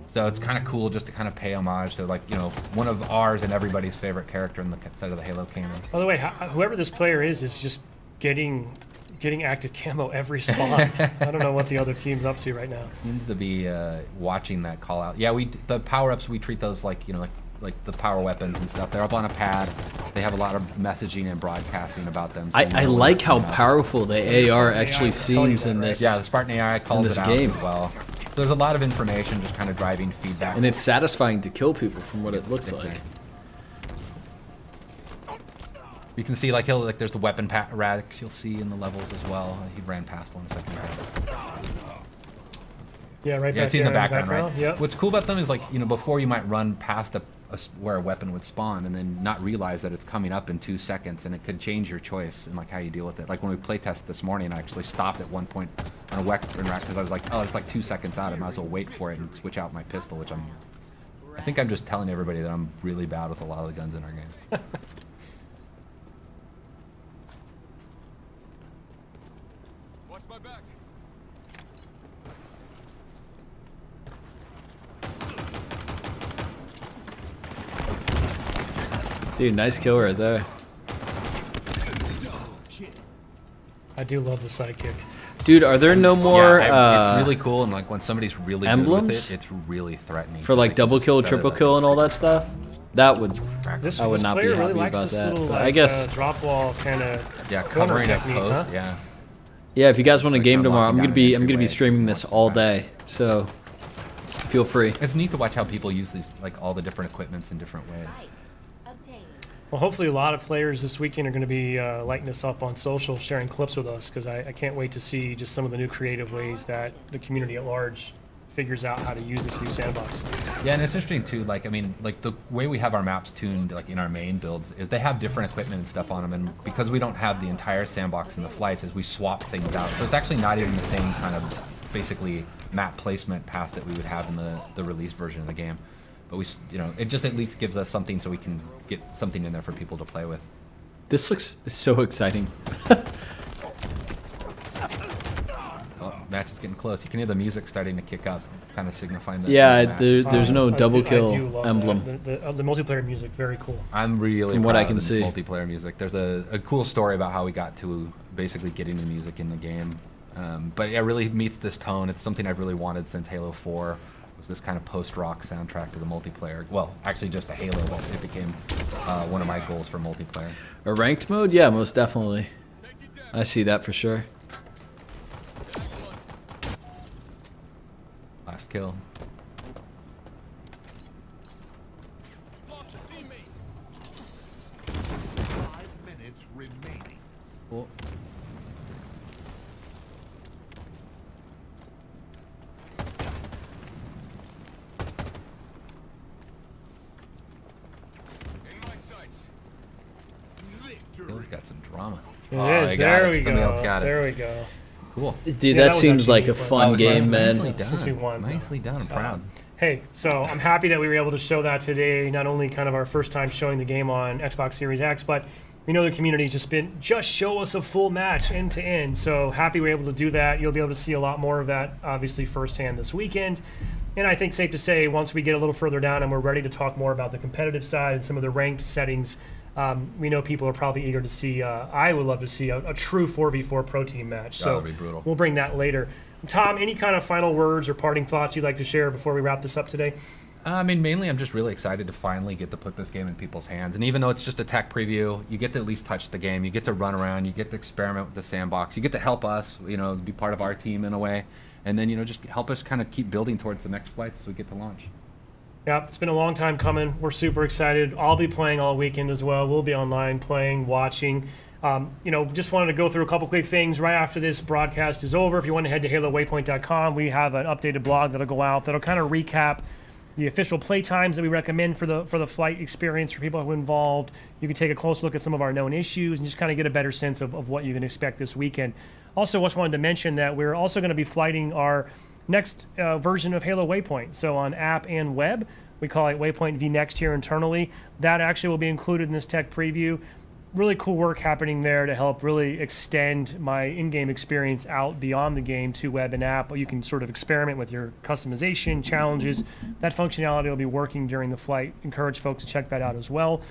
Speaker 9: So it's kind of cool just to kind of pay homage to one of ours and everybody's favorite character in the side of the Halo canon.
Speaker 6: By the way, whoever this player is just getting active camo every spawn. I don't know what the other team's up to right now.
Speaker 9: Seems to be watching that call out. Yeah, the power ups we treat those like the power weapons and stuff. They're up on a pad. They have a lot of messaging and broadcasting about them. So
Speaker 1: I
Speaker 9: when
Speaker 1: like
Speaker 9: they're
Speaker 1: how
Speaker 9: coming up.
Speaker 1: powerful the AR
Speaker 6: AI
Speaker 1: actually
Speaker 6: will tell you
Speaker 1: seems
Speaker 6: that,
Speaker 1: in
Speaker 6: right?
Speaker 1: this.
Speaker 9: Yeah, the Spartan AI calls
Speaker 1: this
Speaker 9: it out
Speaker 1: game.
Speaker 9: as well. So there's a lot of information just kind of driving feedback.
Speaker 1: And it's satisfying to kill people from what it looks
Speaker 9: Stick
Speaker 1: like.
Speaker 9: there. You can see there's the weapon racks you'll see in the levels as well. He ran past one a second ago.
Speaker 6: Yeah, right
Speaker 9: Yeah,
Speaker 6: back
Speaker 9: it's in
Speaker 6: there
Speaker 9: the background, right?
Speaker 6: Yep.
Speaker 9: What's cool about them is before you might run past where a weapon would spawn and then not realize that it's coming up in 2 seconds, and it could change your choice and how you deal with it. Like when we play tested this morning, I actually stopped at one point on a weapon rack because I was like, oh, it's like 2 seconds out. I might as well wait for it and switch out my pistol, which I think I'm just telling everybody that I'm really bad with a lot of the guns in our game.
Speaker 10: Watch my back.
Speaker 1: Dude, nice kill right there.
Speaker 6: I do love the sidekick.
Speaker 1: Dude, are there no more
Speaker 9: it's really cool, and when somebody's really good
Speaker 1: emblems?
Speaker 9: with it, it's really threatening.
Speaker 1: for like
Speaker 9: They can
Speaker 1: double
Speaker 9: just
Speaker 1: kill,
Speaker 9: feather
Speaker 1: triple
Speaker 9: that
Speaker 1: kill, and all that
Speaker 9: straight
Speaker 1: stuff? That would.
Speaker 6: This,
Speaker 1: I would
Speaker 6: this
Speaker 1: not be
Speaker 6: player really
Speaker 1: happy
Speaker 6: likes
Speaker 1: about
Speaker 6: this
Speaker 1: that,
Speaker 6: little
Speaker 1: but I guess-
Speaker 6: drop wall kind of
Speaker 9: Yeah,
Speaker 6: corner
Speaker 9: covering a
Speaker 6: technique,
Speaker 9: post.
Speaker 6: huh?
Speaker 9: Yeah.
Speaker 1: Yeah, if you guys want a
Speaker 9: Like
Speaker 1: game
Speaker 9: they're
Speaker 1: tomorrow, I'm
Speaker 9: locking
Speaker 1: gonna
Speaker 9: down
Speaker 1: be
Speaker 9: an
Speaker 1: I'm gonna be
Speaker 9: entryway
Speaker 1: streaming
Speaker 9: if you
Speaker 1: this
Speaker 9: want
Speaker 1: all
Speaker 9: to back.
Speaker 1: day. So feel free.
Speaker 9: It's neat to watch how people use these, all the different equipments in different ways.
Speaker 3: Right. Obtained.
Speaker 6: Well, hopefully a lot of players this weekend are going to be lighting us up on social, sharing clips with us, because I can't wait to see just some of the new creative ways that the community at large figures out how to use this new sandbox.
Speaker 9: Yeah, and it's interesting too. The way we have our maps tuned, in our main builds, is they have different equipment and stuff on them, and because we don't have the entire sandbox in the flights, is we swap things out. So it's actually not even the same kind of basically map placement path that we would have in the release version of the game. But it just at least gives us something so we can get something in there for people to play with.
Speaker 1: This looks so exciting.
Speaker 9: Oh, match is getting close. You can hear the music starting to kick up, kind of signifying that.
Speaker 1: Yeah,
Speaker 9: the match is
Speaker 1: there's
Speaker 9: on.
Speaker 1: no double
Speaker 6: I do
Speaker 1: kill
Speaker 6: love
Speaker 1: emblem.
Speaker 6: that. The multiplayer music, very cool.
Speaker 9: I'm really
Speaker 1: From
Speaker 9: proud
Speaker 1: what I
Speaker 9: of
Speaker 1: can
Speaker 9: the
Speaker 1: see.
Speaker 9: multiplayer music. There's a cool story about how we got to basically getting the music in the game. But it really meets this tone. It's something I've really wanted since Halo 4. Was this kind of post-rock soundtrack to the multiplayer. Well, actually just a Halo, but it became one of my goals for multiplayer.
Speaker 1: A ranked mode? Yeah, most definitely. I see that for sure.
Speaker 9: Last kill.
Speaker 10: Lost a teammate.
Speaker 11: 5 minutes remaining.
Speaker 9: Cool.
Speaker 10: In my sights.
Speaker 9: Bill's got some drama.
Speaker 6: It
Speaker 9: Oh,
Speaker 6: is.
Speaker 9: I got
Speaker 6: There
Speaker 9: it.
Speaker 6: we
Speaker 9: Somebody
Speaker 6: go.
Speaker 9: else got it.
Speaker 6: There we go.
Speaker 9: Cool.
Speaker 1: Dude,
Speaker 6: Yeah,
Speaker 1: that
Speaker 6: that was
Speaker 1: seems
Speaker 6: actually
Speaker 1: like a
Speaker 6: neat, but-
Speaker 1: fun
Speaker 6: Oh,
Speaker 1: game, man.
Speaker 9: Nicely done.
Speaker 6: Since we won.
Speaker 9: Nicely done. I'm proud.
Speaker 6: Hey, so I'm happy that we were able to show that today. Not only kind of our first time showing the game on Xbox Series X, but we know the community's just show us a full match end to end. So happy we're able to do that. You'll be able to see a lot more of that, obviously, firsthand this weekend. And I think safe to say, once we get a little further down and we're ready to talk more about the competitive side and some of the ranked settings, we know people are probably eager to see. I would love to see a true 4v4 pro team match. So
Speaker 9: That'd be brutal.
Speaker 6: we'll bring that later. Tom, any kind of final words or parting thoughts you'd like to share before we wrap this up today?
Speaker 9: I mean, mainly I'm just really excited to finally get to put this game in people's hands. And even though it's just a tech preview, you get to at least touch the game. You get to run around. You get to experiment with the sandbox. You get to help us, be part of our team in a way. And then, just help us kind of keep building towards the next flights as we get to launch.
Speaker 6: Yeah, it's been a long time coming. We're super excited. I'll be playing all weekend as well. We'll be online playing, watching. Just wanted to go through a couple quick things right after this broadcast is over. If you want to head to HaloWaypoint.com, we have an updated blog that'll go out that'll kind of recap the official play times that we recommend for the flight experience for people who are involved. You can take a close look at some of our known issues and just kind of get a better sense of what you can expect this weekend. Also, just wanted to mention that we're also going to be flighting our next version of Halo Waypoint. So on app and web, we call it Waypoint vNext here internally. That actually will be included in this tech preview. Really cool work happening there to help really extend my in-game experience out beyond the game to web and app. You can sort of experiment with your customization, challenges. That functionality will be working during the flight. Encourage folks to check that out as well.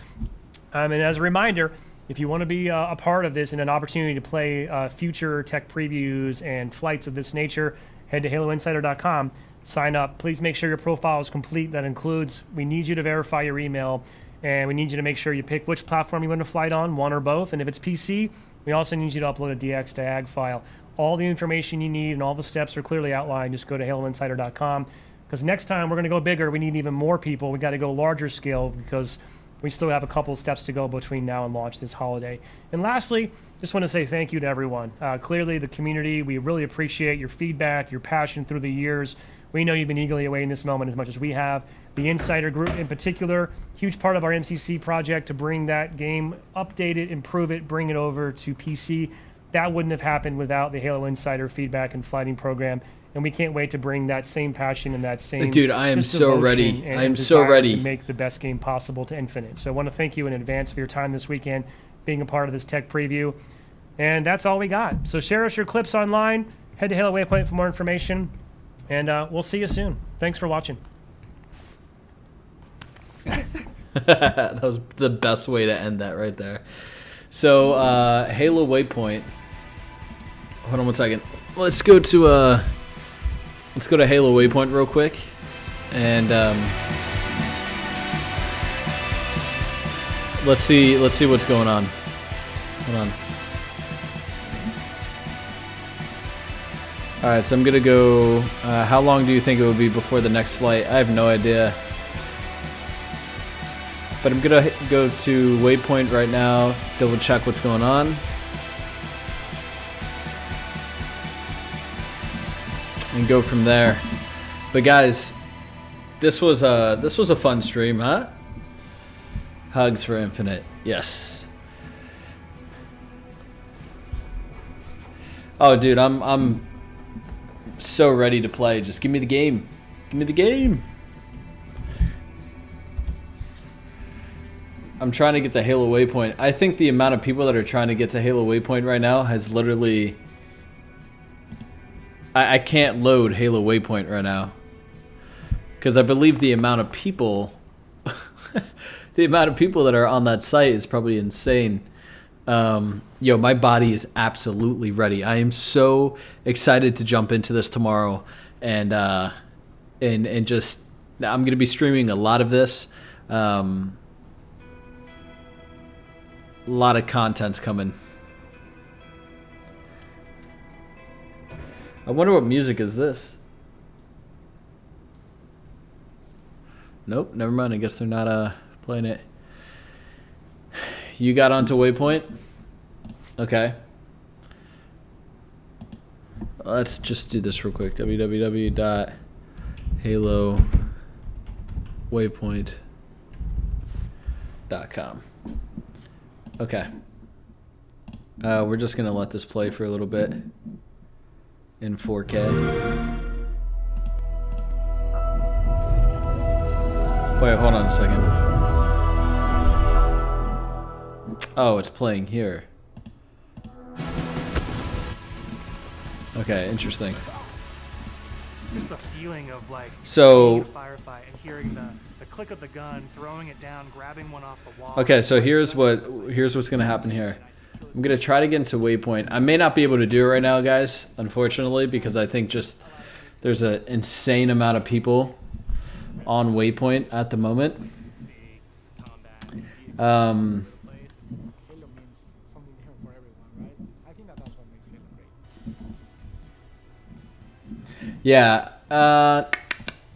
Speaker 6: And as a reminder, if you want to be a part of this and an opportunity to play future tech previews and flights of this nature, head to HaloInsider.com, sign up. Please make sure your profile is complete. That includes, we need you to verify your email, and we need you to make sure you pick which platform you want to flight on, one or both. And if it's PC, we also need you to upload a DX to AG file. All the information you need and all the steps are clearly outlined. Just go to HaloInsider.com, because next time we're going to go bigger. We need even more people. We got to go larger scale because we still have a couple of steps to go between now and launch this holiday. And lastly, just want to say thank you to everyone. Clearly, the community, we really appreciate your feedback, your passion through the years. We know you've been eagerly awaiting this moment as much as we have. The Insider Group in particular, huge part of our MCC project to bring that game, update it, improve it, bring it over to PC. That wouldn't have happened without the Halo Insider feedback and flighting program. And we can't wait to bring that same passion and that same
Speaker 1: Dude, I am
Speaker 6: just
Speaker 1: so
Speaker 6: devotion
Speaker 1: ready.
Speaker 6: and
Speaker 1: I am so
Speaker 6: desire
Speaker 1: ready.
Speaker 6: to make the best game possible to Infinite. So I want to thank you in advance for your time this weekend, being a part of this tech preview. And that's all we got. So share us your clips online. Head to Halo Waypoint for more information. And we'll see you soon. Thanks for watching.
Speaker 1: That was the best way to end that right there. So Halo Waypoint. Hold on one second. Let's go to Halo Waypoint real quick, and let's see what's going on. Hold on. All right, so I'm gonna go. How long do you think it will be before the next flight? I have no idea. But I'm gonna go to Waypoint right now, double check what's going on, and go from there. But guys, this was a fun stream, huh? Hugs for Infinite, yes. Oh, dude, I'm so ready to play. Just give me the game. Give me the game. I'm trying to get to Halo Waypoint. I think the amount of people that are trying to get to Halo Waypoint right now has literally... I can't load Halo Waypoint right now. Because I believe the amount of people... the amount of people that are on that site is probably insane. Yo, my body is absolutely ready. I am so excited to jump into this tomorrow. And just... I'm going to be streaming a lot of this. A lot of content's coming. I wonder what music is this? Nope, never mind. I guess they're not playing it. You got onto Waypoint? Okay. Let's just do this real quick. www.halowaypoint.com. Okay. We're just going to let this play for a little bit. in 4K. Wait, hold on a second. Oh, it's playing here. Okay, interesting.
Speaker 6: Just the feeling of like
Speaker 1: So-
Speaker 6: being in a firefight and hearing the click of the gun, throwing it down, grabbing one off the wall.
Speaker 1: Okay, so here's what's gonna happen here. I'm gonna try to get into Waypoint. I may not be able to do it right now, guys, unfortunately, because I think just there's an insane amount of people on Waypoint at the moment.
Speaker 4: Halo means something different for everyone, right? I think that's what makes Halo great.
Speaker 1: Yeah,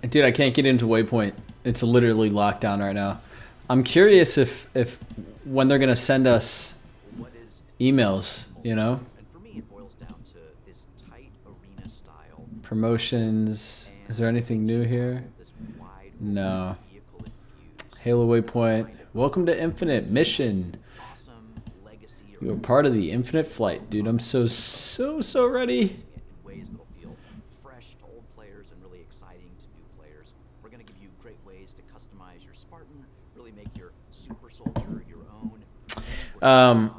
Speaker 1: dude, I can't get into Waypoint. It's literally locked down right now. I'm curious if when they're gonna send us emails, you know?
Speaker 12: And for me, it boils down to this tight arena style.
Speaker 1: Promotions. Is there anything new here?
Speaker 12: This wide
Speaker 1: No.
Speaker 12: vehicle infused.
Speaker 1: Halo Waypoint. Welcome to Infinite Mission.
Speaker 12: Awesome legacy.
Speaker 1: You are part of the Infinite Flight, dude. I'm so ready.
Speaker 12: In ways that'll feel fresh to old players and really exciting to new players. We're going to give you great ways to customize your Spartan, really make your super soldier your own. A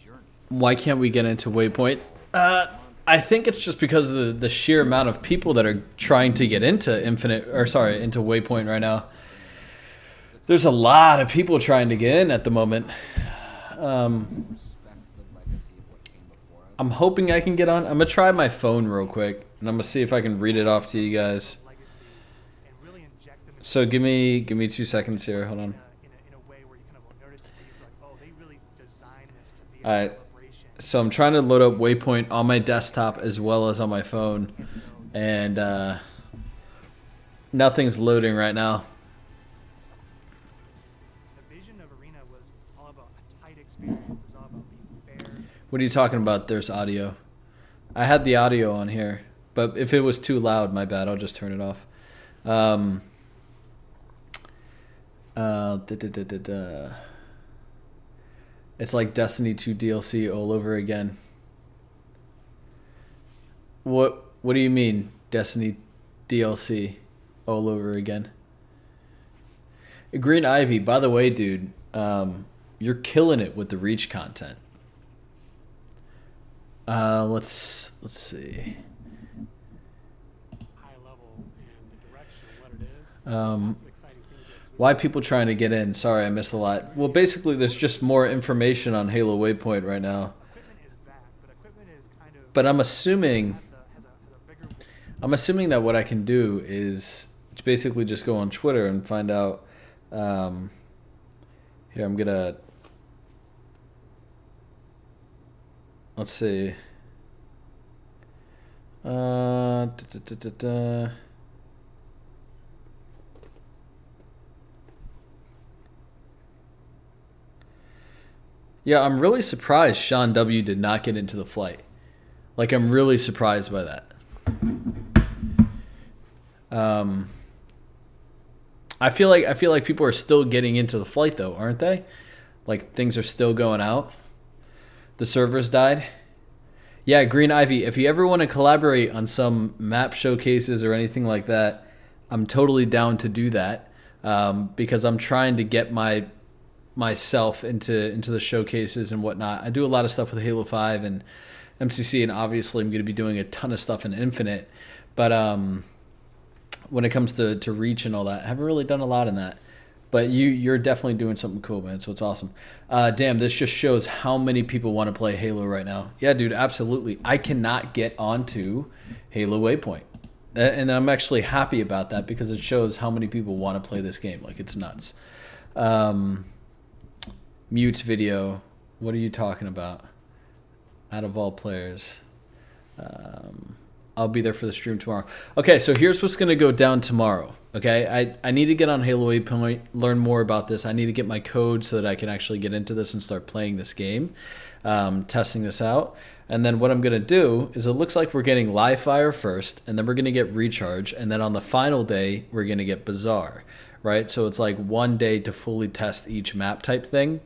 Speaker 12: journey.
Speaker 1: Why can't we get into Waypoint? I think it's just because of the sheer amount of people that are trying to get into into Waypoint right now. There's a lot of people trying to get in at the moment. I'm hoping I can get on. I'm gonna try my phone real quick, and I'm gonna see if I can read it off to you guys. So give me 2 seconds here. Hold on. All right. So I'm trying to load up Waypoint on my desktop as well as on my phone, and nothing's loading right now.
Speaker 6: The vision of Arena was all about a tight experience. It was all about being fair.
Speaker 1: What are you talking about? There's audio. I had the audio on here, but if it was too loud, my bad. I'll just turn it off. It's like Destiny 2 DLC all over again. What do you mean, Destiny DLC all over again? Green Ivy, by the way, dude, you're killing it with the Reach content. Let's see.
Speaker 4: High level and the direction of what it is. Lots of exciting things that
Speaker 1: Why people trying to get in? Sorry, I missed a lot. Well, basically, there's just more information on Halo Waypoint right now.
Speaker 6: Equipment is back, but equipment is kind of
Speaker 1: But I'm assuming
Speaker 6: has a bigger
Speaker 1: that what I can do is basically just go on Twitter and find out. Here, I'm gonna. Let's see. Yeah, I'm really surprised Sean W. did not get into the flight. Like, I'm really surprised by that. I feel like people are still getting into the flight though, aren't they? Like, things are still going out. The servers died. Yeah, Green Ivy, if you ever want to collaborate on some map showcases or anything like that, I'm totally down to do that. Because I'm trying to get myself into the showcases and whatnot. I do a lot of stuff with Halo 5 and MCC, and obviously I'm going to be doing a ton of stuff in Infinite. But when it comes to Reach and all that, I haven't really done a lot in that. But you're definitely doing something cool, man, so it's awesome. Damn, this just shows how many people want to play Halo right now. Yeah, dude, absolutely. I cannot get onto Halo Waypoint. And I'm actually happy about that because it shows how many people want to play this game. Like, it's nuts. Mute video. What are you talking about? Out of all players. I'll be there for the stream tomorrow. Okay, so here's what's going to go down tomorrow. Okay, I need to get on Halo Waypoint, learn more about this. I need to get my code so that I can actually get into this and start playing this game, testing this out. And then what I'm going to do is it looks like we're getting Live Fire first, and then we're going to get Recharge, and then on the final day, we're going to get Bazaar, right? So it's like 1 day to fully test each map type thing.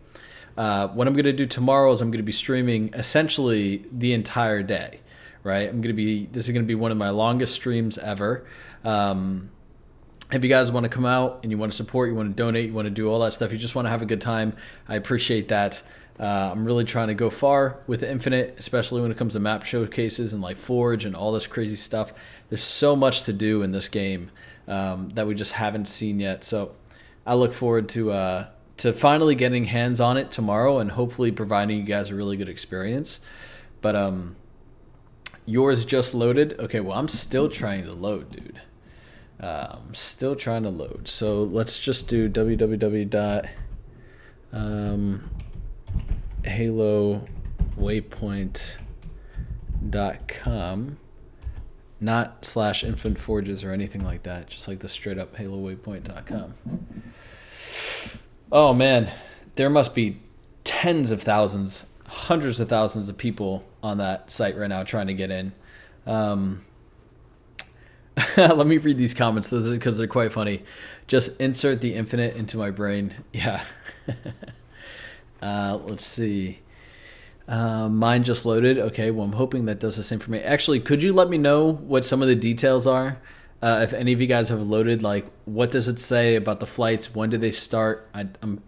Speaker 1: What I'm going to do tomorrow is I'm going to be streaming essentially the entire day, right? This is gonna be one of my longest streams ever. If you guys want to come out and you want to support, you want to donate, you want to do all that stuff, you just want to have a good time, I appreciate that. I'm really trying to go far with Infinite, especially when it comes to map showcases and like Forge and all this crazy stuff. There's so much to do in this game that we just haven't seen yet. So I look forward to finally getting hands on it tomorrow and hopefully providing you guys a really good experience. But yours just loaded. Okay, well, I'm still trying to load, dude. I'm still trying to load. So let's just do HaloWaypoint.com, not /Infinite Forges or anything like that, just like the straight up HaloWaypoint.com. Oh man, there must be tens of thousands, hundreds of thousands of people on that site right now trying to get in. Let me read these comments because they're quite funny. Just insert the Infinite into my brain. Yeah. Let's see. Mine just loaded. Okay, well, I'm hoping that does the same for me. Actually, could you let me know what some of the details are? If any of you guys have loaded, like, what does it say about the flights? When do they start? I'm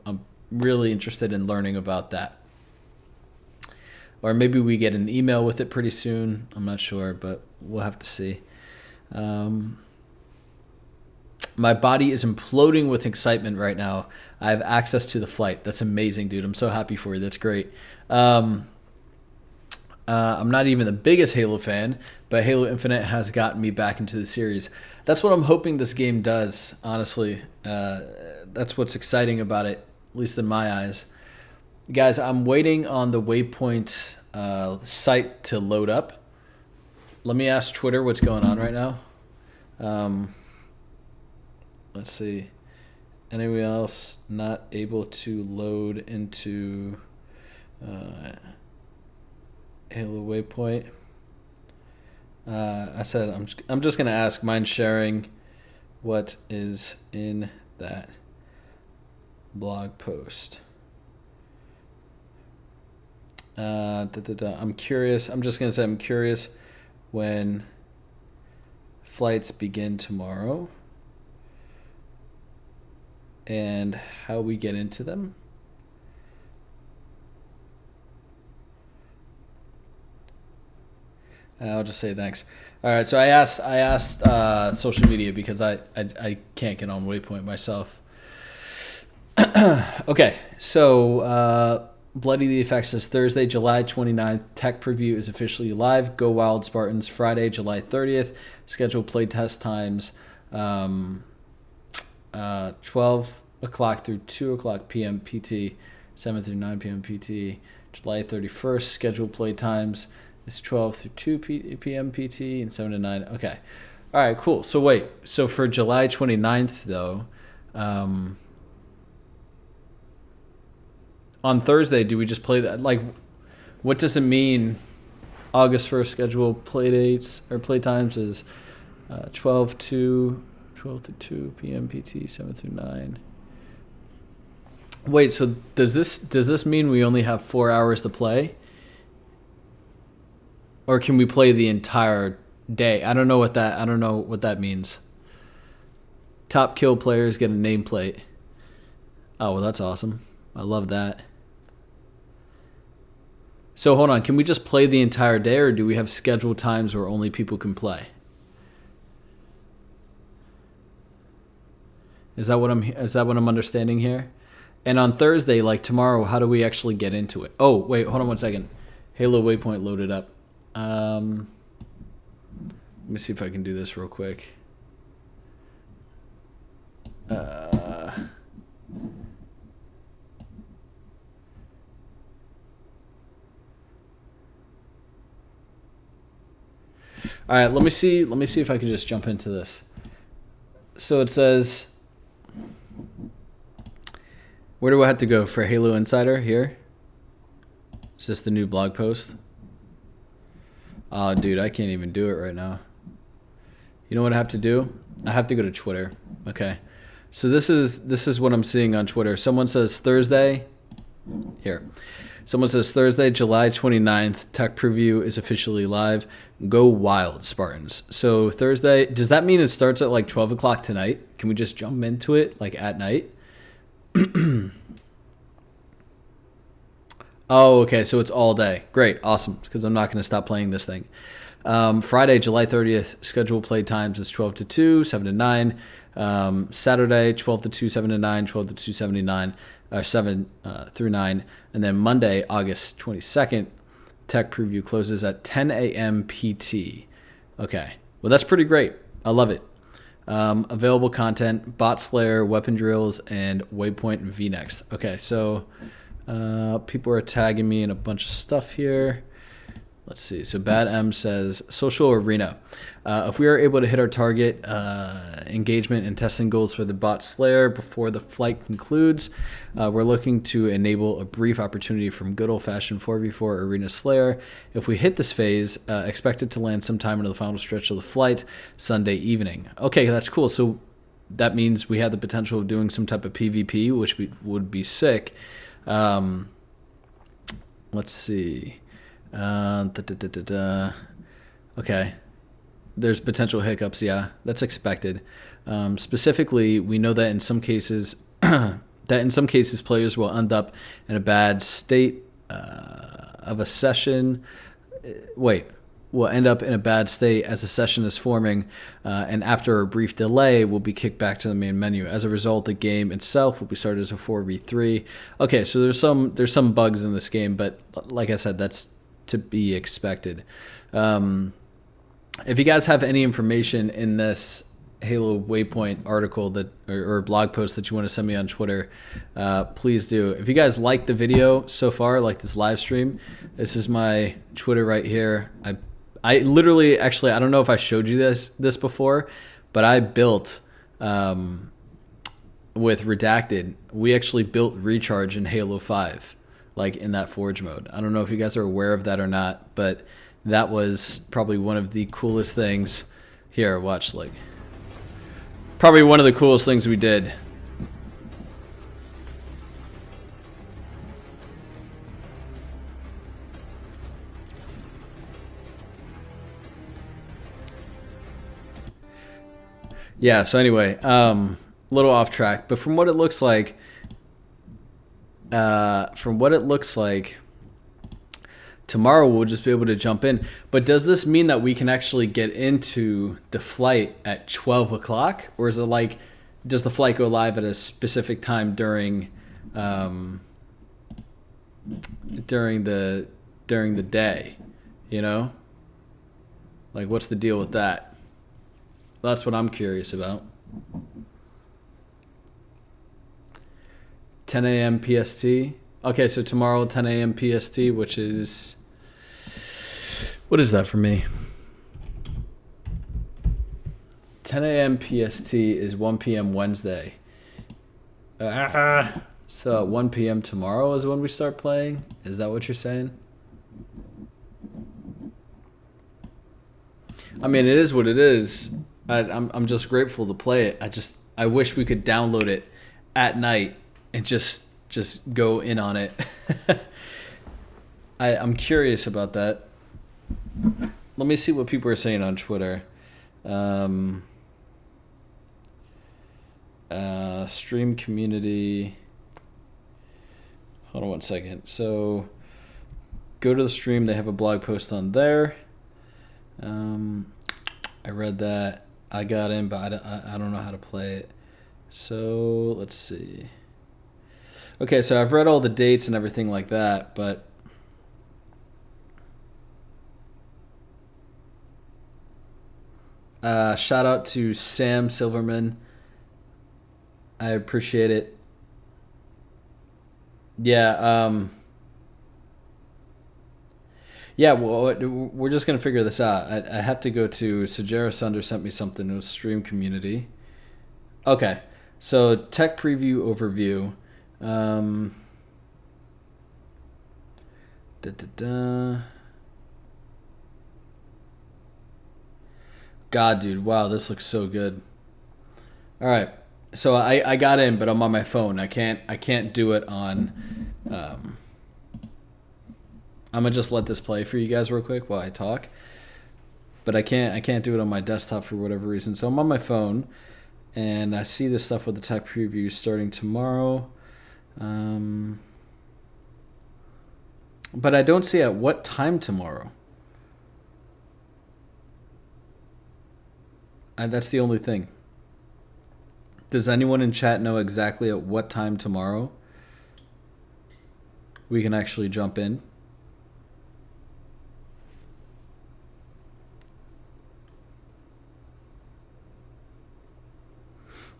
Speaker 1: really interested in learning about that. Or maybe we get an email with it pretty soon. I'm not sure, but we'll have to see. My body is imploding with excitement right now. I have access to the flight. That's amazing, dude. I'm so happy for you. That's great. I'm not even the biggest Halo fan, but Halo Infinite has gotten me back into the series. That's what I'm hoping this game does, honestly. That's what's exciting about it, at least in my eyes. Guys, I'm waiting on the Waypoint site to load up. Let me ask Twitter what's going on right now. Let's see. Anyone else not able to load into Halo Waypoint? I said I'm just gonna ask. Mind sharing what is in that blog post? I'm curious. I'm just gonna say I'm curious when flights begin tomorrow and how we get into them. I'll just say thanks. All right, so I asked social media because I can't get on Waypoint myself. Okay, so Bloody the Effect says Thursday, July 29th, tech preview is officially live. Go Wild Spartans. Friday, July 30th. Scheduled playtest times 12 o'clock through 2 o'clock p.m. PT, 7 through 9 p.m. PT. July 31st, scheduled play times is 12 through 2 p.m. PT and 7 to 9. Okay. All right, cool. So wait, so for July 29th, though, on Thursday, do we just play that? Like, what does it mean? August 1st scheduled play dates or play times is 12 through 2 p.m. PT, 7 through 9. Wait, so does this mean we only have 4 hours to play? Or can we play the entire day? I don't know what that means. Top kill players get a nameplate. Oh, well, that's awesome. I love that. So hold on, can we just play the entire day, or do we have scheduled times where only people can play? Is that what I'm understanding here? And on Thursday, like tomorrow, how do we actually get into it? Oh, wait, hold on 1 second. Halo Waypoint loaded up. Let me see if I can do this real quick. All right, let me see if I can just jump into this. So it says, where do I have to go for Halo Insider here? Is this the new blog post? Oh, dude, I can't even do it right now. You know what I have to do? I have to go to Twitter. Okay. So this is what I'm seeing on Twitter. Someone says Thursday. Here. Someone says Thursday, July 29th, tech preview is officially live. Go wild, Spartans. So Thursday, does that mean it starts at like 12 o'clock tonight? Can we just jump into it like at night? Oh, okay. So it's all day. Great. Awesome. Because I'm not going to stop playing this thing. Friday, July 30th, scheduled play times is 12 to 2, 7 to 9. Saturday, 12 to 2, 7 to 9, 12 to 2, 7 to 9, 7 through 9. And then Monday, August 22nd, tech preview closes at 10 a.m. PT. Okay. Well, that's pretty great. I love it. Available content, Bot Slayer, Weapon Drills, and Waypoint VNext. Okay, so people are tagging me in a bunch of stuff here. Let's see. So Bad M says, Social Arena. If we are able to hit our target engagement and testing goals for the Bot Slayer before the flight concludes, we're looking to enable a brief opportunity from good old-fashioned 4v4 Arena Slayer. If we hit this phase, expect it to land sometime into the final stretch of the flight, Sunday evening. Okay, that's cool. So that means we have the potential of doing some type of PvP, which would be sick. Let's see. Okay. There's potential hiccups. Yeah, that's expected. Specifically, we know that in some cases, players will end up in a bad state of a session. Will end up in a bad state as a session is forming, and after a brief delay, will be kicked back to the main menu. As a result, the game itself will be started as a 4v3. Okay, so there's some bugs in this game, but like I said, that's to be expected. If you guys have any information in this Halo Waypoint article that or blog post that you want to send me on Twitter, please do. If you guys like the video so far, like this live stream, this is my Twitter right here. I literally, actually, I don't know if I showed you this before, but I built with Redacted. We actually built Recharge in Halo 5, like in that Forge mode. I don't know if you guys are aware of that or not, but that was probably one of the coolest things. Here, watch, like, probably one of the coolest things we did. Yeah, so anyway, little off track, but from what it looks like, tomorrow we'll just be able to jump in. But does this mean that we can actually get into the flight at 12 o'clock? Or is it like, does the flight go live at a specific time during the day, you know? Like, what's the deal with that? That's what I'm curious about. 10 a.m. PST. Okay, so tomorrow 10 a.m. PST, which is... What is that for me? 10 a.m. PST is 1 p.m. Wednesday. So 1 p.m. tomorrow is when we start playing? Is that what you're saying? I mean, it is what it is. I'm just grateful to play it. I wish we could download it at night and just go in on it. I'm curious about that. Let me see what people are saying on Twitter. Stream community. Hold on one second. So go to the stream. They have a blog post on there. I read that. I got in, but I don't know how to play it. So let's see. Okay, so I've read all the dates and everything like that, but shout out to Sam Silverman. I appreciate it. Yeah, yeah, well, we're just going to figure this out. I have to go to Sajera Sunder sent me something. It was stream community. Okay, so tech preview overview. God, dude, wow, this looks so good. All right, so I got in, but I'm on my phone. I can't do it on I'm gonna just let this play for you guys real quick while I talk. But I can't do it on my desktop for whatever reason. So I'm on my phone, and I see this stuff with the tech preview starting tomorrow. But I don't see at what time tomorrow. That's the only thing. Does anyone in chat know exactly at what time tomorrow we can actually jump in?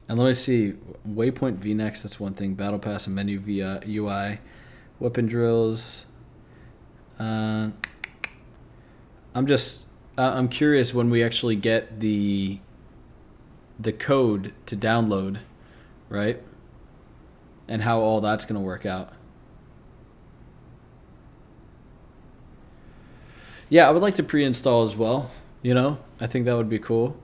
Speaker 1: And let me see, Waypoint VNext, that's one thing. Battle Pass and menu via UI. Weapon drills. I'm curious when we actually get the code to download, right? And how all that's going to work out. Yeah, I would like to pre-install as well, you know? I think that would be cool.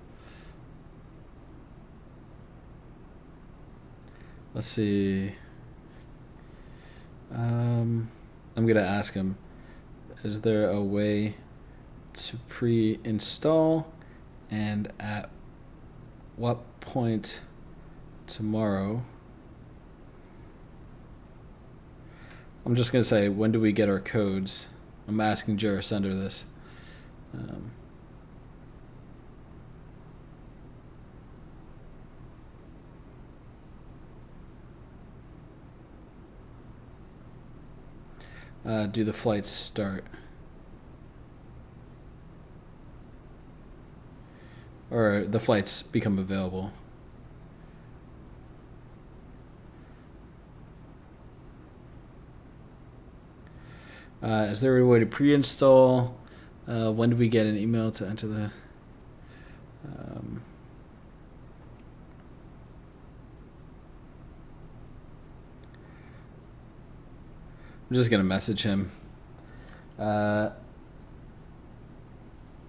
Speaker 1: Let's see. I'm going to ask him, is there a way to pre-install, and at what point tomorrow? I'm just going to say, when do we get our codes? I'm asking Jarrah Sender this. Do the flights start? Or the flights become available? Is there a way to pre-install? When do we get an email to enter the... I'm just going to message him.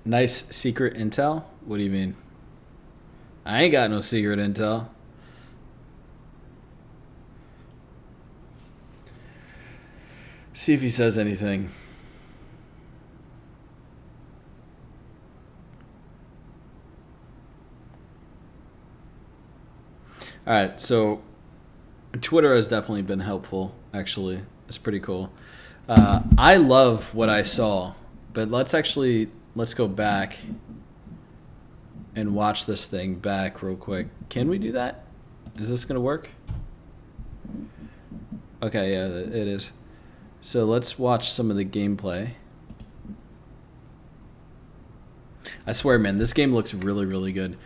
Speaker 1: Nice secret intel? What do you mean? I ain't got no secret intel. See if he says anything. All right, so Twitter has definitely been helpful, actually. It's pretty cool. I love what I saw, but let's go back and watch this thing back real quick. Can we do that? Is this going to work? Okay, yeah, it is. So let's watch some of the gameplay. I swear, man, this game looks really, really good.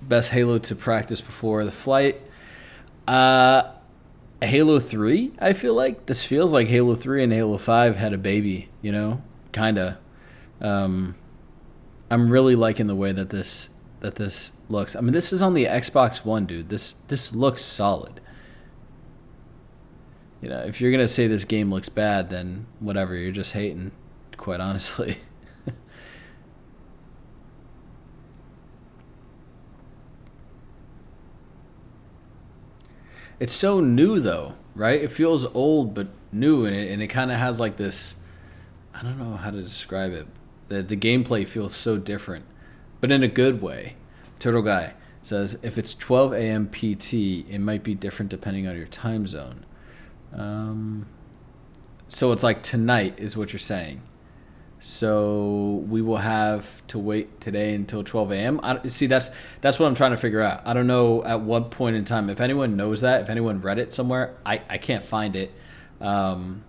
Speaker 1: Best Halo to practice before the flight. Halo 3, I feel like. This feels like Halo 3 and Halo 5 had a baby, you know? Kinda. I'm really liking the way that this looks. I mean, this is on the Xbox One, dude. This looks solid. You know, if you're gonna say this game looks bad, then whatever, you're just hating, quite honestly. It's so new though, right? It feels old but new, and it kind of has like this, I don't know how to describe it. The gameplay feels so different, but in a good way. Turtle Guy says, if it's 12 a.m. PT, it might be different depending on your time zone. So it's like tonight is what you're saying. So we will have to wait today until 12 a.m. See, that's what I'm trying to figure out. I don't know at what point in time. If anyone knows that, if anyone read it somewhere, I can't find it. I'm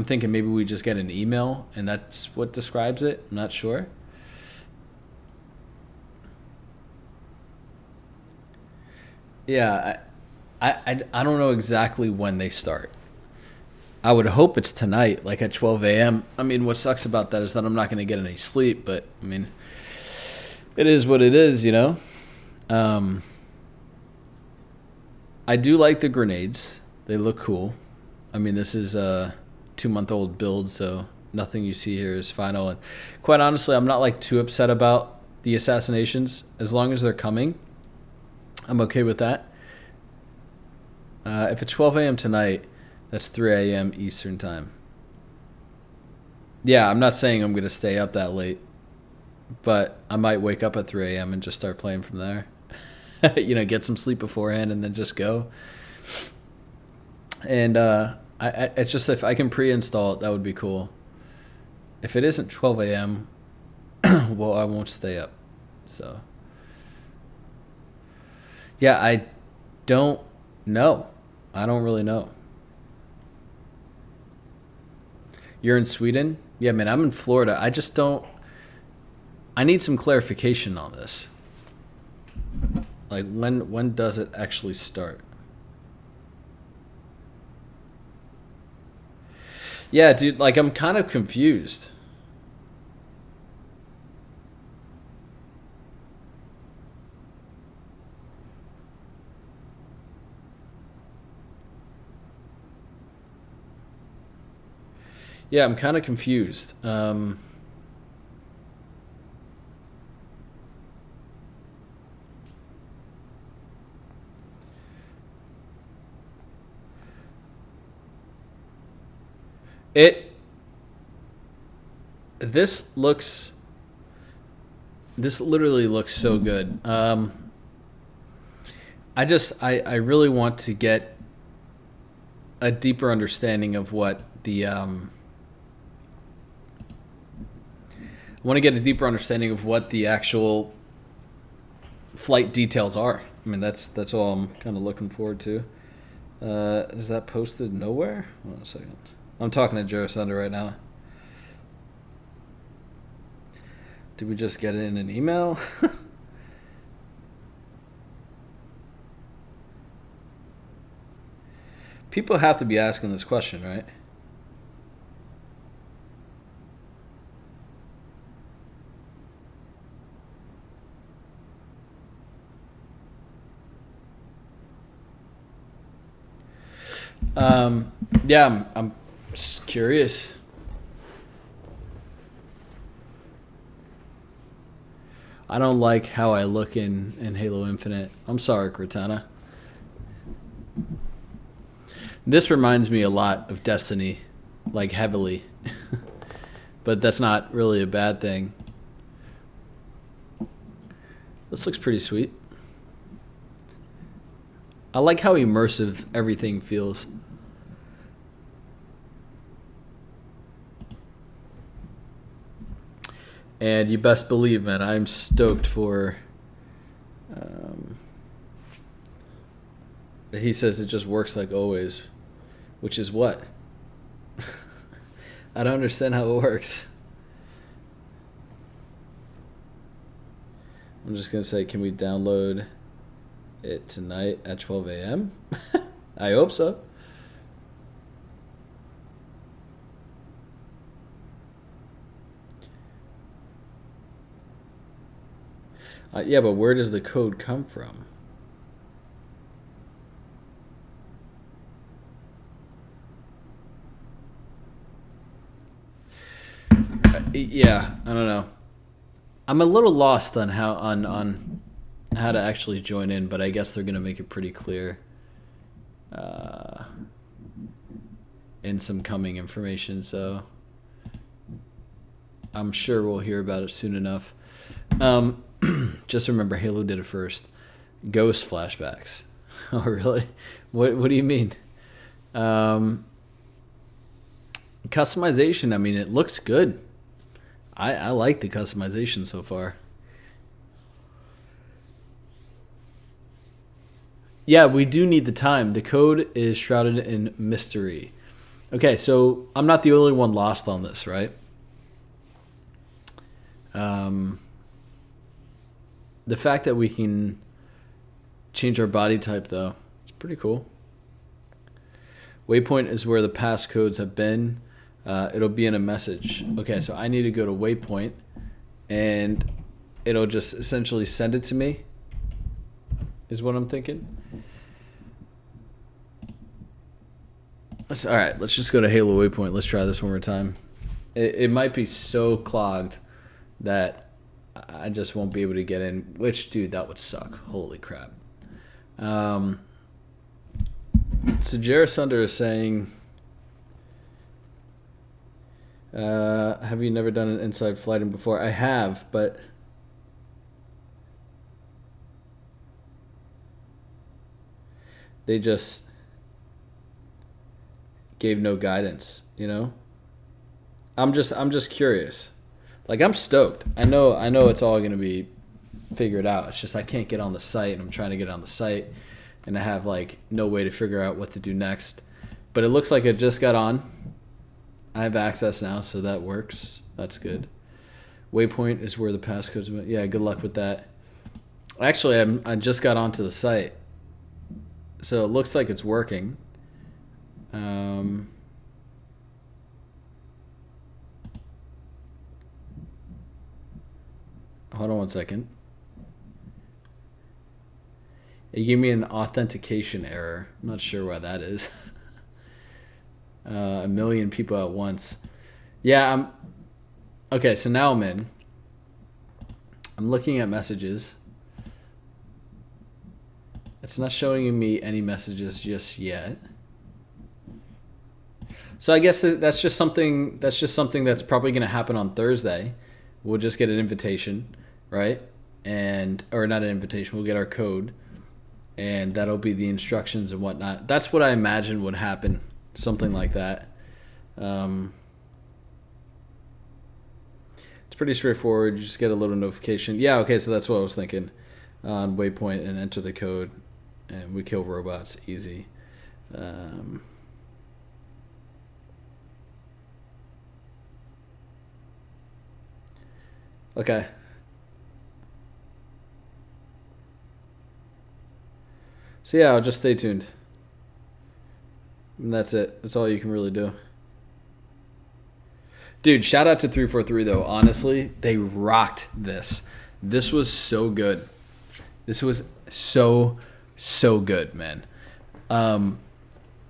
Speaker 1: thinking maybe we just get an email and that's what describes it. I'm not sure. Yeah, I don't know exactly when they start. I would hope it's tonight, like at 12 a.m. I mean, what sucks about that is that I'm not going to get any sleep, but I mean, it is what it is, you know? I do like the grenades. They look cool. I mean, this is a 2-month-old build, so nothing you see here is final. And quite honestly, I'm not like too upset about the assassinations. As long as they're coming, I'm okay with that. If it's 12 a.m. tonight, that's 3 a.m. Eastern time. yeah, I'm not saying I'm going to stay up that late, but I might wake up at 3 a.m. and just start playing from there. You know, get some sleep beforehand and then just go. And it's just, if I can pre-install it, that would be cool. If it isn't 12 a.m., well, I won't stay up. So, yeah, I don't know. I don't really know. You're in Sweden? Yeah, man, I'm in Florida. I just don't... I need some clarification on this. Like, when does it actually start? Yeah, dude, like, I'm kind of confused. Yeah, I'm kind of confused. This literally looks so good. I really want to get a deeper understanding of what the I want to get a deeper understanding of what the actual flight details are. I mean, that's all I'm kind of looking forward to. Is that posted nowhere? Hold on a second. I'm talking to Jero Sunder right now. Did we just get it in an email? People have to be asking this question, right? Yeah, I'm just curious. I don't like how I look in Halo Infinite. I'm sorry, Cortana. This reminds me a lot of Destiny, like heavily. But that's not really a bad thing. This looks pretty sweet. I like how immersive everything feels. And you best believe, man, I'm stoked for... he says it just works like always. Which is what? I don't understand how it works. I'm just going to say, can we download it tonight at 12 a.m.? I hope so. Yeah, but where does the code come from? Yeah, I don't know. I'm a little lost on how on how to actually join in, but I guess they're gonna make it pretty clear in some coming information. So I'm sure we'll hear about it soon enough. Just remember, Halo did it first. Ghost flashbacks. Oh, really? What do you mean? Customization, I mean, it looks good. I like the customization so far. Yeah, we do need the time. The code is shrouded in mystery. Okay, so I'm not the only one lost on this, right? The fact that we can change our body type, though, it's pretty cool. Waypoint is where the passcodes have been. It'll be in a message. Okay, so I need to go to Waypoint, and it'll just essentially send it to me, is what I'm thinking. All right, let's just go to Halo Waypoint. Let's try this one more time. It might be so clogged that I just won't be able to get in, which, dude, that would suck. Holy crap. So Jero Sunder is saying... Have you never done an inside flighting before? I have, but they just gave no guidance, you know? I'm just curious. Like, I'm stoked. I know it's all gonna be figured out. It's just I can't get on the site, and I'm trying to get on the site, and I have like no way to figure out what to do next. But it looks like it just got on. I have access now, so that works. That's good. Waypoint is where the passcodes went. Yeah, good luck with that. Actually, I just got onto the site, so it looks like it's working. Hold on one second. It gave me an authentication error. I'm not sure why that is. A million people at once. Yeah, okay, so now I'm in. I'm looking at messages. It's not showing me any messages just yet. So I guess that's just something that's probably going to happen on Thursday. We'll just get an invitation, right? Or not an invitation, we'll get our code, and that'll be the instructions and whatnot. That's what I imagine would happen, something like that. It's pretty straightforward. You just get a little notification. Yeah, okay, so that's what I was thinking. On Waypoint and enter the code, and we kill robots easy. Okay. So yeah, I'll just stay tuned. And that's it. That's all you can really do. Dude, shout out to 343 though. Honestly, they rocked this. This was so good. This was so good, man. I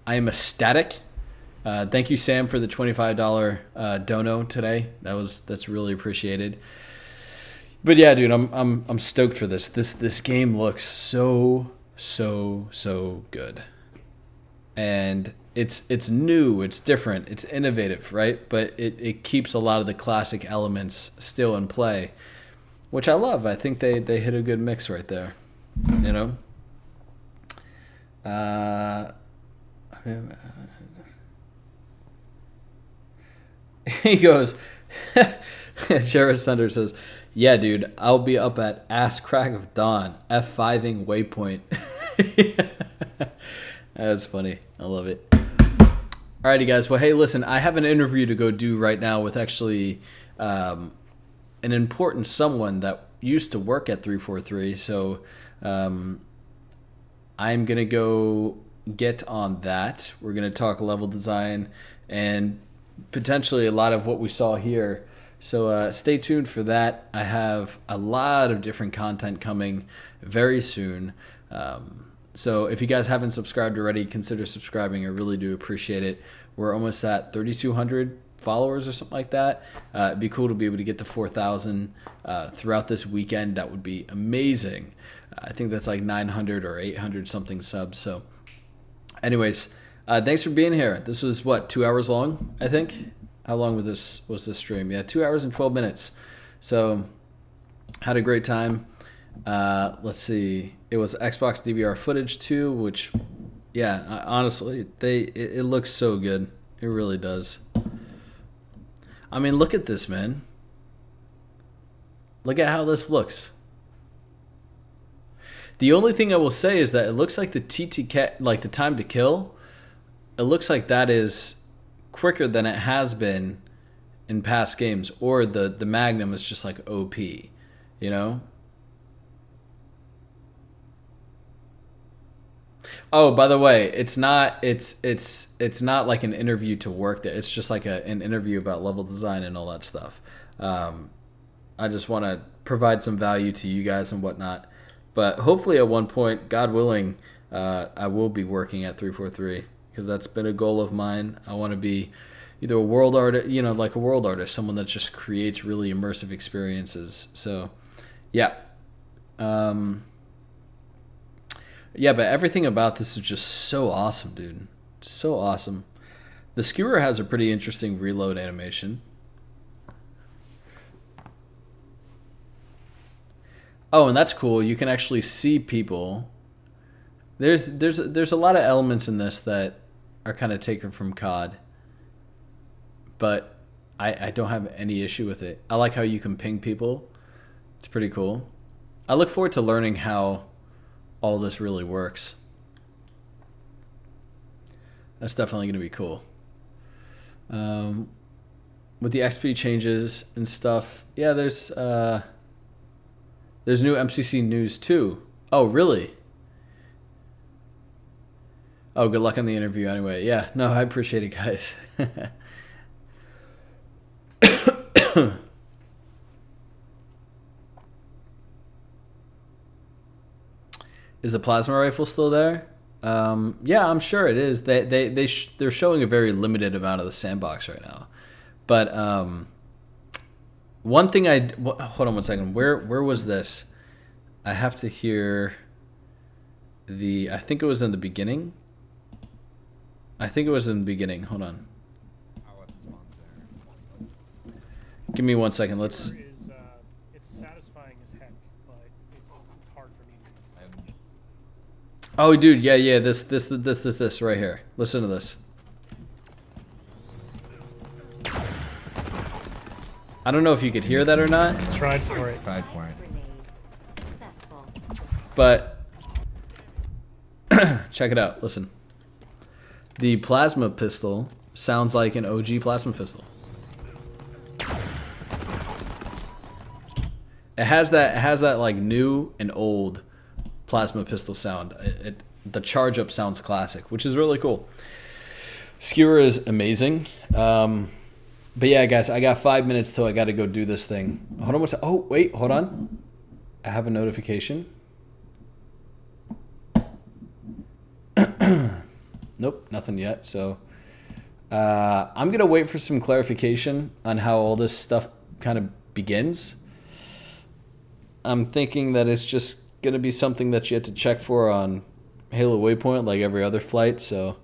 Speaker 1: am ecstatic. Thank you, Sam, for the $25 dono today. That's really appreciated. But yeah, dude, I'm stoked for this. This game looks so good. And it's new, it's different, it's innovative, right? But it keeps a lot of the classic elements still in play, which I love. I think they hit a good mix right there, you know? He goes, Jared Thunder says, yeah, dude, I'll be up at ass crack of dawn, F5ing Waypoint. That's funny. I love it. Alrighty, guys. Well, hey, listen, I have an interview to go do right now with actually an important someone that used to work at 343. So I'm going to go get on that. We're going to talk level design and potentially a lot of what we saw here. So stay tuned for that. I have a lot of different content coming very soon. So if you guys haven't subscribed already, consider subscribing. I really do appreciate it. We're almost at 3,200 followers or something like that. It'd be cool to be able to get to 4,000 throughout this weekend. That would be amazing. I think that's like 900 or 800 something subs. So anyways, thanks for being here. This was what, 2 hours long, I think? How long was this stream? Yeah, 2 hours and 12 minutes. So had a great time. Let's see. It was Xbox DVR footage too, which, yeah, honestly, it looks so good. It really does. I mean, look at this, man. Look at how this looks. The only thing I will say is that it looks like the TTK, like the time to kill, it looks like that is quicker than it has been in past games, or the Magnum is just like OP, you know? Oh, by the way, it's not like an interview to work there. It's just like an interview about level design and all that stuff. I just want to provide some value to you guys and whatnot. But hopefully at one point, God willing, I will be working at 343, because that's been a goal of mine. I want to be either a world artist, you know, like a world artist, someone that just creates really immersive experiences. So, yeah. Yeah, but everything about this is just so awesome, dude. So awesome. The skewer has a pretty interesting reload animation. Oh, and that's cool. You can actually see people. There's a lot of elements in this that are kind of taken from COD, but I don't have any issue with it. I like how you can ping people. It's pretty cool. I look forward to learning how all this really works. That's definitely going to be cool. With the XP changes and stuff, yeah, there's new MCC news too. Oh, really? Oh, good luck on the interview anyway. Yeah, no, I appreciate it, guys. Is the plasma rifle still there? Yeah, I'm sure it is. They're showing a very limited amount of the sandbox right now. But one thing hold on one second. Where was this? I have to hear I think it was in the beginning. Hold on. Give me 1 second. Let's.
Speaker 6: It's satisfying as heck, but it's hard for me to.
Speaker 1: Oh, dude, yeah. This right here. Listen to this. I don't know if you could hear that or not.
Speaker 6: Tried for it.
Speaker 1: But check it out. Listen. The plasma pistol sounds like an OG plasma pistol. It has that like new and old plasma pistol sound. The charge up sounds classic, which is really cool. Skewer is amazing. But yeah, guys, I got 5 minutes till I got to go do this thing. Hold on, oh wait, hold on. I have a notification. Nope, nothing yet. So I'm gonna wait for some clarification on how all this stuff kind of begins. I'm thinking that it's just gonna be something that you have to check for on Halo Waypoint like every other flight. So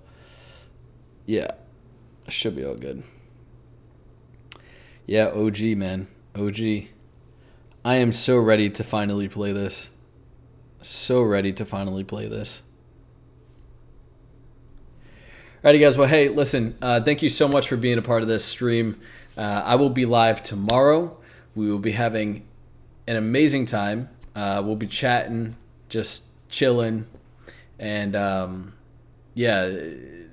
Speaker 1: yeah, should be all good. Yeah, OG, man. OG. I am so ready to finally play this. So ready to finally play this. Alrighty, guys. Well, hey, listen. Thank you so much for being a part of this stream. I will be live tomorrow. We will be having an amazing time. We'll be chatting, just chilling, and yeah,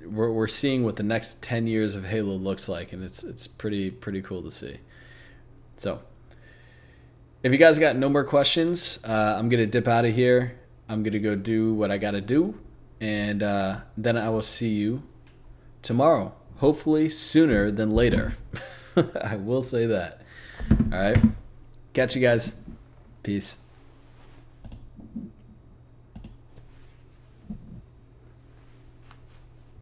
Speaker 1: we're seeing what the next 10 years of Halo looks like, and it's pretty cool to see. So, if you guys got no more questions, I'm gonna dip out of here. I'm gonna go do what I gotta do, and then I will see you tomorrow. Hopefully sooner than later. I will say that. All right. Catch you guys. Peace.